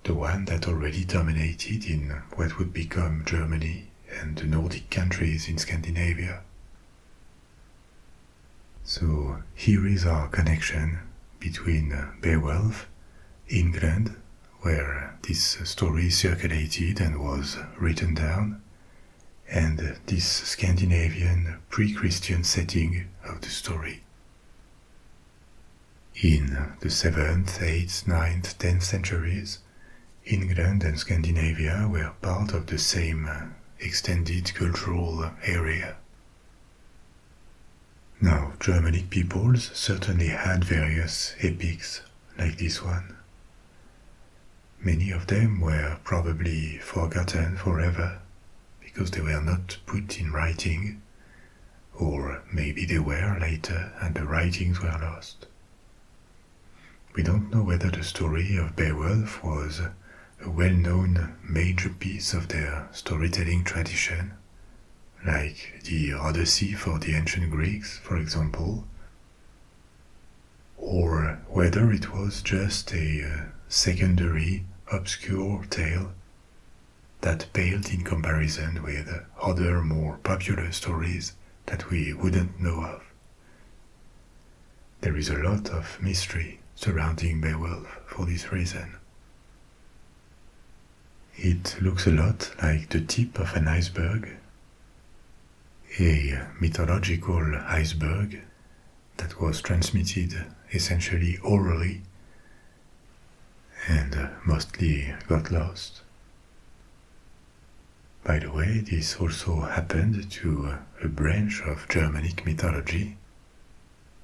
[SPEAKER 1] the one that already dominated in what would become Germany and the Nordic countries in Scandinavia. So here is our connection between Beowulf, England, where this story circulated and was written down, and this Scandinavian pre-Christian setting of the story. In the 7th, 8th, 9th, 10th centuries, England and Scandinavia were part of the same extended cultural area. Now, Germanic peoples certainly had various epics like this one. Many of them were probably forgotten forever because they were not put in writing, or maybe they were later and the writings were lost. We don't know whether the story of Beowulf was a well-known major piece of their storytelling tradition, like the Odyssey for the ancient Greeks, for example, or whether it was just a secondary, obscure tale that paled in comparison with other more popular stories that we wouldn't know of. There is a lot of mystery surrounding Beowulf for this reason. It looks a lot like the tip of an iceberg, a mythological iceberg that was transmitted essentially orally and mostly got lost. By the way, this also happened to a branch of Germanic mythology,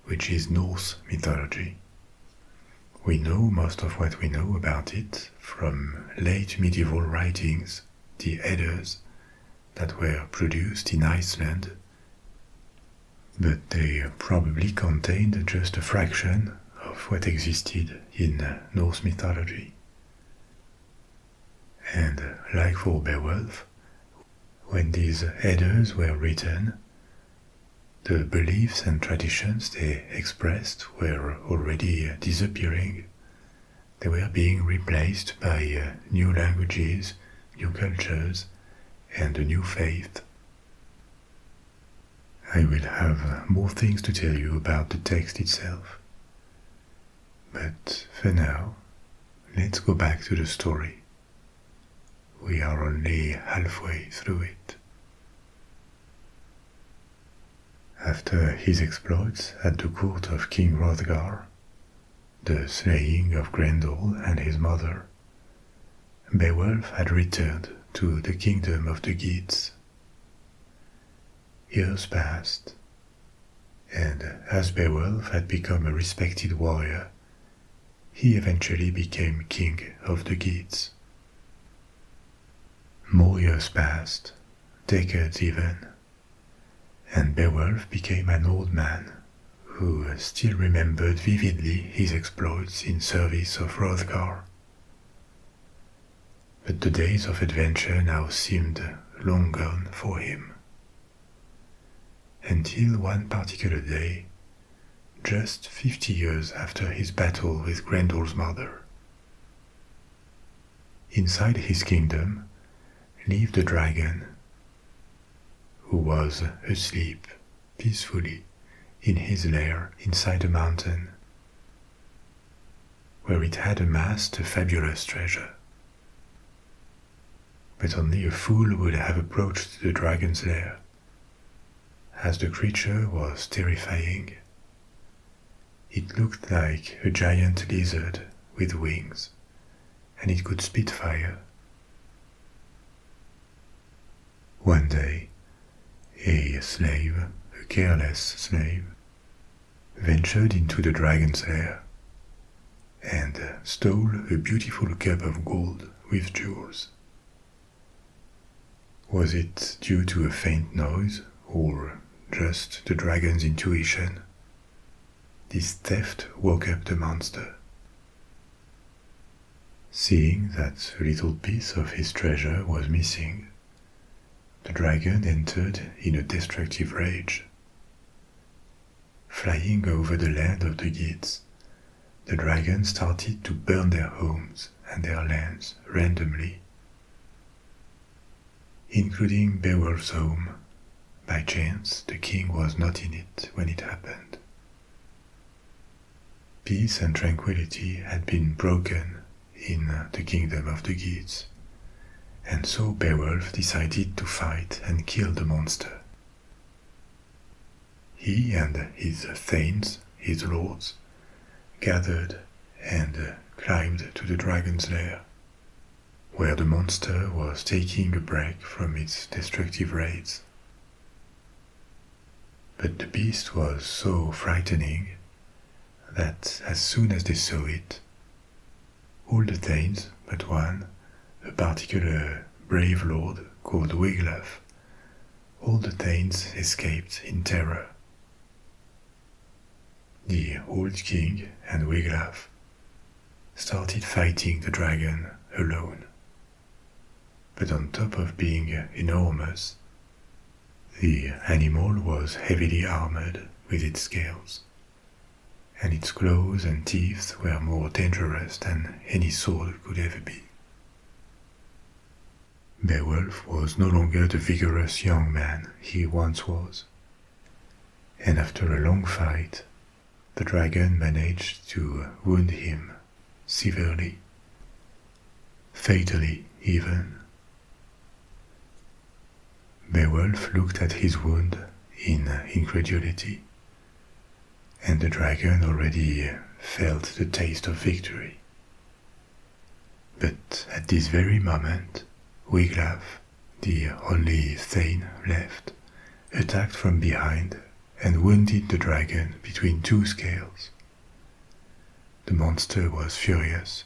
[SPEAKER 1] which is Norse mythology. We know most of what we know about it from late medieval writings, the Eddas, that were produced in Iceland, but they probably contained just a fraction of what existed in Norse mythology. And like for Beowulf, when these Eddas were written, the beliefs and traditions they expressed were already disappearing. They were being replaced by new languages, new cultures, and a new faith. I will have more things to tell you about the text itself. But for now, let's go back to the story. We are only halfway through it. After his exploits at the court of King Hrothgar, the slaying of Grendel and his mother, Beowulf had returned to the kingdom of the Geats. Years passed, and as Beowulf had become a respected warrior, he eventually became king of the Geats. More years passed, decades even, and Beowulf became an old man who still remembered vividly his exploits in service of Hrothgar. But the days of adventure now seemed long gone for him. Until one particular day, just 50 years after his battle with Grendel's mother. Inside his kingdom lived a dragon who was asleep peacefully in his lair inside a mountain, where it had amassed a fabulous treasure. But only a fool would have approached the dragon's lair, as the creature was terrifying. It looked like a giant lizard with wings, and it could spit fire. One day, a slave, a careless slave, ventured into the dragon's lair and stole a beautiful cup of gold with jewels. Was it due to a faint noise or just the dragon's intuition? This theft woke up the monster. Seeing that a little piece of his treasure was missing, the dragon entered in a destructive rage. Flying over the land of the Geats, the dragon started to burn their homes and their lands randomly, including Beowulf's home. By chance, the king was not in it when it happened. Peace and tranquility had been broken in the kingdom of the Geats, and so Beowulf decided to fight and kill the monster. He and his thanes, his lords, gathered and climbed to the dragon's lair. where the monster was taking a break from its destructive raids. But the beast was so frightening that as soon as they saw it, all the Thanes but one, a particular brave lord called Wiglaf, all the Thanes escaped in terror. The old king and Wiglaf started fighting the dragon alone. But on top of being enormous, the animal was heavily armored with its scales, and its claws and teeth were more dangerous than any sword could ever be. Beowulf was no longer the vigorous young man he once was, and after a long fight, the dragon managed to wound him severely, fatally even. Beowulf looked at his wound in incredulity, and the dragon already felt the taste of victory. But at this very moment, Wiglaf, the only Thane left, attacked from behind and wounded the dragon between two scales. The monster was furious.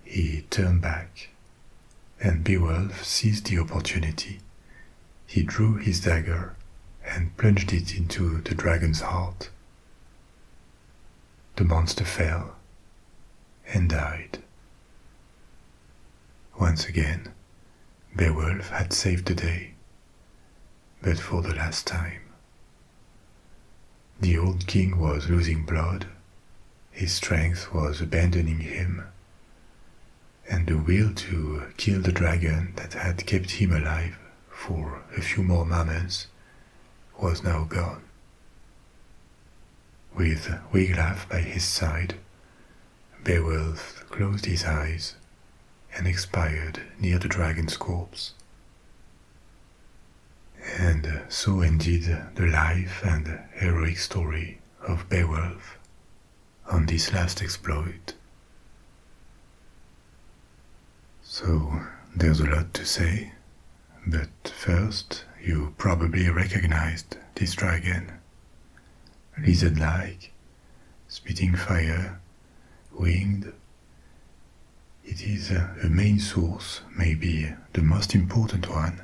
[SPEAKER 1] He turned back, and Beowulf seized the opportunity. He drew his dagger and plunged it into the dragon's heart. The monster fell and died. Once again, Beowulf had saved the day, but for the last time. The old king was losing blood, his strength was abandoning him, and the will to kill the dragon that had kept him alive for a few more moments was now gone. With Wiglaf by his side, Beowulf closed his eyes and expired near the dragon's corpse. And so ended the life and heroic story of Beowulf on this last exploit. So there's a lot to say, but first you probably recognized this dragon. Lizard-like, spitting fire, winged. It is a main source, maybe the most important one,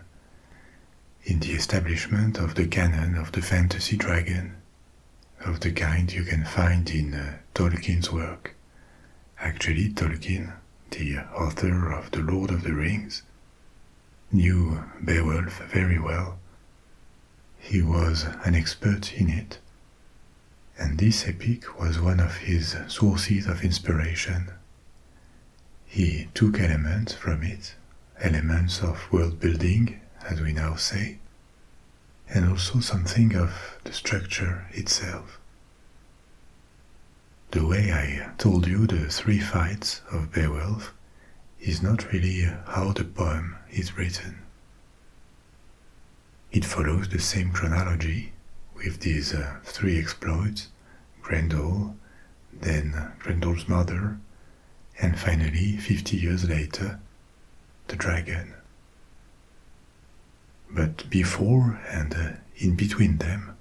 [SPEAKER 1] in the establishment of the canon of the fantasy dragon, of the kind you can find in Tolkien's work. Actually, Tolkien, the author of The Lord of the Rings, knew Beowulf very well. He was an expert in it, and this epic was one of his sources of inspiration. He took elements from it, elements of world building, as we now say, and also something of the structure itself. The way I told you the three fights of Beowulf is not really how the poem is written. It follows the same chronology with these three exploits, Grendel, then Grendel's mother, and finally, 50 years later, the dragon. But before and in between them,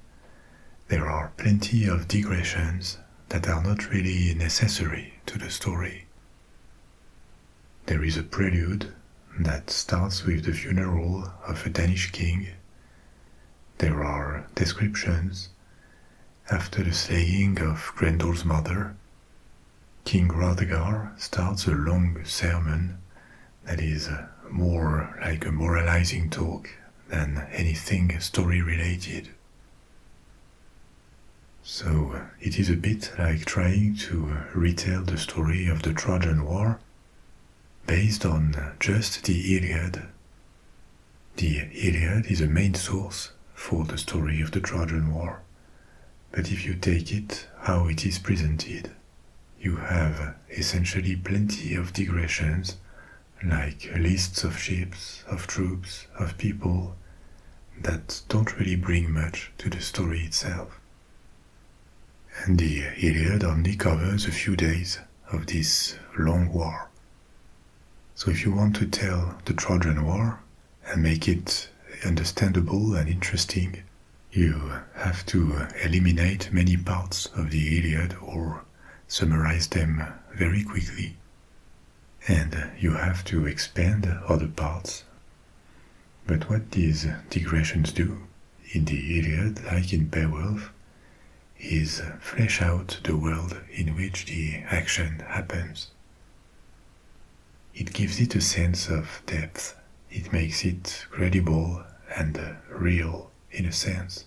[SPEAKER 1] there are plenty of digressions that are not really necessary to the story. There is a prelude that starts with the funeral of a Danish king. There are descriptions. After the slaying of Grendel's mother, King Hrothgar starts a long sermon that is more like a moralizing talk than anything story-related. So it is a bit like trying to retell the story of the Trojan War based on just the Iliad. The Iliad is a main source for the story of the Trojan War, but if you take it how it is presented, you have essentially plenty of digressions, like lists of ships, of troops, of people, that don't really bring much to the story itself. And the Iliad only covers a few days of this long war. So if you want to tell the Trojan War and make it understandable and interesting, you have to eliminate many parts of the Iliad or summarize them very quickly. And you have to expand other parts. But what these digressions do in the Iliad, like in Beowulf, is flesh out the world in which the action happens. It gives it a sense of depth. It makes it credible and real in a sense.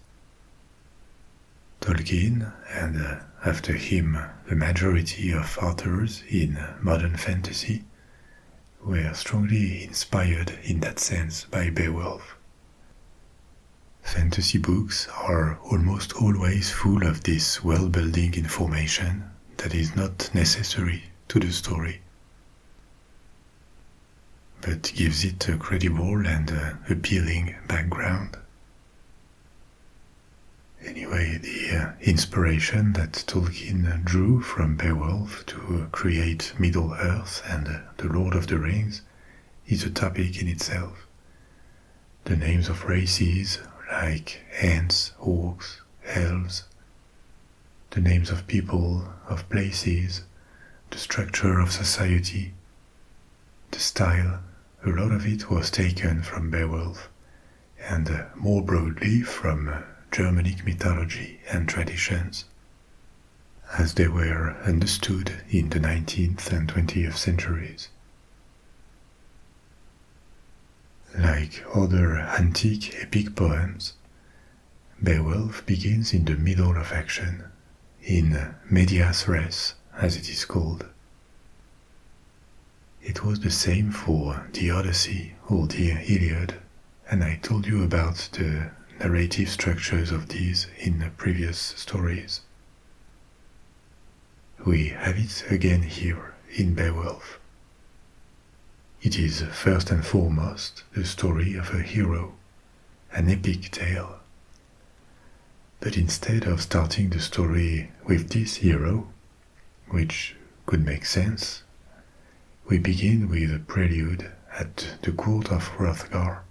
[SPEAKER 1] Tolkien, and after him the majority of authors in modern fantasy, were strongly inspired in that sense by Beowulf. Fantasy books are almost always full of this world-building information that is not necessary to the story, but gives it a credible and appealing background. Anyway, the inspiration that Tolkien drew from Beowulf to create Middle-earth and the Lord of the Rings is a topic in itself. The names of races like Ents, Orcs, Elves, the names of people, of places, the structure of society, the style, a lot of it was taken from Beowulf, and more broadly from Germanic mythology and traditions, as they were understood in the 19th and 20th centuries. Like other antique epic poems, Beowulf begins in the middle of action, in medias res, as it is called. It was the same for the Odyssey or the Iliad, and I told you about the narrative structures of these in the previous stories. We have it again here in Beowulf. It is first and foremost the story of a hero, an epic tale. But instead of starting the story with this hero, which could make sense, we begin with a prelude at the court of Hrothgar,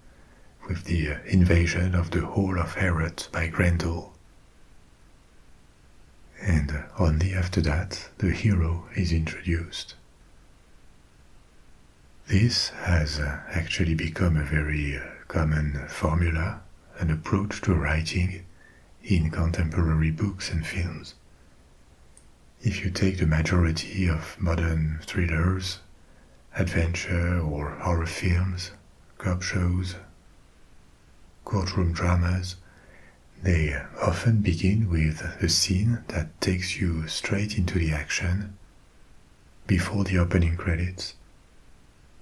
[SPEAKER 1] with the invasion of the Hall of Heorot by Grendel. And only after that the hero is introduced. This has actually become a very common formula, an approach to writing in contemporary books and films. If you take the majority of modern thrillers, adventure or horror films, cop shows, courtroom dramas, they often begin with a scene that takes you straight into the action before the opening credits,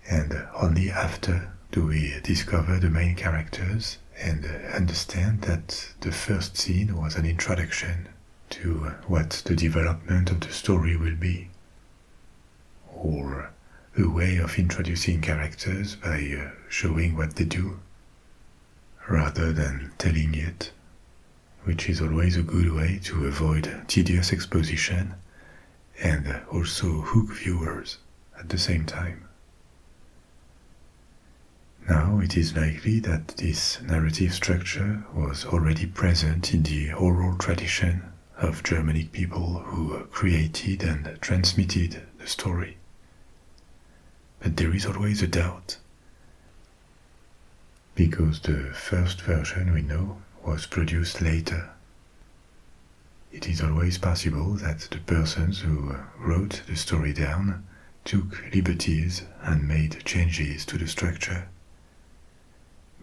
[SPEAKER 1] and only after do we discover the main characters and understand that the first scene was an introduction to what the development of the story will be, or a way of introducing characters by showing what they do, rather than telling it, which is always a good way to avoid tedious exposition and also hook viewers at the same time. Now it is likely that this narrative structure was already present in the oral tradition of Germanic people who created and transmitted the story. But there is always a doubt, because the first version we know was produced later. It is always possible that the persons who wrote the story down took liberties and made changes to the structure.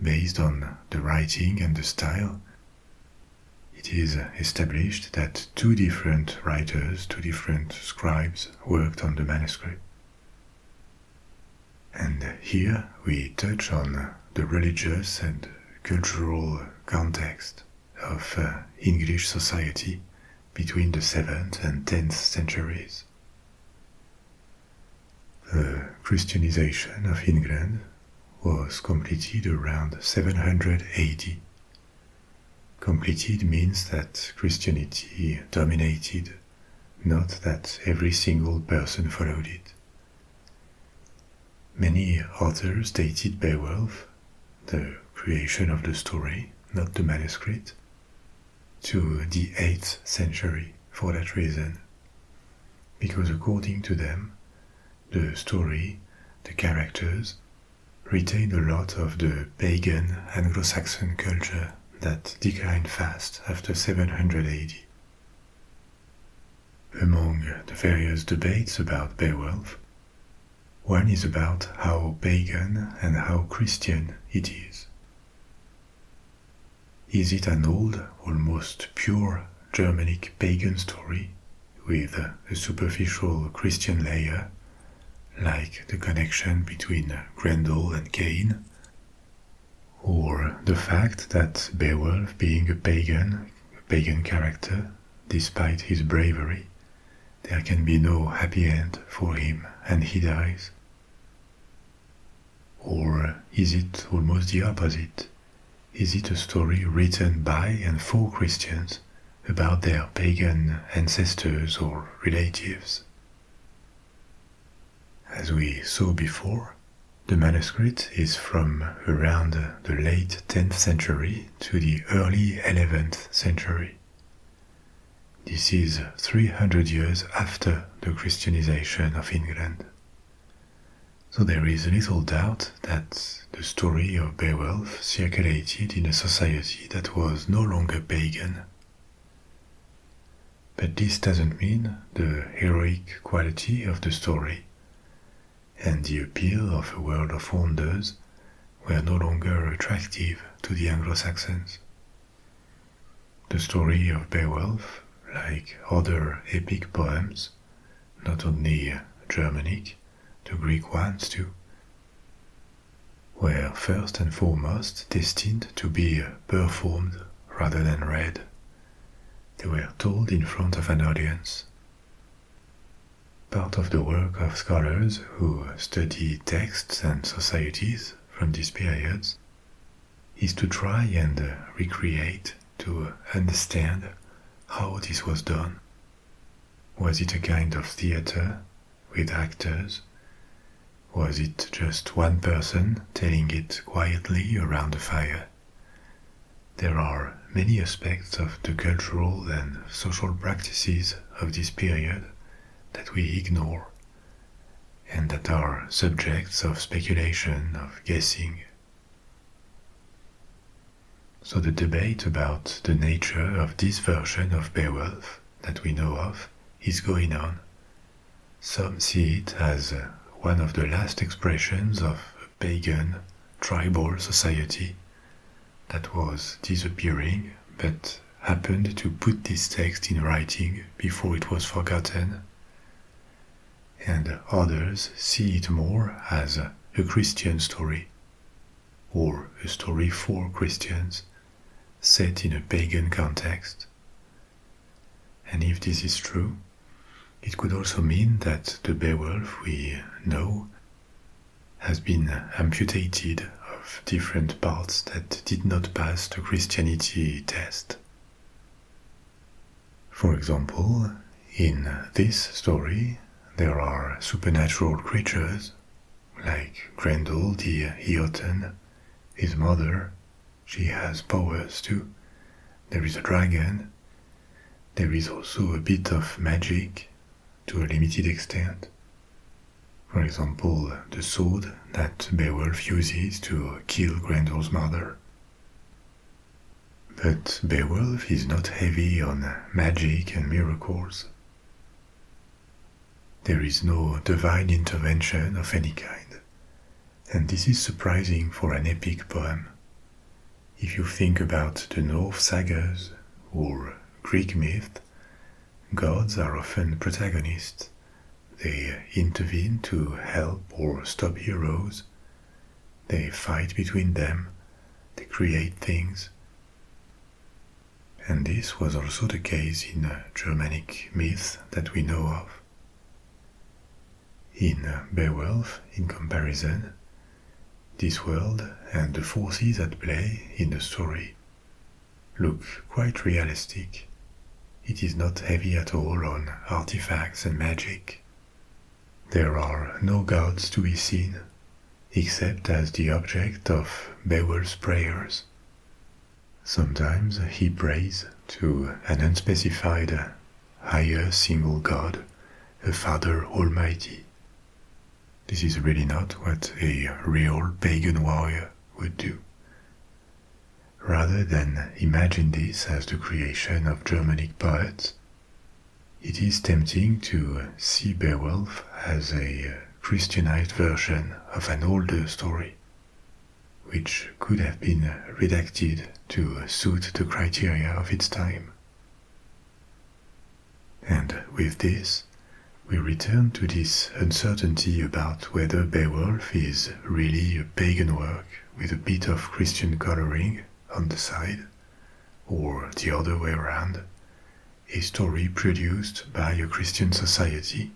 [SPEAKER 1] Based on the writing and the style, it is established that two different writers, two different scribes worked on the manuscript. And here we touch on the religious and cultural context of English society between the 7th and 10th centuries. The Christianization of England was completed around 700 AD. Completed means that Christianity dominated, not that every single person followed it. Many authors dated Beowulf, the creation of the story, not the manuscript, to the 8th century for that reason, because according to them, the story, the characters, retain a lot of the pagan Anglo-Saxon culture that declined fast after 700 AD. Among the various debates about Beowulf, one is about how pagan and how Christian it is. Is it an old, almost pure Germanic pagan story with a superficial Christian layer, like the connection between Grendel and Cain, or the fact that Beowulf, being a pagan character, despite his bravery, there can be no happy end for him and he dies? Or is it almost the opposite? Is it a story written by and for Christians about their pagan ancestors or relatives? As we saw before, the manuscript is from around the late 10th century to the early 11th century. This is 300 years after the Christianization of England. So there is little doubt that the story of Beowulf circulated in a society that was no longer pagan. But this doesn't mean the heroic quality of the story and the appeal of a world of wonders were no longer attractive to the Anglo-Saxons. The story of Beowulf, like other epic poems, not only Germanic, the Greek ones too, were first and foremost destined to be performed rather than read. They were told in front of an audience. Part of the work of scholars who study texts and societies from these periods is to try and recreate, to understand how this was done. Was it a kind of theater with actors? Was it just one person telling it quietly around a fire? There are many aspects of the cultural and social practices of this period that we ignore and that are subjects of speculation, of guessing. So the debate about the nature of this version of Beowulf that we know of is going on. Some see it as one of the last expressions of a pagan, tribal society that was disappearing but happened to put this text in writing before it was forgotten. And others see it more as a Christian story, or a story for Christians, set in a pagan context. And if this is true, it could also mean that the Beowulf we know has been amputated of different parts that did not pass the Christianity test. For example, in this story, there are supernatural creatures, like Grendel the Jotun, his mother. She has powers too. There is a dragon. There is also a bit of magic, to a limited extent. For example, the sword that Beowulf uses to kill Grendel's mother. But Beowulf is not heavy on magic and miracles. There is no divine intervention of any kind, and this is surprising for an epic poem. If you think about the Norse sagas or Greek myth, gods are often protagonists. They intervene to help or stop heroes. They fight between them. They create things. And this was also the case in Germanic myth that we know of. In Beowulf, in comparison, this world and the forces at play in the story look quite realistic. It is not heavy at all on artifacts and magic. There are no gods to be seen, except as the object of Beowulf's prayers. Sometimes he prays to an unspecified higher single god, a Father Almighty. This is really not what a real pagan warrior would do. Rather than imagine this as the creation of Germanic poets, it is tempting to see Beowulf as a Christianized version of an older story, which could have been redacted to suit the criteria of its time. And with this, we return to this uncertainty about whether Beowulf is really a pagan work with a bit of Christian coloring on the side, or the other way around, a story produced by a Christian society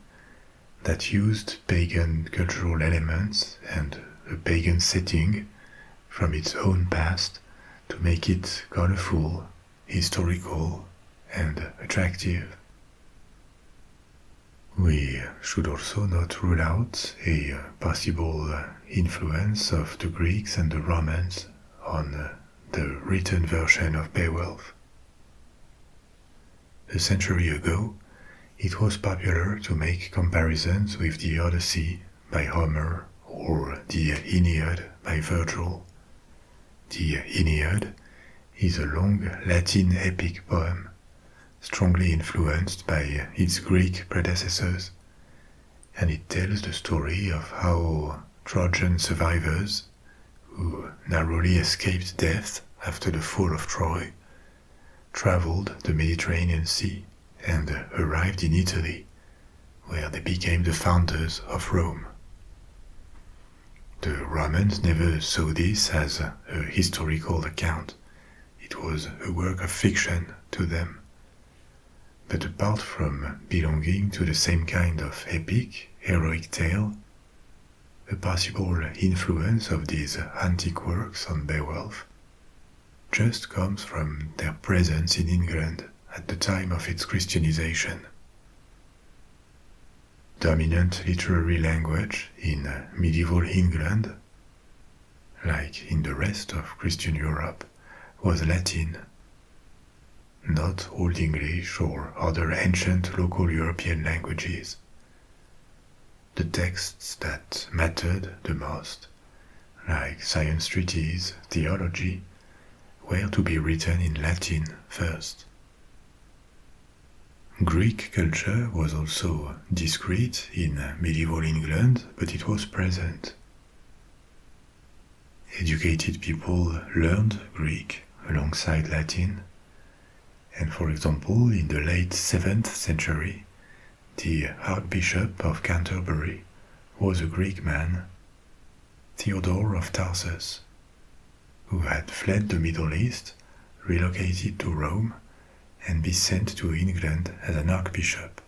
[SPEAKER 1] that used pagan cultural elements and a pagan setting from its own past to make it colorful, historical, and attractive. We should also not rule out a possible influence of the Greeks and the Romans on the written version of Beowulf. A century ago, it was popular to make comparisons with the Odyssey by Homer or the Aeneid by Virgil. The Aeneid is a long Latin epic poem, strongly influenced by its Greek predecessors, and it tells the story of how Trojan survivors, who narrowly escaped death after the fall of Troy, traveled the Mediterranean Sea and arrived in Italy, where they became the founders of Rome. The Romans never saw this as a historical account. It was a work of fiction to them. But apart from belonging to the same kind of epic, heroic tale, a possible influence of these antique works on Beowulf just comes from their presence in England at the time of its Christianization. Dominant literary language in medieval England, like in the rest of Christian Europe, was Latin, not Old English or other ancient local European languages. The texts that mattered the most, like science treatises, theology, were to be written in Latin first. Greek culture was also discrete in medieval England, but it was present. Educated people learned Greek alongside Latin, and for example, in the late 7th century, the Archbishop of Canterbury was a Greek man, Theodore of Tarsus, who had fled the Middle East, relocated to Rome, and be sent to England as an archbishop.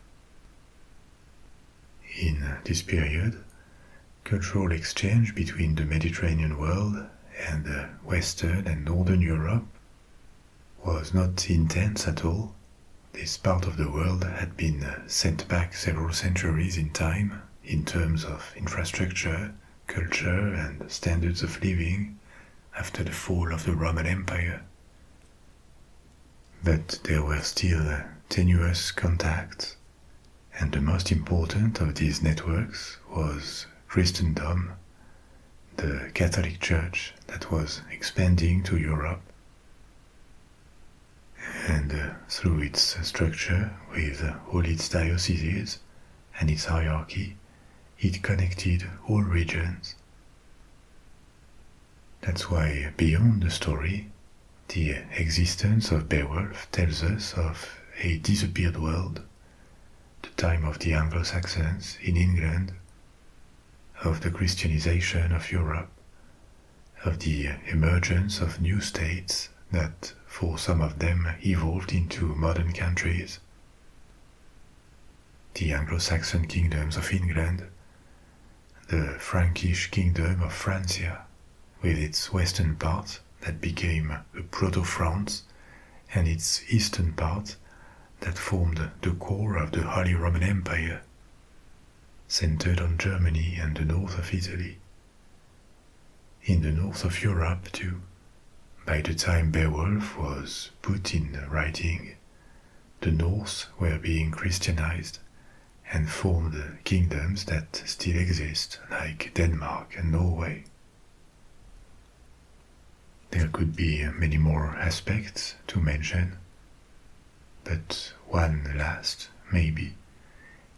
[SPEAKER 1] In this period, cultural exchange between the Mediterranean world and Western and Northern Europe was not intense at all. This part of the world had been sent back several centuries in time in terms of infrastructure, culture, and standards of living after the fall of the Roman Empire. But there were still tenuous contacts, and the most important of these networks was Christendom, the Catholic Church that was expanding to Europe. And through its structure with all its dioceses and its hierarchy, it connected all regions. That's why beyond the story, the existence of Beowulf tells us of a disappeared world, the time of the Anglo-Saxons in England, of the Christianization of Europe, of the emergence of new states that, for some of them, evolved into modern countries. The Anglo-Saxon kingdoms of England, the Frankish kingdom of Francia, with its western part that became a proto-France, and its eastern part that formed the core of the Holy Roman Empire, centered on Germany and the north of Italy, in the north of Europe too. By the time Beowulf was put in writing, the Norse were being Christianized and formed kingdoms that still exist, like Denmark and Norway. There could be many more aspects to mention, but one last, maybe,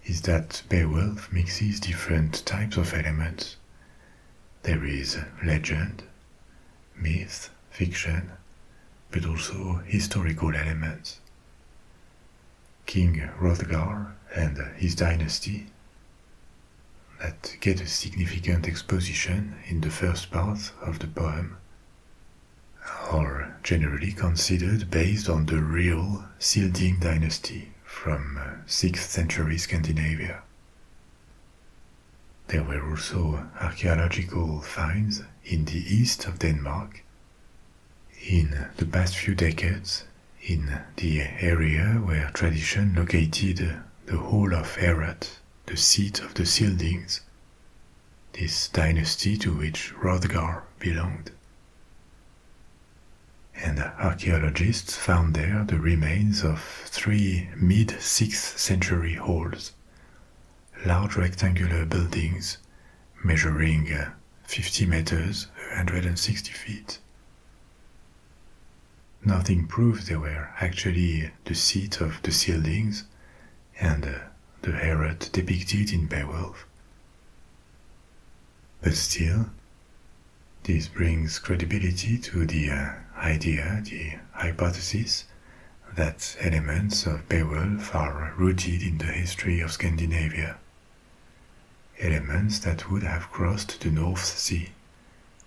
[SPEAKER 1] is that Beowulf mixes different types of elements. There is legend, myth, fiction, but also historical elements. King Hrothgar and his dynasty that get a significant exposition in the first part of the poem are generally considered based on the real Silding dynasty from 6th century Scandinavia. There were also archaeological finds in the east of Denmark in the past few decades, in the area where tradition located the Hall of Heorot, the seat of the Sildings, this dynasty to which Hrothgar belonged. And archaeologists found there the remains of 3 mid-6th century halls, large rectangular buildings measuring 50 meters, 160 feet. Nothing proves they were actually the seat of the Sildings and the Heorot depicted in Beowulf. But still, this brings credibility to the idea, the hypothesis, that elements of Beowulf are rooted in the history of Scandinavia. Elements that would have crossed the North Sea,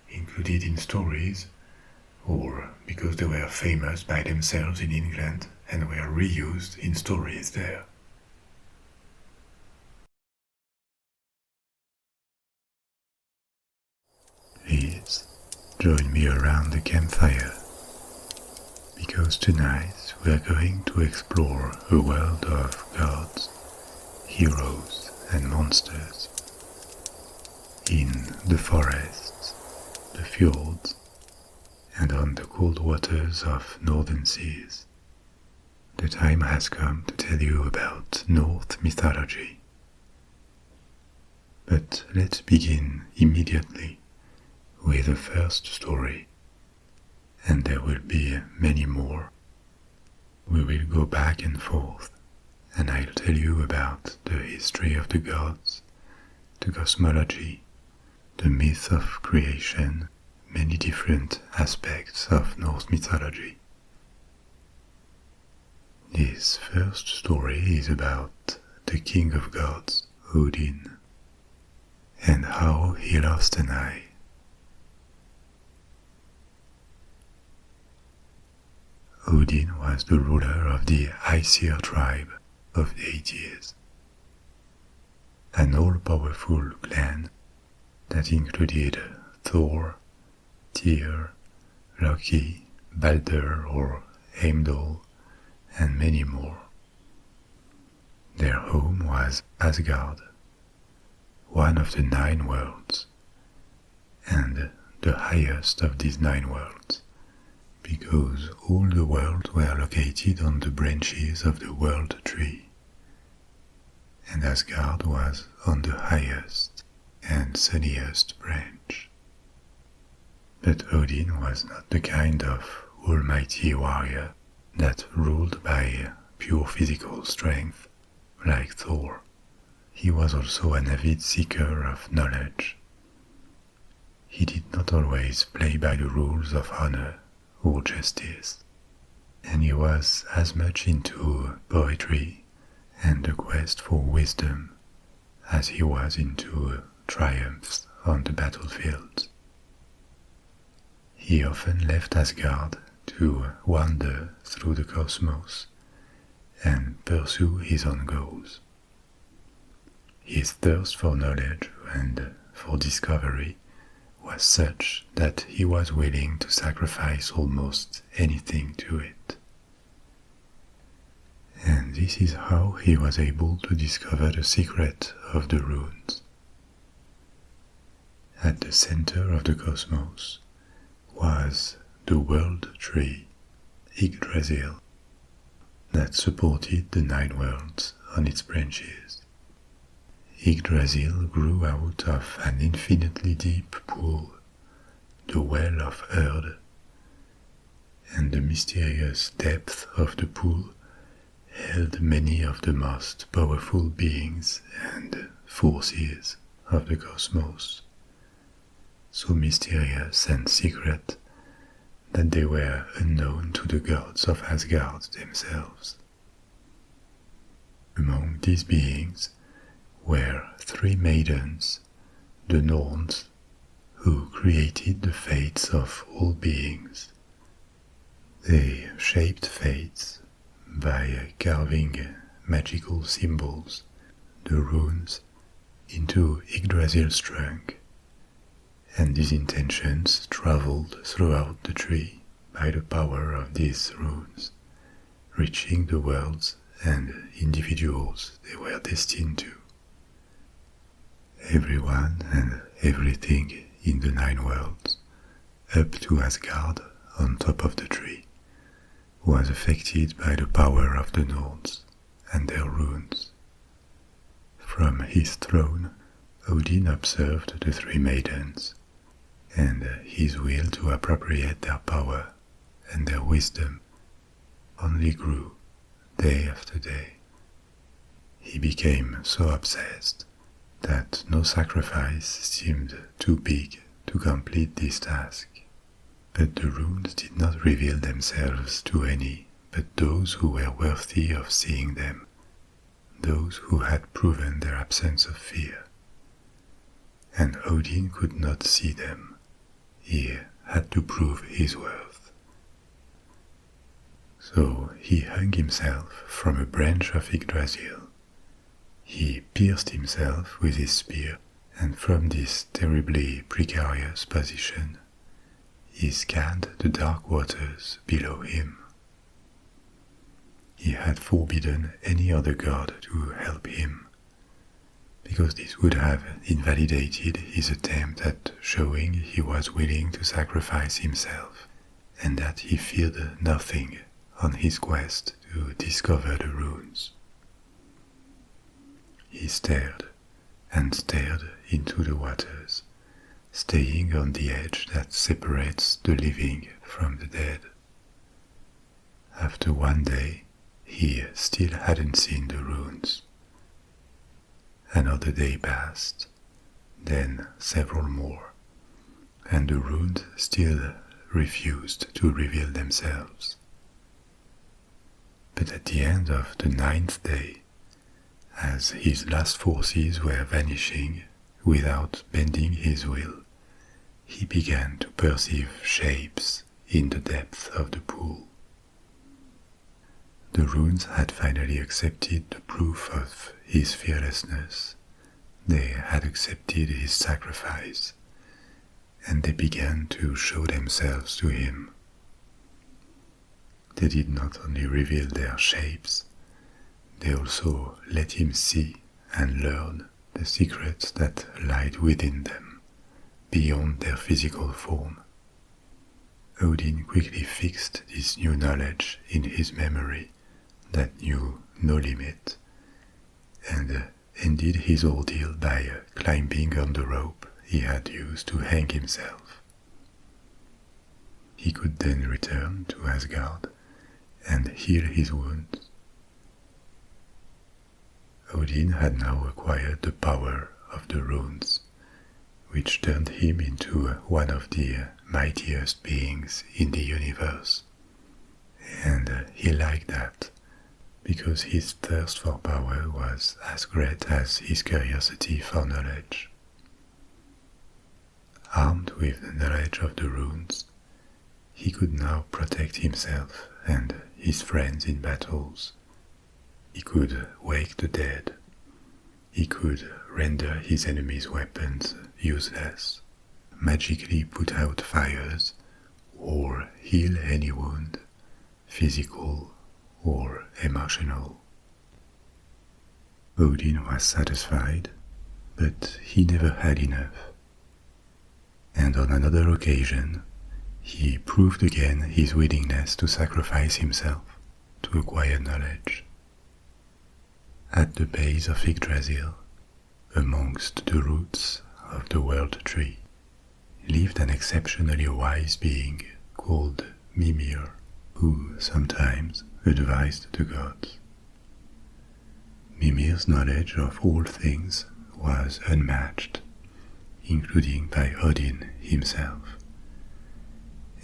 [SPEAKER 1] included in stories, or because they were famous by themselves in England and were reused in stories there. Please join me around the campfire, because tonight we are going to explore a world of gods, heroes and monsters. In the forests, the fjords, and on the cold waters of northern seas. The time has come to tell you about Norse mythology. But let's begin immediately with the first story, and there will be many more. We will go back and forth, and I'll tell you about the history of the gods, the cosmology, the myth of creation, many different aspects of Norse mythology. This first story is about the king of gods, Odin, and how he lost an eye. Odin was the ruler of the Aesir tribe of deities, an all-powerful clan that included Thor, Tyr, Loki, Balder or Heimdall, and many more. Their home was Asgard, one of the 9 worlds, and the highest of these 9 worlds, because all the worlds were located on the branches of the world tree, and Asgard was on the highest and sunniest branch. But Odin was not the kind of almighty warrior that ruled by pure physical strength, like Thor. He was also an avid seeker of knowledge. He did not always play by the rules of honor or justice, and he was as much into poetry and the quest for wisdom as he was into triumphs on the battlefield. He often left Asgard to wander through the cosmos and pursue his own goals. His thirst for knowledge and for discovery was such that he was willing to sacrifice almost anything to it. And this is how he was able to discover the secret of the runes. at the center of the cosmos was the world tree, Yggdrasil, that supported the 9 worlds on its branches. Yggdrasil grew out of an infinitely deep pool, the Well of Erd, and the mysterious depth of the pool held many of the most powerful beings and forces of the cosmos, so mysterious and secret that they were unknown to the gods of Asgard themselves. Among these beings were 3 maidens, the Norns, who created the fates of all beings. They shaped fates by carving magical symbols, the runes, into Yggdrasil's trunk, and these intentions traveled throughout the tree by the power of these runes, reaching the worlds and individuals they were destined to. Everyone and everything in the 9 worlds, up to Asgard on top of the tree, was affected by the power of the Norns and their runes. From his throne, Odin observed the 3 maidens, and his will to appropriate their power and their wisdom only grew day after day. He became so obsessed that no sacrifice seemed too big to complete this task. But the runes did not reveal themselves to any but those who were worthy of seeing them, those who had proven their absence of fear. And Odin could not see them. He had to prove his worth. So he hung himself from a branch of Yggdrasil. He pierced himself with his spear, and from this terribly precarious position, he scanned the dark waters below him. He had forbidden any other god to help him, because this would have invalidated his attempt at showing he was willing to sacrifice himself, and that he feared nothing on his quest to discover the runes. He stared and stared into the waters, staying on the edge that separates the living from the dead. After one day, he still hadn't seen the runes. Another day passed, then several more, and the runes still refused to reveal themselves. But at the end of the 9th day, as his last forces were vanishing without bending his will, he began to perceive shapes in the depth of the pool. The runes had finally accepted the proof of his fearlessness. They had accepted his sacrifice, and they began to show themselves to him. They did not only reveal their shapes, they also let him see and learn the secrets that lied within them, beyond their physical form. Odin quickly fixed this new knowledge in his memory that knew no limit, and ended his ordeal by climbing on the rope he had used to hang himself. He could then return to Asgard and heal his wounds. Odin had now acquired the power of the runes, which turned him into one of the mightiest beings in the universe. And he liked that, because his thirst for power was as great as his curiosity for knowledge. Armed with the knowledge of the runes, he could now protect himself and his friends in battles. He could wake the dead. He could render his enemies' weapons useless, magically put out fires, or heal any wound, physical or emotional. Odin was satisfied, but he never had enough. And on another occasion, he proved again his willingness to sacrifice himself to acquire knowledge. At the base of Yggdrasil, amongst the roots of the world tree, lived an exceptionally wise being called Mimir, who sometimes advised the gods. Mimir's knowledge of all things was unmatched, including by Odin himself,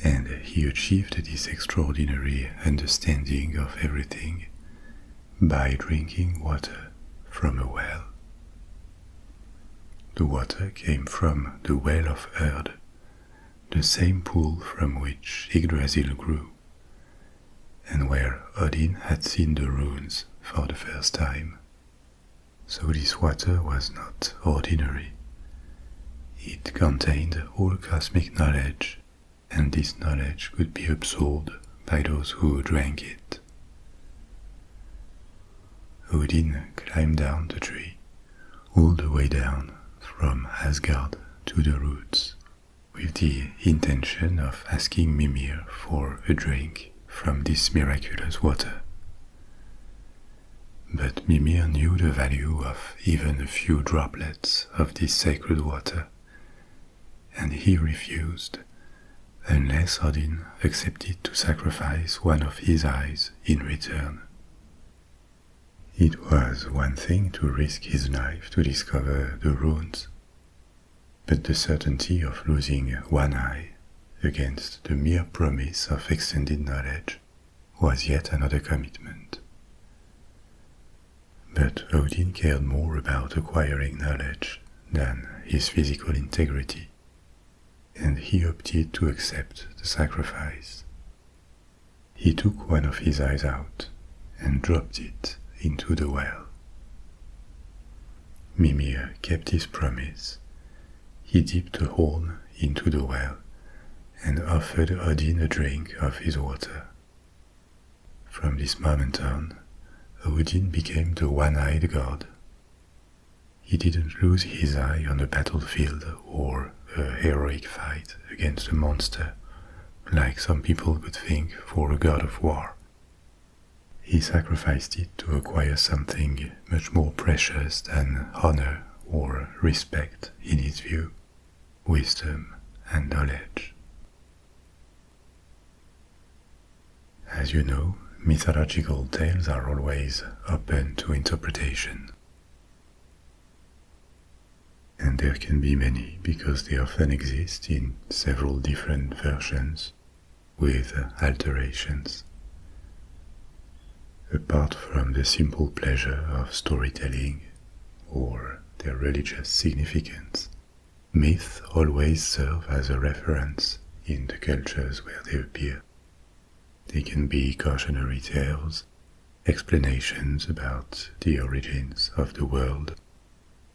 [SPEAKER 1] and he achieved this extraordinary understanding of everything by drinking water from a well. The water came from the Well of Erd, the same pool from which Yggdrasil grew, and where Odin had seen the runes for the first time. So this water was not ordinary. It contained all cosmic knowledge, and this knowledge could be absorbed by those who drank it. Odin climbed down the tree, all the way down from Asgard to the roots, with the intention of asking Mimir for a drink from this miraculous water. But Mimir knew the value of even a few droplets of this sacred water, and he refused unless Odin accepted to sacrifice one of his eyes in return. It was one thing to risk his life to discover the runes, but the certainty of losing one eye against the mere promise of extended knowledge was yet another commitment. But Odin cared more about acquiring knowledge than his physical integrity, and he opted to accept the sacrifice. He took one of his eyes out and dropped it into the well. Mimir kept his promise. He dipped a horn into the well and offered Odin a drink of his water. From this moment on, Odin became the one-eyed god. He didn't lose his eye on a battlefield or a heroic fight against a monster, like some people would think for a god of war. He sacrificed it to acquire something much more precious than honor or respect in his view, wisdom and knowledge. As you know, mythological tales are always open to interpretation. And there can be many because they often exist in several different versions with alterations. Apart from the simple pleasure of storytelling or their religious significance, myths always serve as a reference in the cultures where they appear. They can be cautionary tales, explanations about the origins of the world,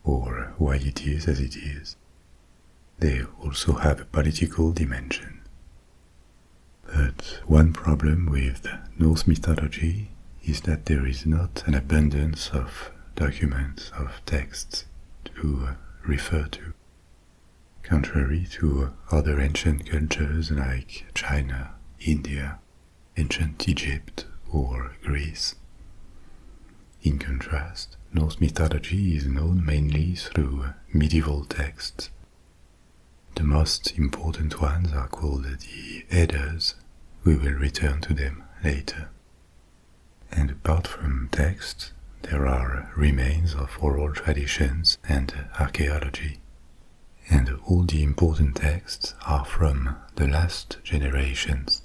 [SPEAKER 1] or why it is as it is. They also have a political dimension. But one problem with Norse mythology is that there is not an abundance of documents, of texts to refer to, contrary to other ancient cultures like China, India, ancient Egypt, or Greece. In contrast, Norse mythology is known mainly through medieval texts. The most important ones are called the Eddas. We will return to them later. And apart from texts, there are remains of oral traditions and archaeology. And all the important texts are from the last generations,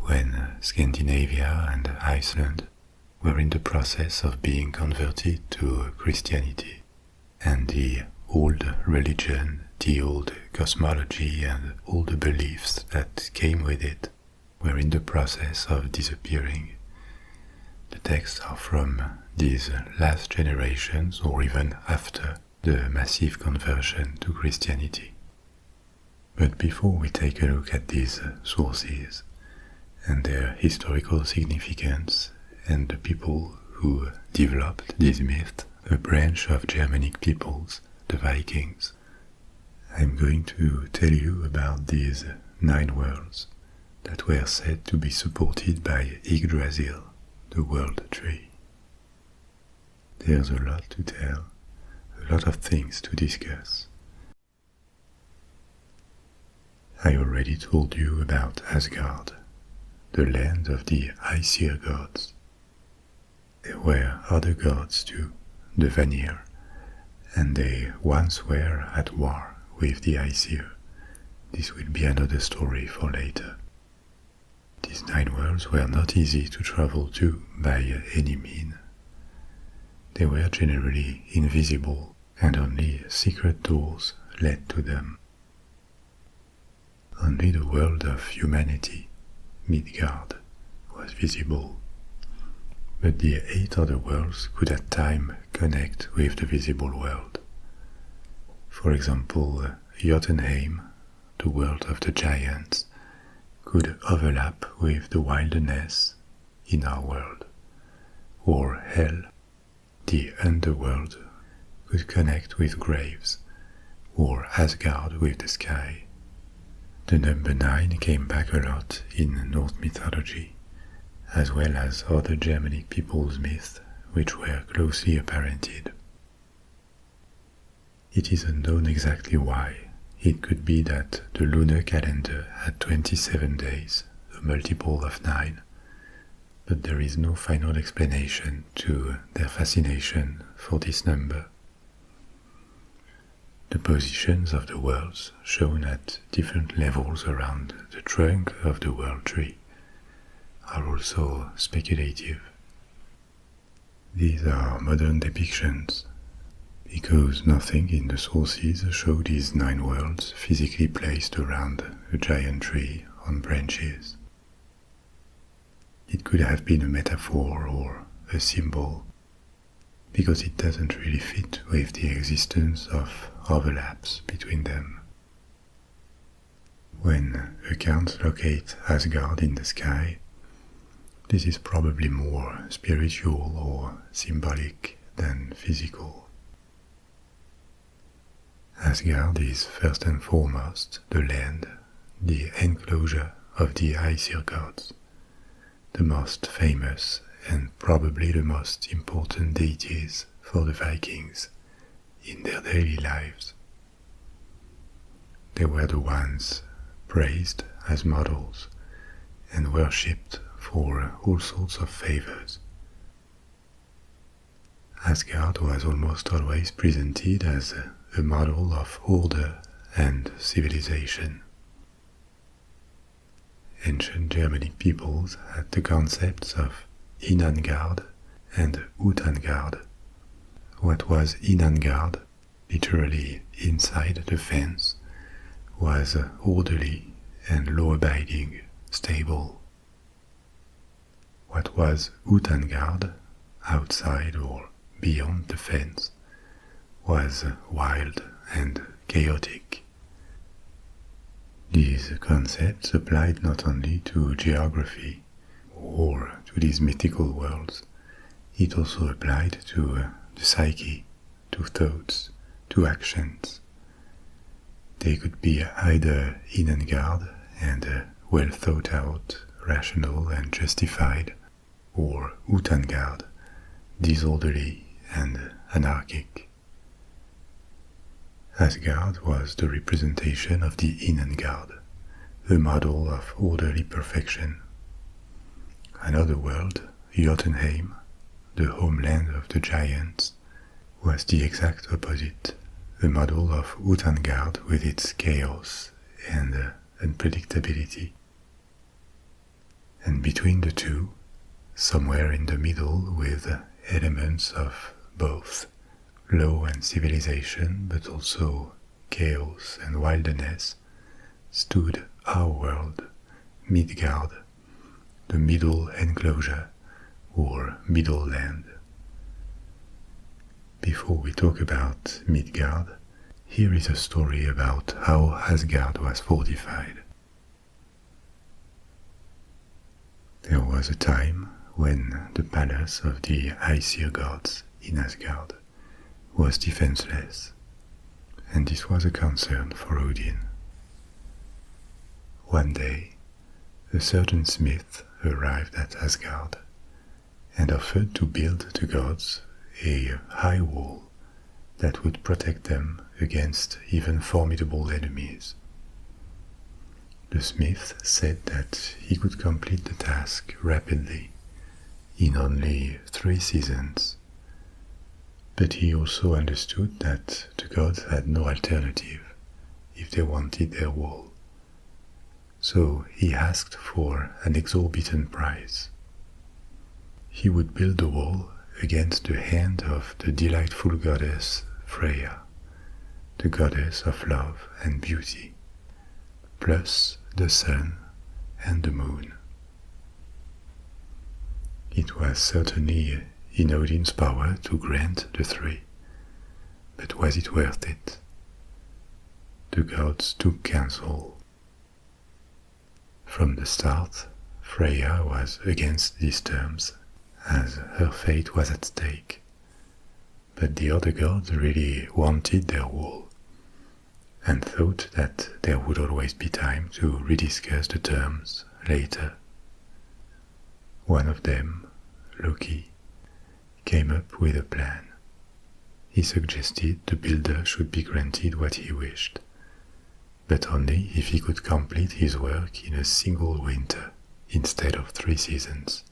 [SPEAKER 1] when Scandinavia and Iceland were in the process of being converted to Christianity, and the old religion, the old cosmology, and all the beliefs that came with it were in the process of disappearing. The texts are from these last generations or even after the massive conversion to Christianity. But before we take a look at these sources and their historical significance and the people who developed this myth, a branch of Germanic peoples, the Vikings, I'm going to tell you about these 9 worlds that were said to be supported by Yggdrasil, the world tree. There's a lot to tell, a lot of things to discuss. I already told you about Asgard, the land of the Aesir gods. There were other gods too, the Vanir, and they once were at war with the Aesir. This will be another story for later. These 9 worlds were not easy to travel to by any means. They were generally invisible, and only secret doors led to them. Only the world of humanity, Midgard, was visible, but the 8 other worlds could at times connect with the visible world. For example, Jotunheim, the world of the giants, could overlap with the wilderness in our world, or Hell, the underworld, could connect with graves, or Asgard with the sky. The number 9 came back a lot in Norse mythology, as well as other Germanic people's myths which were closely apparented. It is unknown exactly why. It could be that the lunar calendar had 27 days, a multiple of 9, but there is no final explanation to their fascination for this number. The positions of the worlds shown at different levels around the trunk of the world tree are also speculative. These are modern depictions, because nothing in the sources show these 9 worlds physically placed around a giant tree on branches. It could have been a metaphor or a symbol, because it doesn't really fit with the existence of overlaps between them. When accounts locate Asgard in the sky, this is probably more spiritual or symbolic than physical. Asgard is first and foremost the land, the enclosure of the Aesir gods, the most famous and probably the most important deities for the Vikings in their daily lives. They were the ones praised as models and worshipped for all sorts of favors. Asgard was almost always presented as a model of order and civilization. Ancient Germanic peoples had the concepts of Innangard and Utangard. What was Innangard, literally inside the fence, was orderly and law-abiding, stable. What was Utangard, outside or beyond the fence, was wild and chaotic. These concepts applied not only to geography or to these mythical worlds, it also applied to the psyche, to thoughts, to actions. They could be either Innangard and well thought out, rational and justified, or Utangard, disorderly and anarchic. Asgard was the representation of the Innangard, a model of orderly perfection. Another world, Jotunheim, the homeland of the giants, was the exact opposite, a model of Utangard with its chaos and unpredictability. And between the two, somewhere in the middle with elements of both law and civilization, but also chaos and wilderness, stood our world, Midgard, the middle enclosure or middle land. Before we talk about Midgard, here is a story about how Asgard was fortified. There was a time when the palace of the Aesir gods in Asgard was defenseless, and this was a concern for Odin. One day, a certain smith arrived at Asgard and offered to build the gods a high wall that would protect them against even formidable enemies. The smith said that he could complete the task rapidly, in only 3 seasons. But he also understood that the gods had no alternative if they wanted their wall. So he asked for an exorbitant price. He would build the wall against the hand of the delightful goddess Freya, the goddess of love and beauty, plus the sun and the moon. It was certainly in Odin's power to grant the 3, but was it worth it? The gods took counsel. From the start, Freya was against these terms, as her fate was at stake. But the other gods really wanted their wall, and thought that there would always be time to rediscuss the terms later. One of them, Loki, came up with a plan. He suggested the builder should be granted what he wished, but only if he could complete his work in a single winter instead of 3 seasons,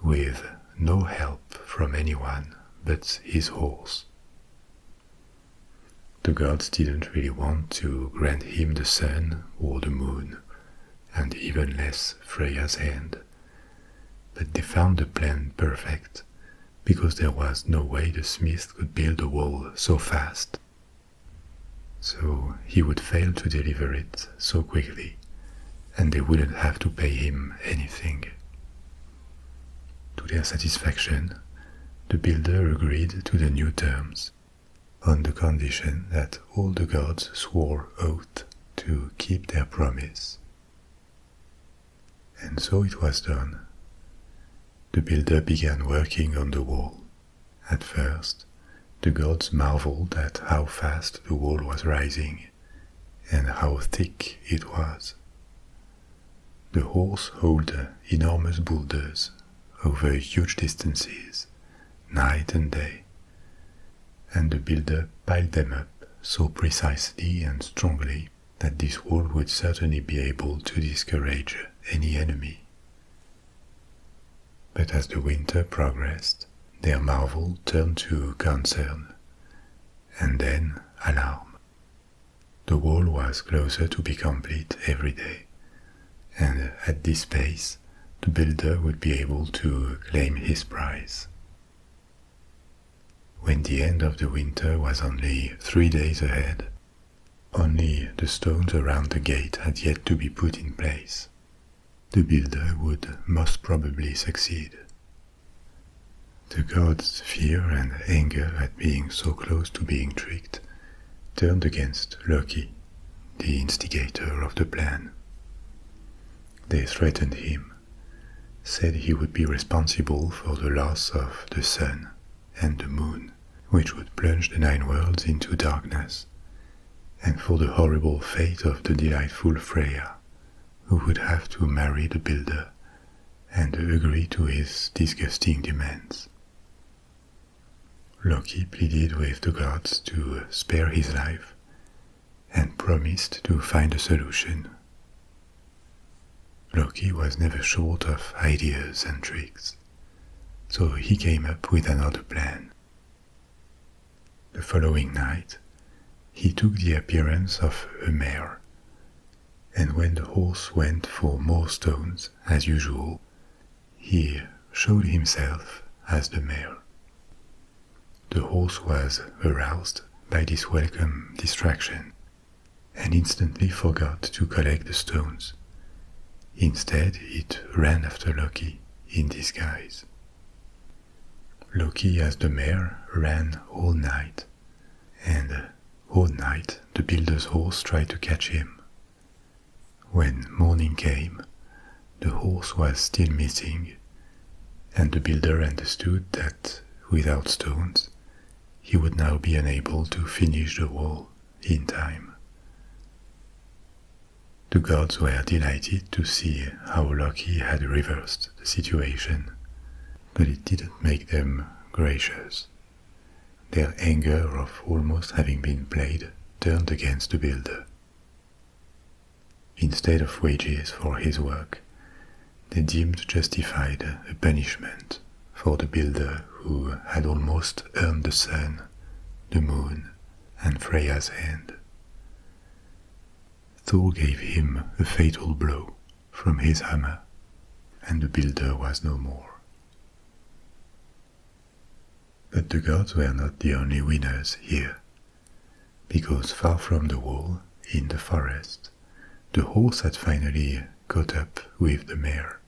[SPEAKER 1] with no help from anyone but his horse. The gods didn't really want to grant him the sun or the moon, and even less Freya's hand, but they found the plan perfect, because there was no way the smith could build a wall so fast. So he would fail to deliver it so quickly, and they wouldn't have to pay him anything. To their satisfaction, the builder agreed to the new terms, on the condition that all the gods swore oath to keep their promise. And so it was done. The builder began working on the wall. At first, the gods marveled at how fast the wall was rising, and how thick it was. The horse hauled enormous boulders over huge distances, night and day, and the builder piled them up so precisely and strongly that this wall would certainly be able to discourage any enemy. But as the winter progressed, their marvel turned to concern, and then alarm. The wall was closer to be complete every day, and at this pace, the builder would be able to claim his prize. When the end of the winter was only 3 days ahead, only the stones around the gate had yet to be put in place. The builder would most probably succeed. The gods' fear and anger at being so close to being tricked turned against Loki, the instigator of the plan. They threatened him, said he would be responsible for the loss of the sun and the moon, which would plunge the 9 worlds into darkness, and for the horrible fate of the delightful Freya, who would have to marry the builder and agree to his disgusting demands. Loki pleaded with the gods to spare his life and promised to find a solution. Loki was never short of ideas and tricks, so he came up with another plan. The following night, he took the appearance of a mare, and when the horse went for more stones, as usual, he showed himself as the mare. The horse was aroused by this welcome distraction, and instantly forgot to collect the stones. Instead, it ran after Loki in disguise. Loki as the mare ran all night, and all night the builder's horse tried to catch him. When morning came, the horse was still missing, and the builder understood that without stones he would now be unable to finish the wall in time. The gods were delighted to see how Loki had reversed the situation, but it didn't make them gracious. Their anger of almost having been played turned against the builder. Instead of wages for his work, they deemed justified a punishment for the builder who had almost earned the sun, the moon, and Freya's hand. Thor gave him a fatal blow from his hammer, and the builder was no more. But the gods were not the only winners here, because far from the wall, in the forest, the horse had finally caught up with the mare,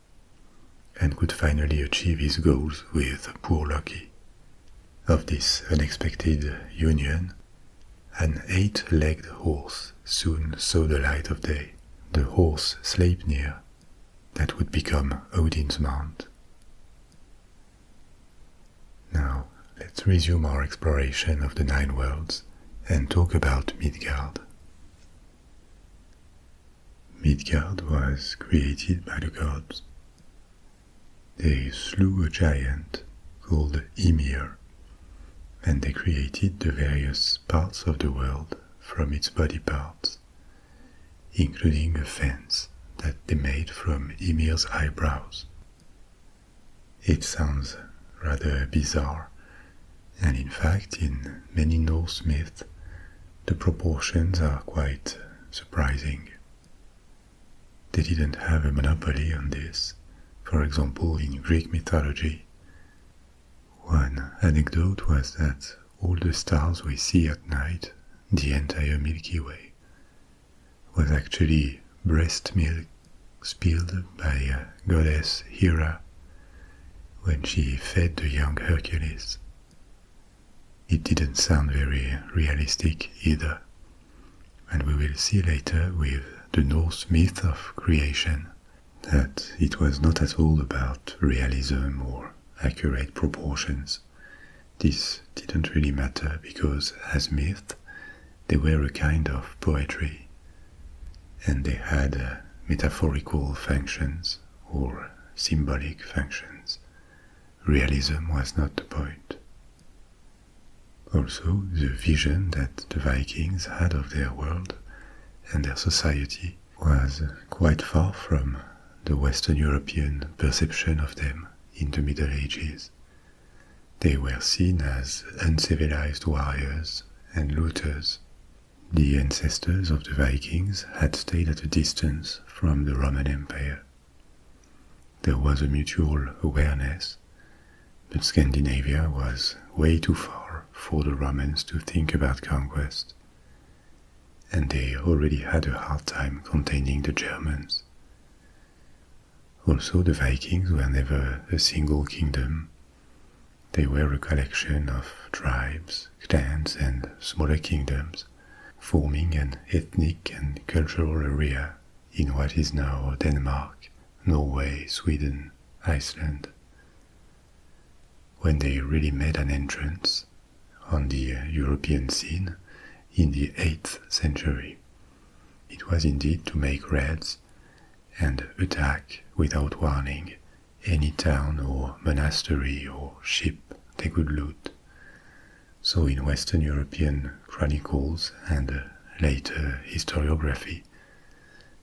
[SPEAKER 1] and could finally achieve his goals with poor Loki. Of this unexpected union, an 8-legged horse soon saw the light of day, the horse Sleipnir, that would become Odin's mount. Now, let's resume our exploration of the 9 worlds and talk about Midgard. Midgard was created by the gods. They slew a giant called Ymir, and they created the various parts of the world from its body parts, including a fence that they made from Ymir's eyebrows. It sounds rather bizarre, and in fact in many Norse myths the proportions are quite surprising. They didn't have a monopoly on this. For example, in Greek mythology, one anecdote was that all the stars we see at night, the entire Milky Way, was actually breast milk spilled by goddess Hera when she fed the young Hercules. It didn't sound very realistic either, and we will see later with the Norse myth of creation that it was not at all about realism or accurate proportions. This didn't really matter because as myth they were a kind of poetry, and they had metaphorical functions or symbolic functions. Realism was not the point. Also, the vision that the Vikings had of their world and their society was quite far from the Western European perception of them in the Middle Ages. They were seen as uncivilized warriors and looters. The ancestors of the Vikings had stayed at a distance from the Roman Empire. There was a mutual awareness, but Scandinavia was way too far for the Romans to think about conquest, and they already had a hard time containing the Germans. Also, the Vikings were never a single kingdom. They were a collection of tribes, clans, and smaller kingdoms, forming an ethnic and cultural area in what is now Denmark, Norway, Sweden, Iceland. When they really made an entrance on the European scene in the 8th century, it was indeed to make raids and attack without warning any town or monastery or ship they could loot. So in Western European chronicles and later historiography,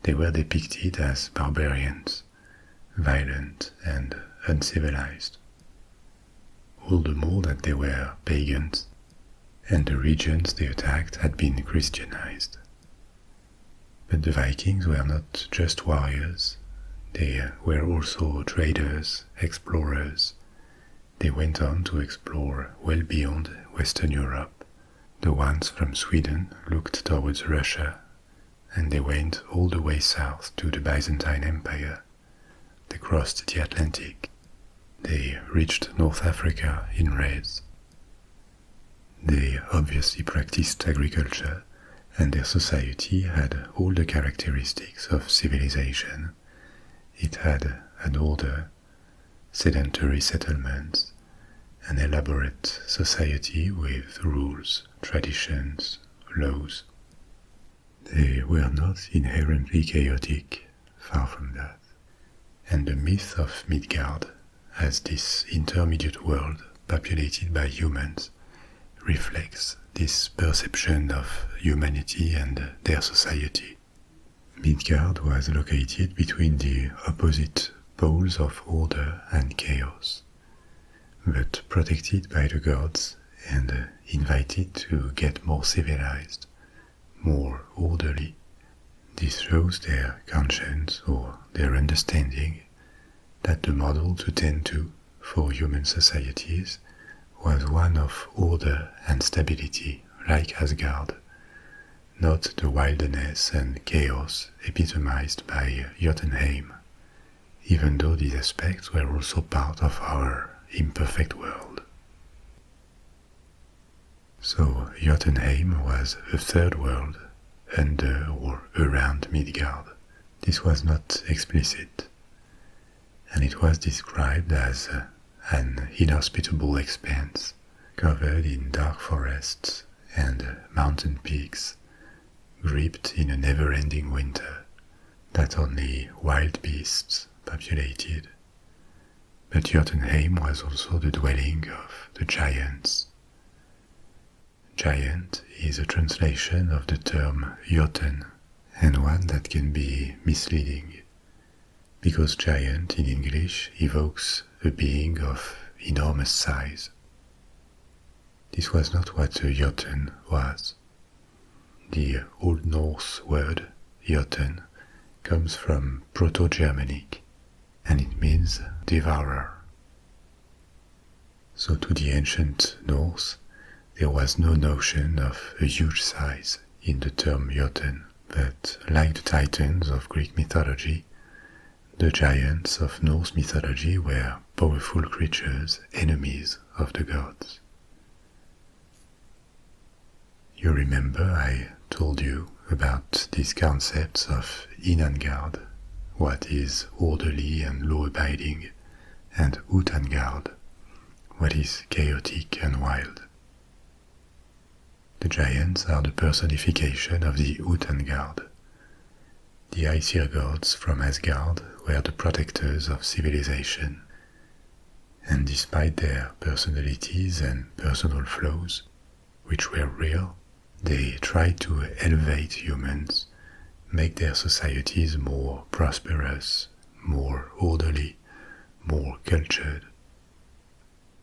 [SPEAKER 1] they were depicted as barbarians, violent and uncivilized. All the more that they were pagans, and the regions they attacked had been Christianized. But the Vikings were not just warriors, they were also traders, explorers. They went on to explore well beyond Western Europe. The ones from Sweden looked towards Russia, and they went all the way south to the Byzantine Empire. They crossed the Atlantic. They reached North Africa in raids. They obviously practiced agriculture, and their society had all the characteristics of civilization. It had an order, sedentary settlements, an elaborate society with rules, traditions, laws. They were not inherently chaotic, far from that. And the myth of Midgard, as this intermediate world populated by humans, reflects this perception of humanity and their society. Midgard was located between the opposite poles of order and chaos, but protected by the gods and invited to get more civilized, more orderly. This shows their conscience or their understanding that the model to tend to for human societies was one of order and stability like Asgard, not the wilderness and chaos epitomized by Jotunheim, even though these aspects were also part of our imperfect world. So Jotunheim was a third world under or around Midgard. This was not explicit, and it was described as an inhospitable expanse covered in dark forests and mountain peaks, gripped in a never-ending winter that only wild beasts populated. But Jotunheim was also the dwelling of the giants. Giant is a translation of the term Jotun, and one that can be misleading, because giant in English evokes a being of enormous size. This was not what a Jotun was. The Old Norse word Jotun comes from Proto-Germanic, and it means devourer. So to the ancient Norse, there was no notion of a huge size in the term Jotun, but like the Titans of Greek mythology, the giants of Norse mythology were powerful creatures, enemies of the gods. You remember I told you about these concepts of Inangard, what is orderly and law-abiding, and Utangard, what is chaotic and wild. The giants are the personification of the Utangard. The Aesir gods from Asgard were the protectors of civilization, and despite their personalities and personal flaws, which were real, they tried to elevate humans, make their societies more prosperous, more orderly, more cultured.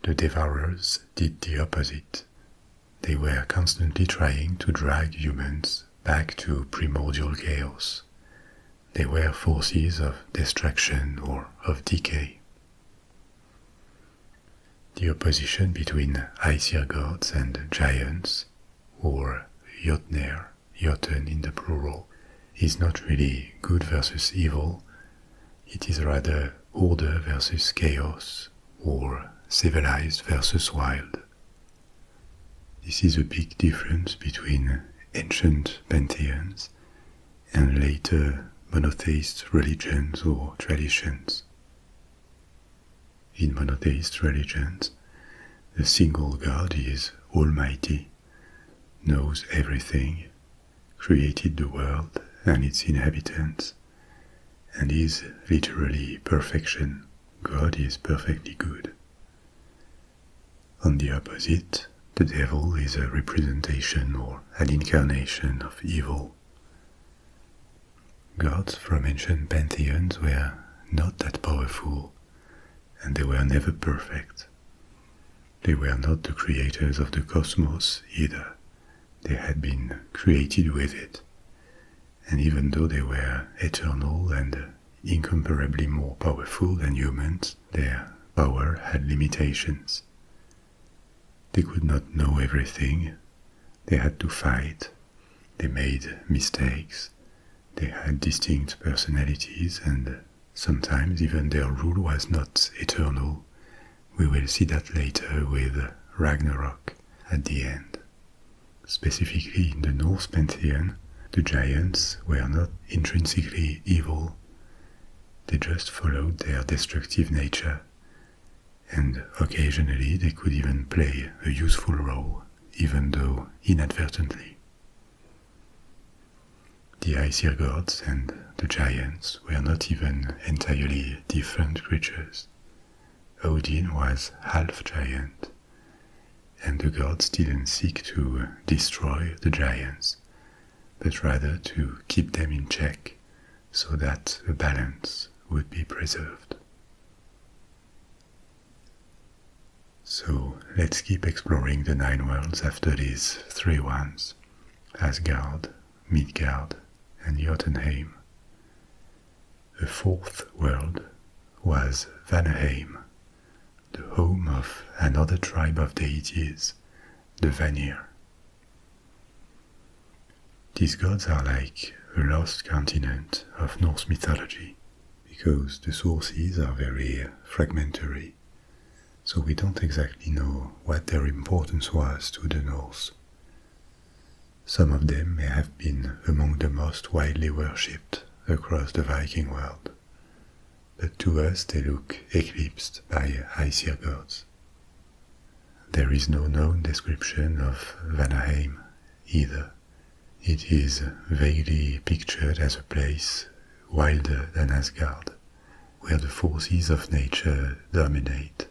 [SPEAKER 1] The Devourers did the opposite. They were constantly trying to drag humans back to primordial chaos. They were forces of destruction or of decay. The opposition between Aesir gods and giants, or Jotner, Jotun in the plural, is not really good versus evil. It is rather order versus chaos, or civilized versus wild. This is a big difference between ancient pantheons and later monotheist religions or traditions. In monotheist religions, the single God is almighty, knows everything, created the world and its inhabitants, and is literally perfection. God is perfectly good. On the opposite, the devil is a representation or an incarnation of evil. Gods from ancient pantheons were not that powerful, and they were never perfect. They were not the creators of the cosmos either. They had been created with it, and even though they were eternal and incomparably more powerful than humans, their power had limitations. They could not know everything. They had to fight. They made mistakes. They had distinct personalities, and sometimes even their rule was not eternal. We will see that later with Ragnarok at the end. Specifically in the Norse pantheon, the giants were not intrinsically evil. They just followed their destructive nature, and occasionally they could even play a useful role, even though inadvertently. The Aesir gods and the giants were not even entirely different creatures. Odin was half giant, and the gods didn't seek to destroy the giants, but rather to keep them in check so that a balance would be preserved. So let's keep exploring the 9 worlds after these 3 ones: Asgard, Midgard, and Jotunheim. The 4th world was Vanaheim, the home of another tribe of deities, the Vanir. These gods are like the lost continent of Norse mythology, because the sources are very fragmentary, so we don't exactly know what their importance was to the Norse. Some of them may have been among the most widely worshipped across the Viking world, but to us they look eclipsed by Aesir gods. There is no known description of Vanaheim either. It is vaguely pictured as a place wilder than Asgard, where the forces of nature dominate,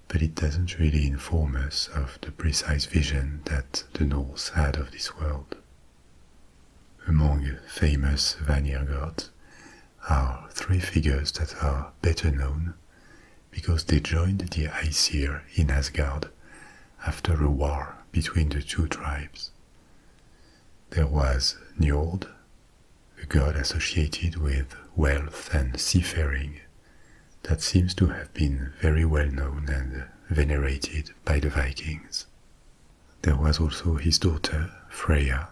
[SPEAKER 1] but it doesn't really inform us of the precise vision that the Norse had of this world. Among famous Vanir gods are 3 figures that are better known because they joined the Aesir in Asgard after a war between the 2 tribes. There was Njord, a god associated with wealth and seafaring, that seems to have been very well known and venerated by the Vikings. There was also his daughter, Freya.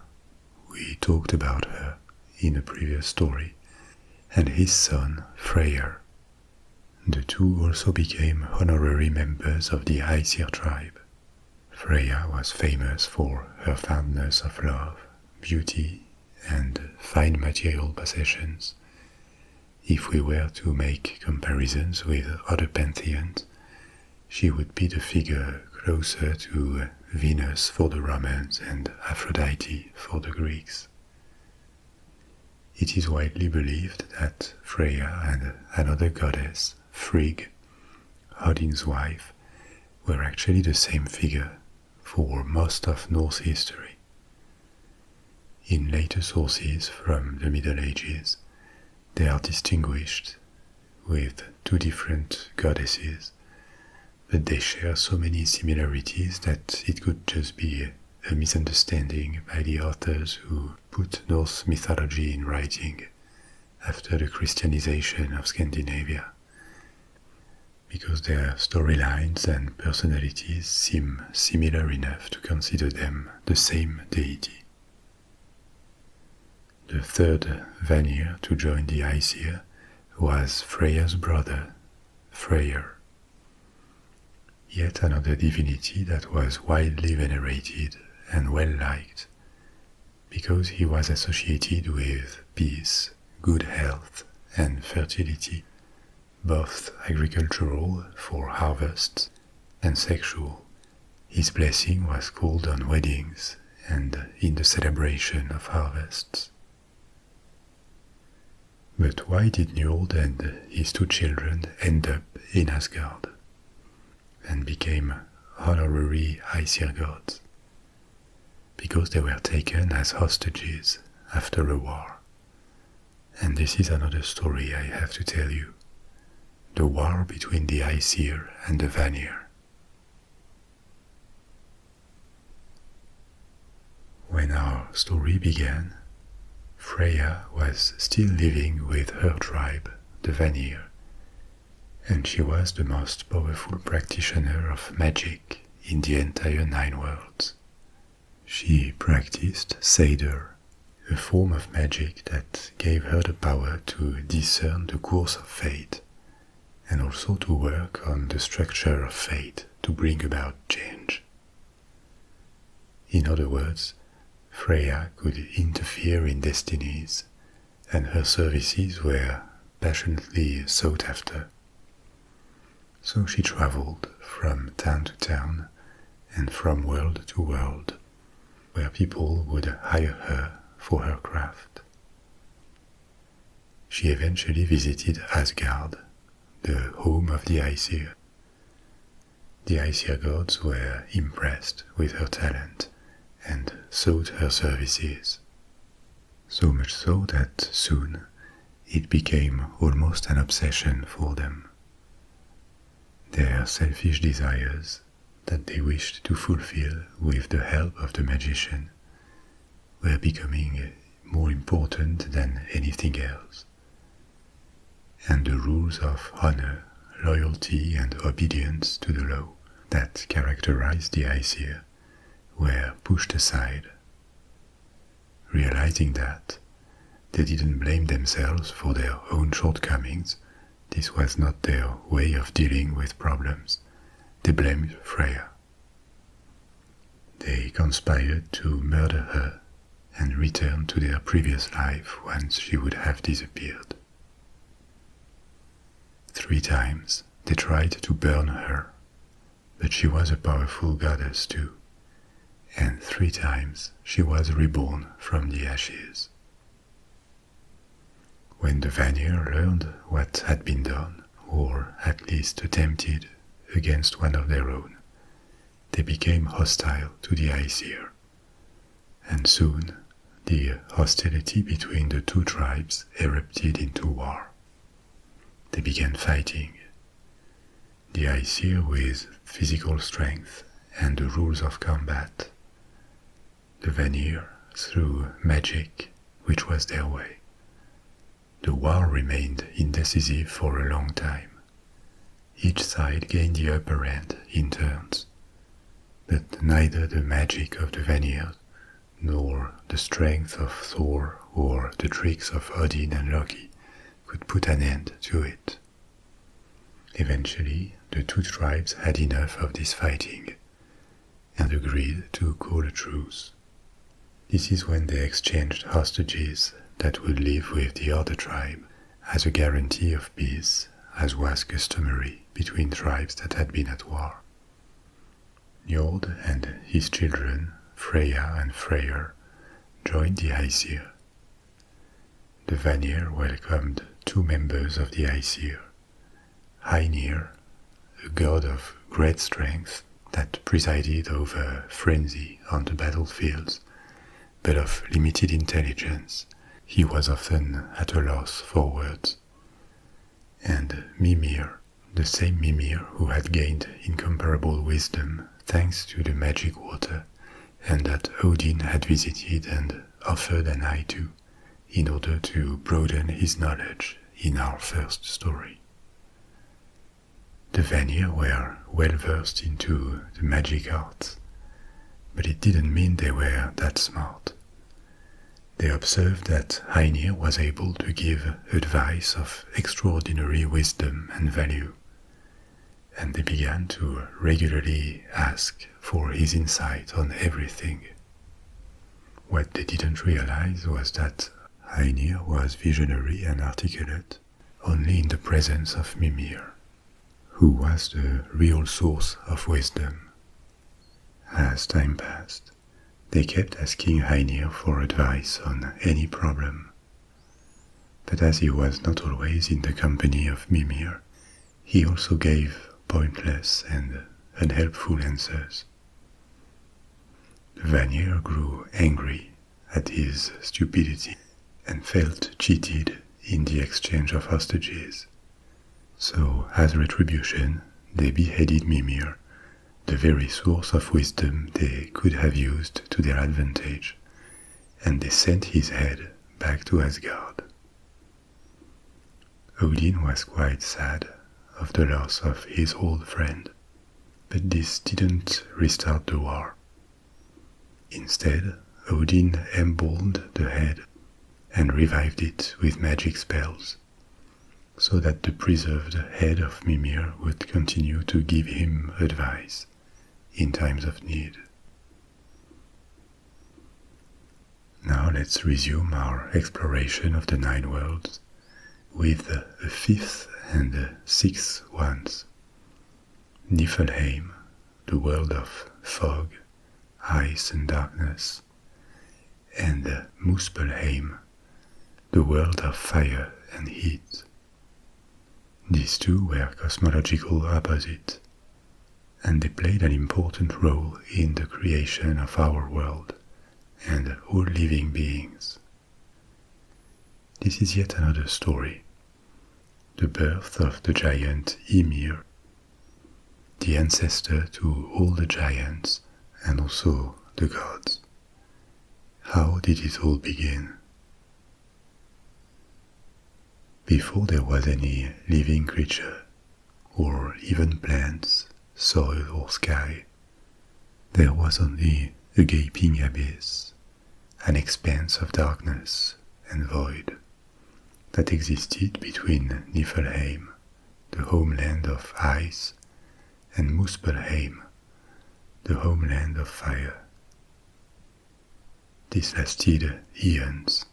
[SPEAKER 1] We talked about her in a previous story, and his son, Freyr. The 2 also became honorary members of the Aesir tribe. Freya was famous for her fondness of love, beauty, and fine material possessions. If we were to make comparisons with other pantheons, she would be the figure closer to Venus for the Romans and Aphrodite for the Greeks. It is widely believed that Freya and another goddess, Frigg, Odin's wife, were actually the same figure for most of Norse history. In later sources from the Middle Ages, they are distinguished with 2 different goddesses, but they share so many similarities that it could just be a misunderstanding by the authors who put Norse mythology in writing after the Christianization of Scandinavia, because their storylines and personalities seem similar enough to consider them the same deity. The 3rd Vanir to join the Aesir was Freya's brother, Freyr. Yet another divinity that was widely venerated and well liked, because he was associated with peace, good health, and fertility, both agricultural for harvests and sexual. His blessing was called on weddings and in the celebration of harvests. But why did Njord and his 2 children end up in Asgard and became honorary Aesir gods? Because they were taken as hostages after a war. And this is another story I have to tell you. The war between the Aesir and the Vanir. When our story began, Freya was still living with her tribe, the Vanir, and she was the most powerful practitioner of magic in the entire 9 worlds. She practiced Seder, a form of magic that gave her the power to discern the course of fate, and also to work on the structure of fate to bring about change. In other words, Freya could interfere in destinies, and her services were passionately sought after. So she traveled from town to town and from world to world, where people would hire her for her craft. She eventually visited Asgard, the home of the Aesir. The Aesir gods were impressed with her talent and sought her services, so much so that soon it became almost an obsession for them. Their selfish desires that they wished to fulfill with the help of the magician were becoming more important than anything else, and the rules of honor, loyalty, and obedience to the law that characterized the Aesir were pushed aside. Realizing that, they didn't blame themselves for their own shortcomings. This was not their way of dealing with problems. They blamed Freya. They conspired to murder her and return to their previous life once she would have disappeared. 3 times they tried to burn her, but she was a powerful goddess too, and 3 times she was reborn from the ashes. When the Vanir learned what had been done, or at least attempted, against one of their own, they became hostile to the Aesir, and soon the hostility between the 2 tribes erupted into war. They began fighting. The Aesir with physical strength and the rules of combat, the Vanir through magic, which was their way. The war remained indecisive for a long time. Each side gained the upper hand in turns, but neither the magic of the Vanir nor the strength of Thor or the tricks of Odin and Loki could put an end to it. Eventually, the 2 tribes had enough of this fighting and agreed to call a truce. This is when they exchanged hostages that would live with the other tribe as a guarantee of peace, as was customary between tribes that had been at war. Njord and his children, Freya and Freyr, joined the Aesir. The Vanir welcomed 2 members of the Aesir, Heinir, a god of great strength that presided over frenzy on the battlefields, but of limited intelligence. He was often at a loss for words. And Mimir, the same Mimir who had gained incomparable wisdom thanks to the magic water, and that Odin had visited and offered an eye to, in order to broaden his knowledge in our first story. The Vanir were well versed into the magic arts, but it didn't mean they were that smart. They observed that Heinir was able to give advice of extraordinary wisdom and value, and they began to regularly ask for his insight on everything. What they didn't realize was that Heinir was visionary and articulate only in the presence of Mimir, who was the real source of wisdom. As time passed, they kept asking Heinir for advice on any problem. But as he was not always in the company of Mimir, he also gave pointless and unhelpful answers. The Vanir grew angry at his stupidity and felt cheated in the exchange of hostages. So, as retribution, they beheaded Mimir, the very source of wisdom they could have used to their advantage, and they sent his head back to Asgard. Odin was quite sad of the loss of his old friend, but this didn't restart the war. Instead, Odin embalmed the head and revived it with magic spells, so that the preserved head of Mimir would continue to give him advice in times of need. Now let's resume our exploration of the 9 worlds with a 5th and a 6th ones. Niflheim, the world of fog, ice and darkness, and Muspelheim, the world of fire and heat. These two were cosmological opposites, and they played an important role in the creation of our world and all living beings. This is yet another story, the birth of the giant Ymir, the ancestor to all the giants and also the gods. How did it all begin? Before there was any living creature, or even plants, soil or sky, there was only a gaping abyss, an expanse of darkness and void that existed between Niflheim, the homeland of ice, and Muspelheim, the homeland of fire. This lasted eons,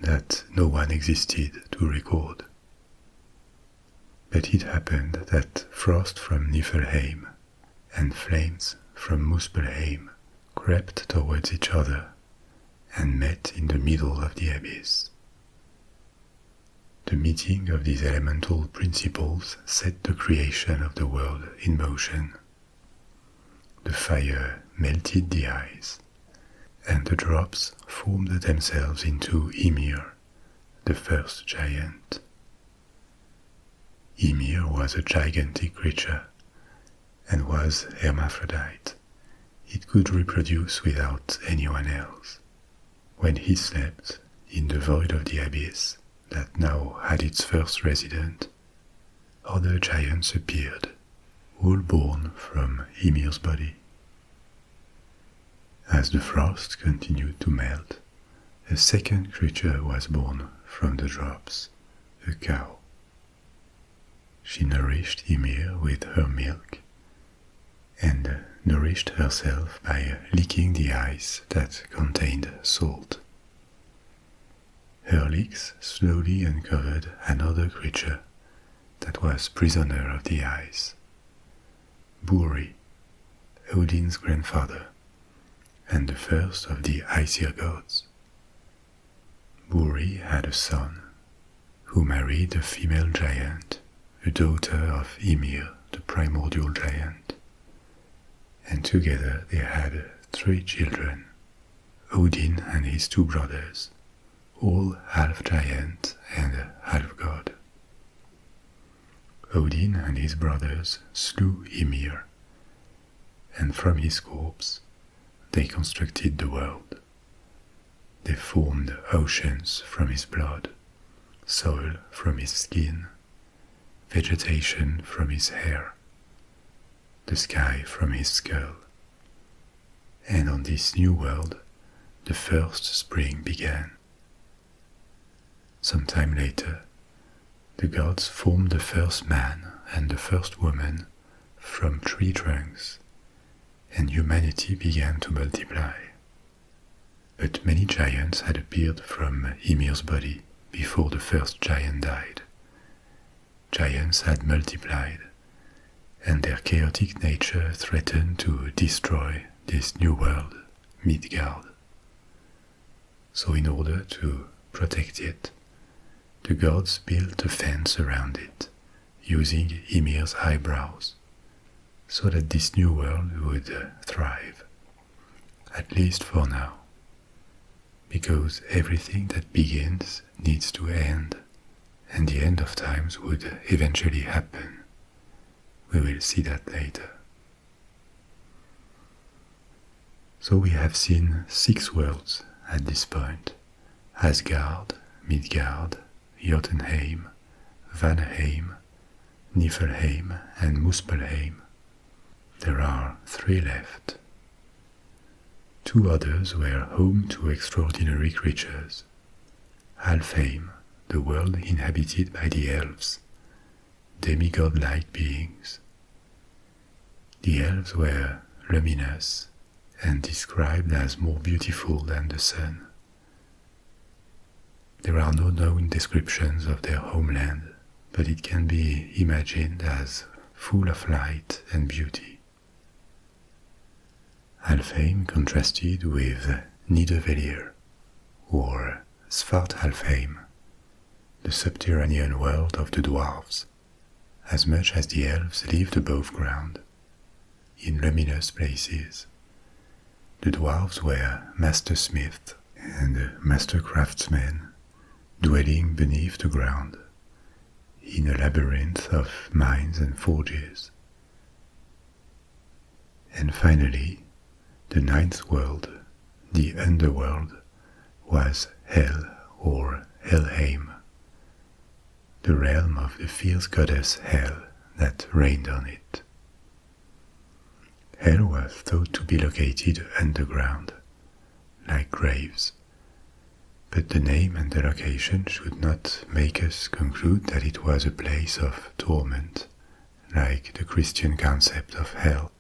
[SPEAKER 1] that no one existed to record. But it happened that frost from Niflheim and flames from Muspelheim crept towards each other and met in the middle of the abyss. The meeting of these elemental principles set the creation of the world in motion. The fire melted the ice, and the drops formed themselves into Ymir, the first giant. Ymir was a gigantic creature, and was hermaphrodite. It could reproduce without anyone else. When he slept in the void of the abyss that now had its first resident, other giants appeared, all born from Ymir's body. As the frost continued to melt, a second creature was born from the drops, a cow. She nourished Ymir with her milk, and nourished herself by licking the ice that contained salt. Her licks slowly uncovered another creature that was prisoner of the ice, Buri, Odin's grandfather, and the first of the Aesir gods. Buri had a son, who married a female giant, a daughter of Ymir, the primordial giant, and together they had 3 children, Odin and his 2 brothers, all half-giant and half-god. Odin and his brothers slew Ymir, and from his corpse they constructed the world. They formed oceans from his blood, soil from his skin, vegetation from his hair, the sky from his skull. And on this new world, the first spring began. Some time later, the gods formed the first man and the first woman from tree trunks, and humanity began to multiply. But many giants had appeared from Ymir's body before the first giant died. Giants had multiplied, and their chaotic nature threatened to destroy this new world, Midgard. So in order to protect it, the gods built a fence around it, using Ymir's eyebrows, so that this new world would thrive, at least for now, because everything that begins needs to end, and the end of times would eventually happen. We will see that later. So we have seen 6 worlds at this point: Asgard, Midgard, Jotunheim, Vanaheim, Niflheim, and Muspelheim. There are 3 left. 2 others were home to extraordinary creatures: Alfheim, the world inhabited by the elves, demigod-like beings. The elves were luminous and described as more beautiful than the sun. There are no known descriptions of their homeland, but it can be imagined as full of light and beauty. Alfheim contrasted with Nidavellir, or Svartalfheim, the subterranean world of the dwarves, as much as the elves lived above ground, in luminous places. The dwarves were master smiths and master craftsmen, dwelling beneath the ground, in a labyrinth of mines and forges. And finally, the ninth world, the underworld, was Hel or Helheim, the realm of the fierce goddess Hel that reigned on it. Hel was thought to be located underground, like graves, but the name and the location should not make us conclude that it was a place of torment, like the Christian concept of hell.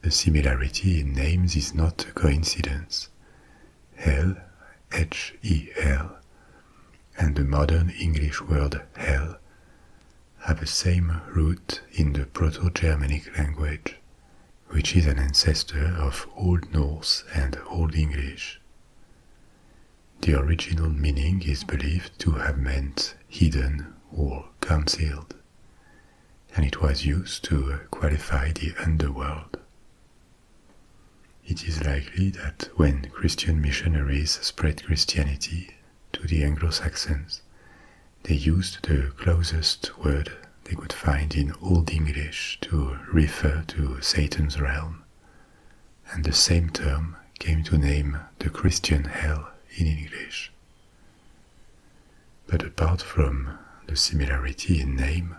[SPEAKER 1] The similarity in names is not a coincidence. Hel, H-E-L, and the modern English word hell have the same root in the Proto-Germanic language, which is an ancestor of Old Norse and Old English. The original meaning is believed to have meant hidden or concealed, and it was used to qualify the underworld. It is likely that when Christian missionaries spread Christianity to the Anglo-Saxons, they used the closest word they could find in Old English to refer to Satan's realm, and the same term came to name the Christian hell in English. But apart from the similarity in name,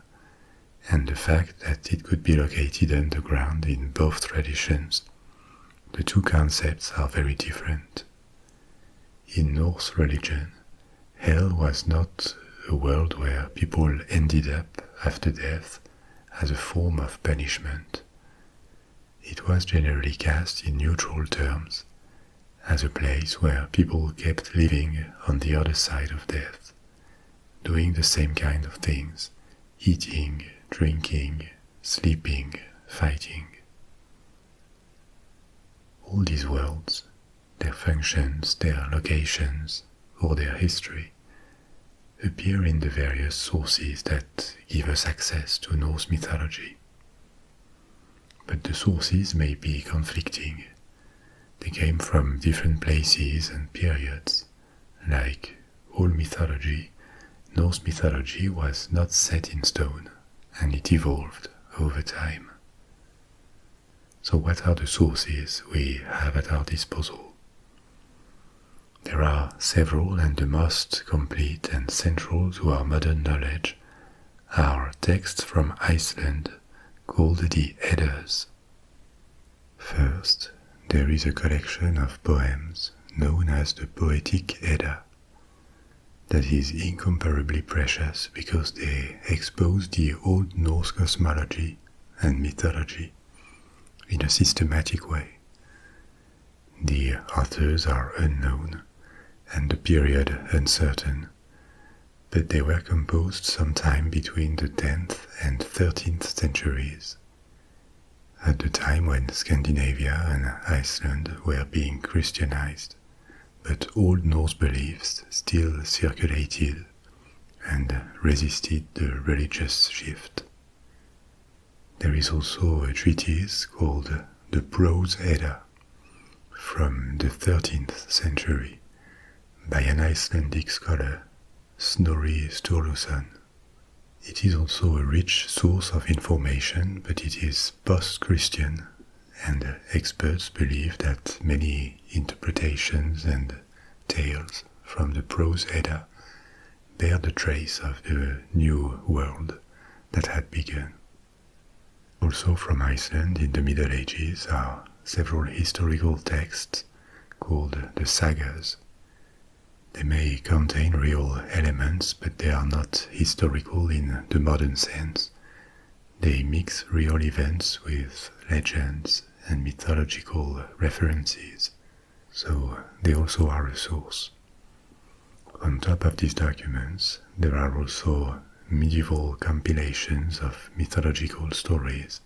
[SPEAKER 1] and the fact that it could be located underground in both traditions, the two concepts are very different. In Norse religion, hell was not a world where people ended up after death as a form of punishment. It was generally cast in neutral terms, as a place where people kept living on the other side of death, doing the same kind of things, eating, drinking, sleeping, fighting. All these worlds, their functions, their locations, or their history, appear in the various sources that give us access to Norse mythology. But the sources may be conflicting. They came from different places and periods. Like all mythology, Norse mythology was not set in stone, and it evolved over time. So what are the sources we have at our disposal? There are several, and the most complete and central to our modern knowledge are texts from Iceland called the Eddas. First, there is a collection of poems known as the Poetic Edda that is incomparably precious because they expose the Old Norse cosmology and mythology in a systematic way. The authors are unknown and the period uncertain, but they were composed sometime between the 10th and 13th centuries, at the time when Scandinavia and Iceland were being Christianized, but Old Norse beliefs still circulated and resisted the religious shift. There is also a treatise called the Prose Edda from the 13th century by an Icelandic scholar, Snorri Sturluson. It is also a rich source of information, but it is post-Christian, and experts believe that many interpretations and tales from the Prose Edda bear the trace of the new world that had begun. Also from Iceland in the Middle Ages are several historical texts called the sagas. They may contain real elements, but they are not historical in the modern sense. They mix real events with legends and mythological references, so they also are a source. On top of these documents, there are also medieval compilations of mythological stories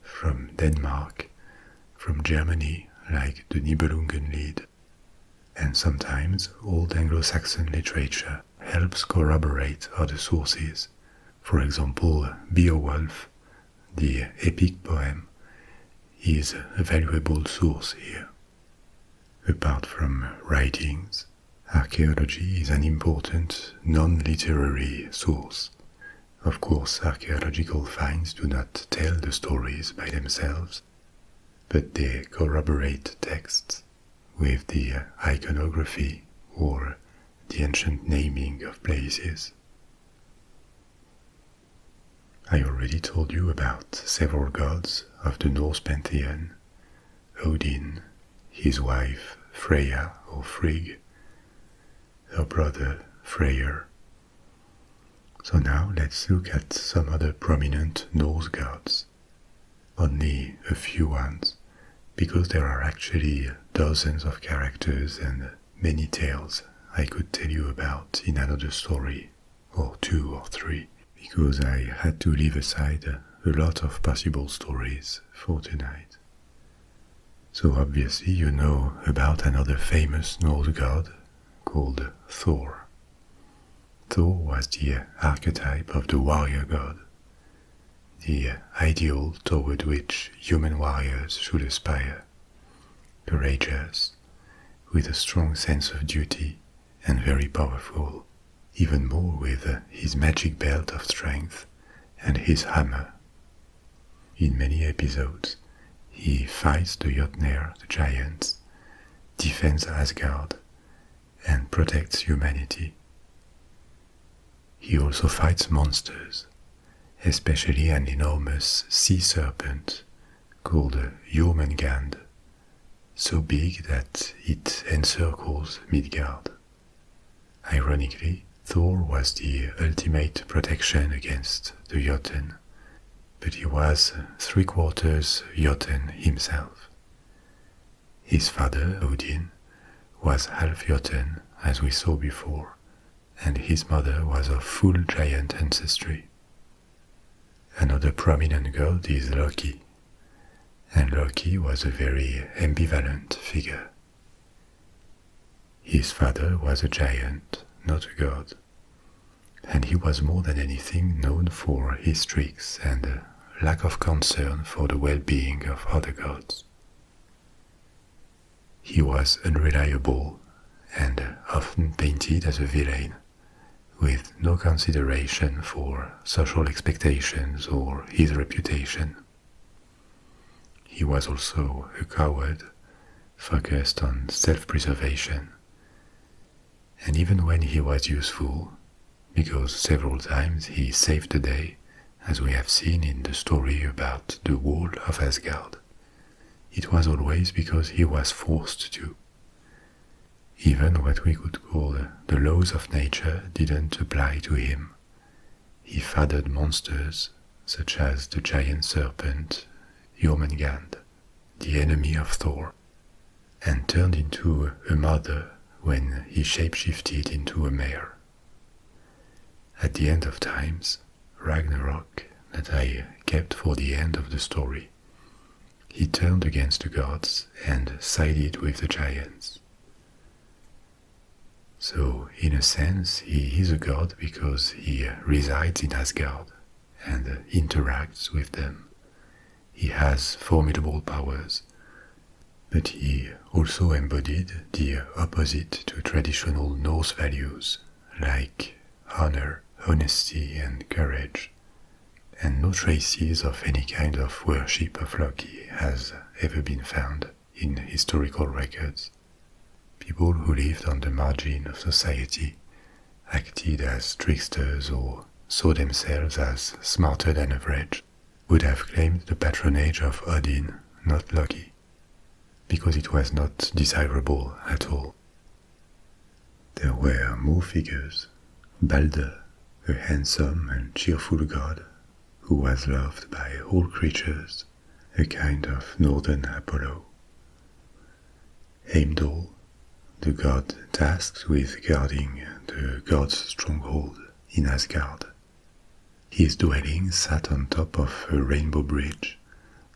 [SPEAKER 1] from Denmark, from Germany, like the Nibelung, and sometimes Old Anglo-Saxon literature helps corroborate other sources. For example, Beowulf, the epic poem, is a valuable source here. Apart from writings, archaeology is an important non-literary source. Of course, archaeological finds do not tell the stories by themselves, but they corroborate texts with the iconography or the ancient naming of places. I already told you about several gods of the Norse pantheon: Odin, his wife Freya or Frigg, her brother Freyr. So now let's look at some other prominent Norse gods. Only a few ones, because there are actually dozens of characters and many tales I could tell you about in another story, or two or three, because I had to leave aside a lot of possible stories for tonight. So obviously you know about another famous Norse god called Thor. Thor was the archetype of the warrior god, the ideal toward which human warriors should aspire, courageous, with a strong sense of duty and very powerful, even more with his magic belt of strength and his hammer. In many episodes, he fights the Jotnar, the giants, defends Asgard, and protects humanity. He also fights monsters, especially an enormous sea serpent called Jormungand, so big that it encircles Midgard. Ironically, Thor was the ultimate protection against the Jotun, but he was 3/4 Jotun himself. His father, Odin, was half Jotun, as we saw before, and his mother was of full giant ancestry. Another prominent god is Loki, and Loki was a very ambivalent figure. His father was a giant, not a god, and he was more than anything known for his tricks and a lack of concern for the well-being of other gods. He was unreliable and often painted as a villain, with no consideration for social expectations or his reputation. He was also a coward, focused on self-preservation, and even when he was useful, because several times he saved the day, as we have seen in the story about the wall of Asgard, it was always because he was forced to. Even what we could call the laws of nature didn't apply to him. He fathered monsters, such as the giant serpent Jormungand, the enemy of Thor, and turned into a mother when he shapeshifted into a mare. At the end of times, Ragnarok, that I kept for the end of the story, he turned against the gods and sided with the giants. So, in a sense, he is a god because he resides in Asgard and interacts with them. He has formidable powers, but he also embodied the opposite to traditional Norse values, like honor, honesty, and courage, and no traces of any kind of worship of Loki has ever been found in historical records. People who lived on the margin of society acted as tricksters or saw themselves as smarter than average would have claimed the patronage of Odin, not Loki, because it was not desirable at all. There were more figures: Balder, a handsome and cheerful god who was loved by all creatures, a kind of northern Apollo. Heimdall, the god tasked with guarding the god's stronghold in Asgard. His dwelling sat on top of a rainbow bridge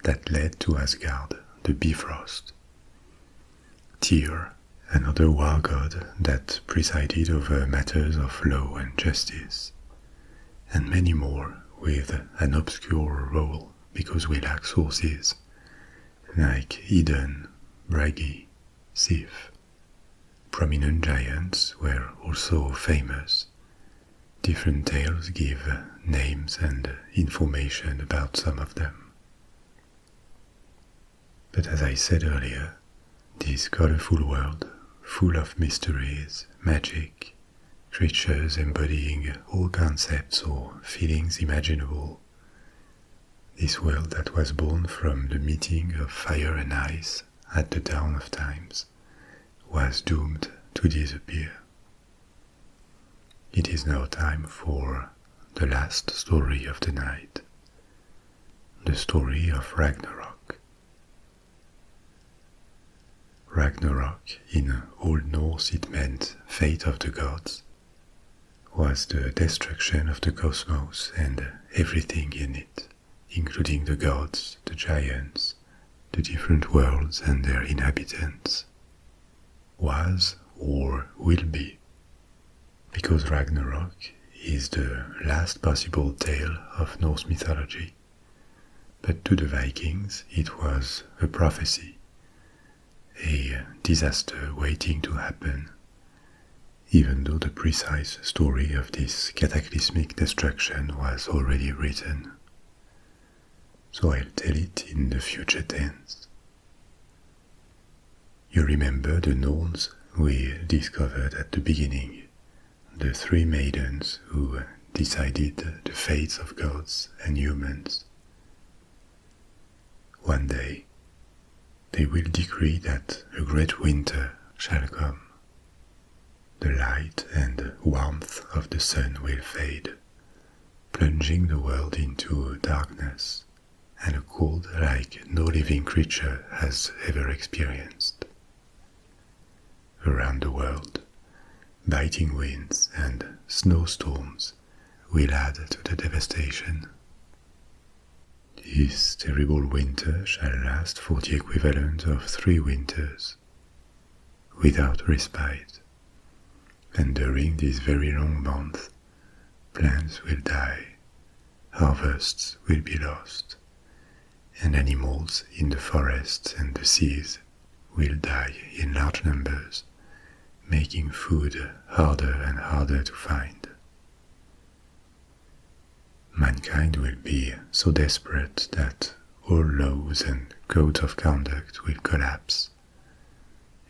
[SPEAKER 1] that led to Asgard, the Bifrost. Tyr, another war god that presided over matters of law and justice, and many more with an obscure role because we lack sources, like Eden, Bragi, Sif. Prominent giants were also famous. Different tales give names and information about some of them. But as I said earlier, this colorful world, full of mysteries, magic, creatures embodying all concepts or feelings imaginable, this world that was born from the meeting of fire and ice at the dawn of times, was doomed to disappear. It is now time for the last story of the night, the story of Ragnarok. Ragnarok, in Old Norse it meant fate of the gods, was the destruction of the cosmos and everything in it, including the gods, the giants, the different worlds and their inhabitants. Was or will be, because Ragnarok is the last possible tale of Norse mythology, but to the Vikings it was a prophecy, a disaster waiting to happen, even though the precise story of this cataclysmic destruction was already written. So I'll tell it in the future tense. You remember the Norns we discovered at the beginning, the three maidens who decided the fates of gods and humans. One day, they will decree that a great winter shall come. The light and warmth of the sun will fade, plunging the world into darkness and a cold like no living creature has ever experienced. Around the world, biting winds and snowstorms will add to the devastation. This terrible winter shall last for the equivalent of 3 winters, without respite, and during this very long month, plants will die, harvests will be lost, and animals in the forests and the seas will die in large numbers, making food harder and harder to find. Mankind will be so desperate that all laws and codes of conduct will collapse,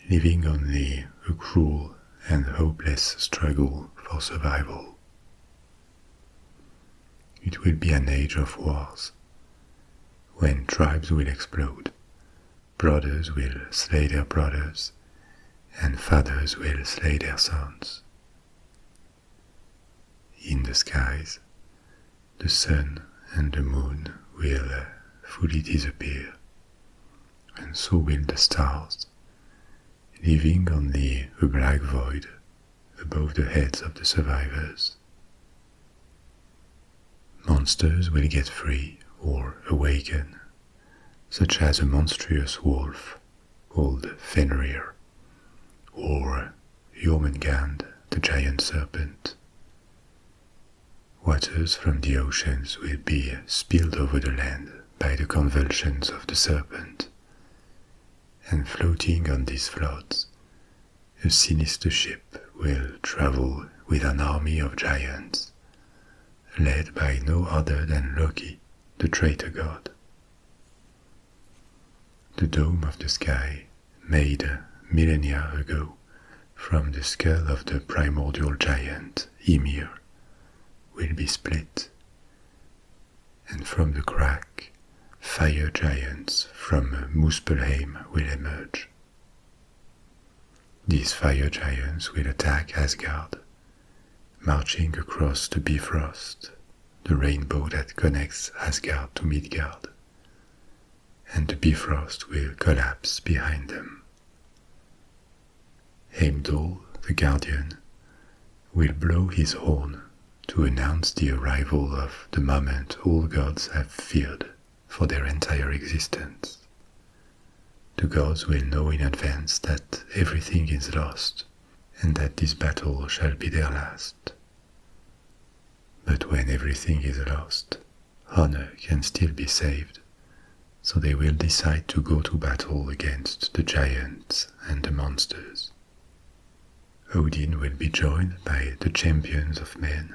[SPEAKER 1] leaving only a cruel and hopeless struggle for survival. It will be an age of wars, when tribes will explode, brothers will slay their brothers, and fathers will slay their sons. In the skies, the sun and the moon will fully disappear, and so will the stars, leaving only a black void above the heads of the survivors. Monsters will get free or awaken, such as a monstrous wolf called Fenrir, or Jormungand, the giant serpent. Waters from the oceans will be spilled over the land by the convulsions of the serpent, and floating on these floods, a sinister ship will travel with an army of giants, led by no other than Loki, the traitor god. The dome of the sky, made millennia ago from the skull of the primordial giant Ymir, will be split, and from the crack, fire giants from Muspelheim will emerge. These fire giants will attack Asgard, marching across the Bifrost, the rainbow that connects Asgard to Midgard, and the Bifrost will collapse behind them. Heimdall, the guardian, will blow his horn to announce the arrival of the moment all gods have feared for their entire existence, the gods will know in advance that everything is lost and that this battle shall be their last. But when everything is lost, honor can still be saved, so they will decide to go to battle against the giants and the monsters. Odin will be joined by the champions of men,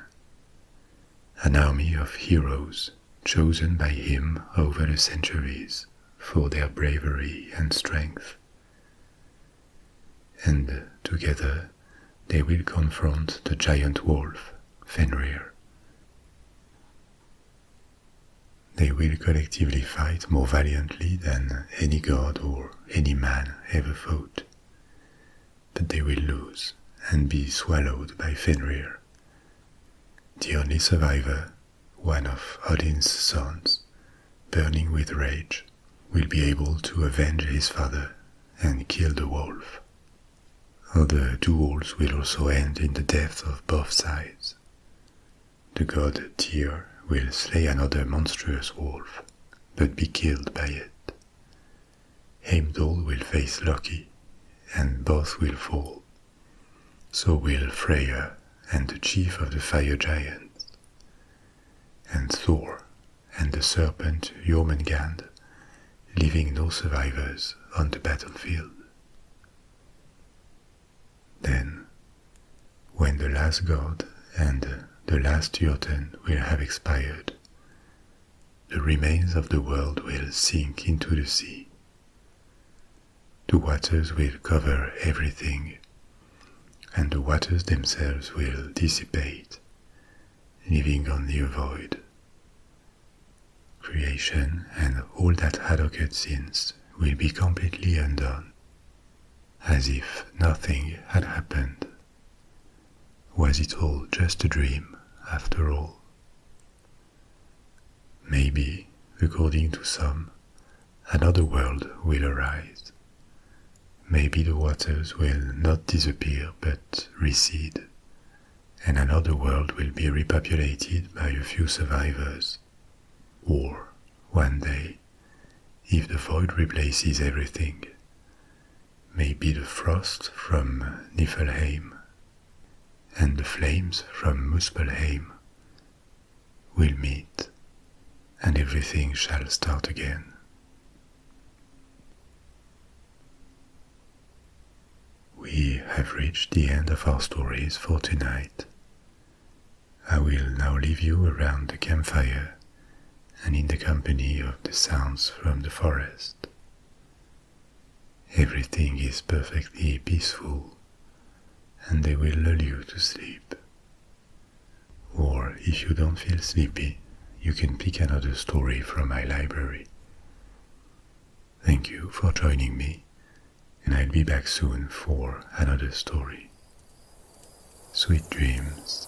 [SPEAKER 1] an army of heroes chosen by him over the centuries for their bravery and strength. And together they will confront the giant wolf, Fenrir. They will collectively fight more valiantly than any god or any man ever fought, but they will lose and be swallowed by Fenrir. The only survivor, one of Odin's sons, burning with rage, will be able to avenge his father and kill the wolf. Other duels will also end in the death of both sides. The god Tyr will slay another monstrous wolf, but be killed by it. Heimdall will face Loki, and both will fall. So will Freyr and the chief of the fire giants, and Thor and the serpent Jormungand, leaving no survivors on the battlefield. Then, when the last god and the last Jotun will have expired, the remains of the world will sink into the sea. The waters will cover everything, and the waters themselves will dissipate, leaving only a void. Creation and all that had occurred since will be completely undone, as if nothing had happened. Was it all just a dream, after all? Maybe, according to some, another world will arise. Maybe the waters will not disappear but recede, and another world will be repopulated by a few survivors. Or, one day, if the void replaces everything, maybe the frost from Niflheim and the flames from Muspelheim will meet, and everything shall start again. We have reached the end of our stories for tonight. I will now leave you around the campfire and in the company of the sounds from the forest. Everything is perfectly peaceful, and they will lull you to sleep. Or if you don't feel sleepy, you can pick another story from my library. Thank you for joining me, and I'll be back soon for another story. Sweet dreams.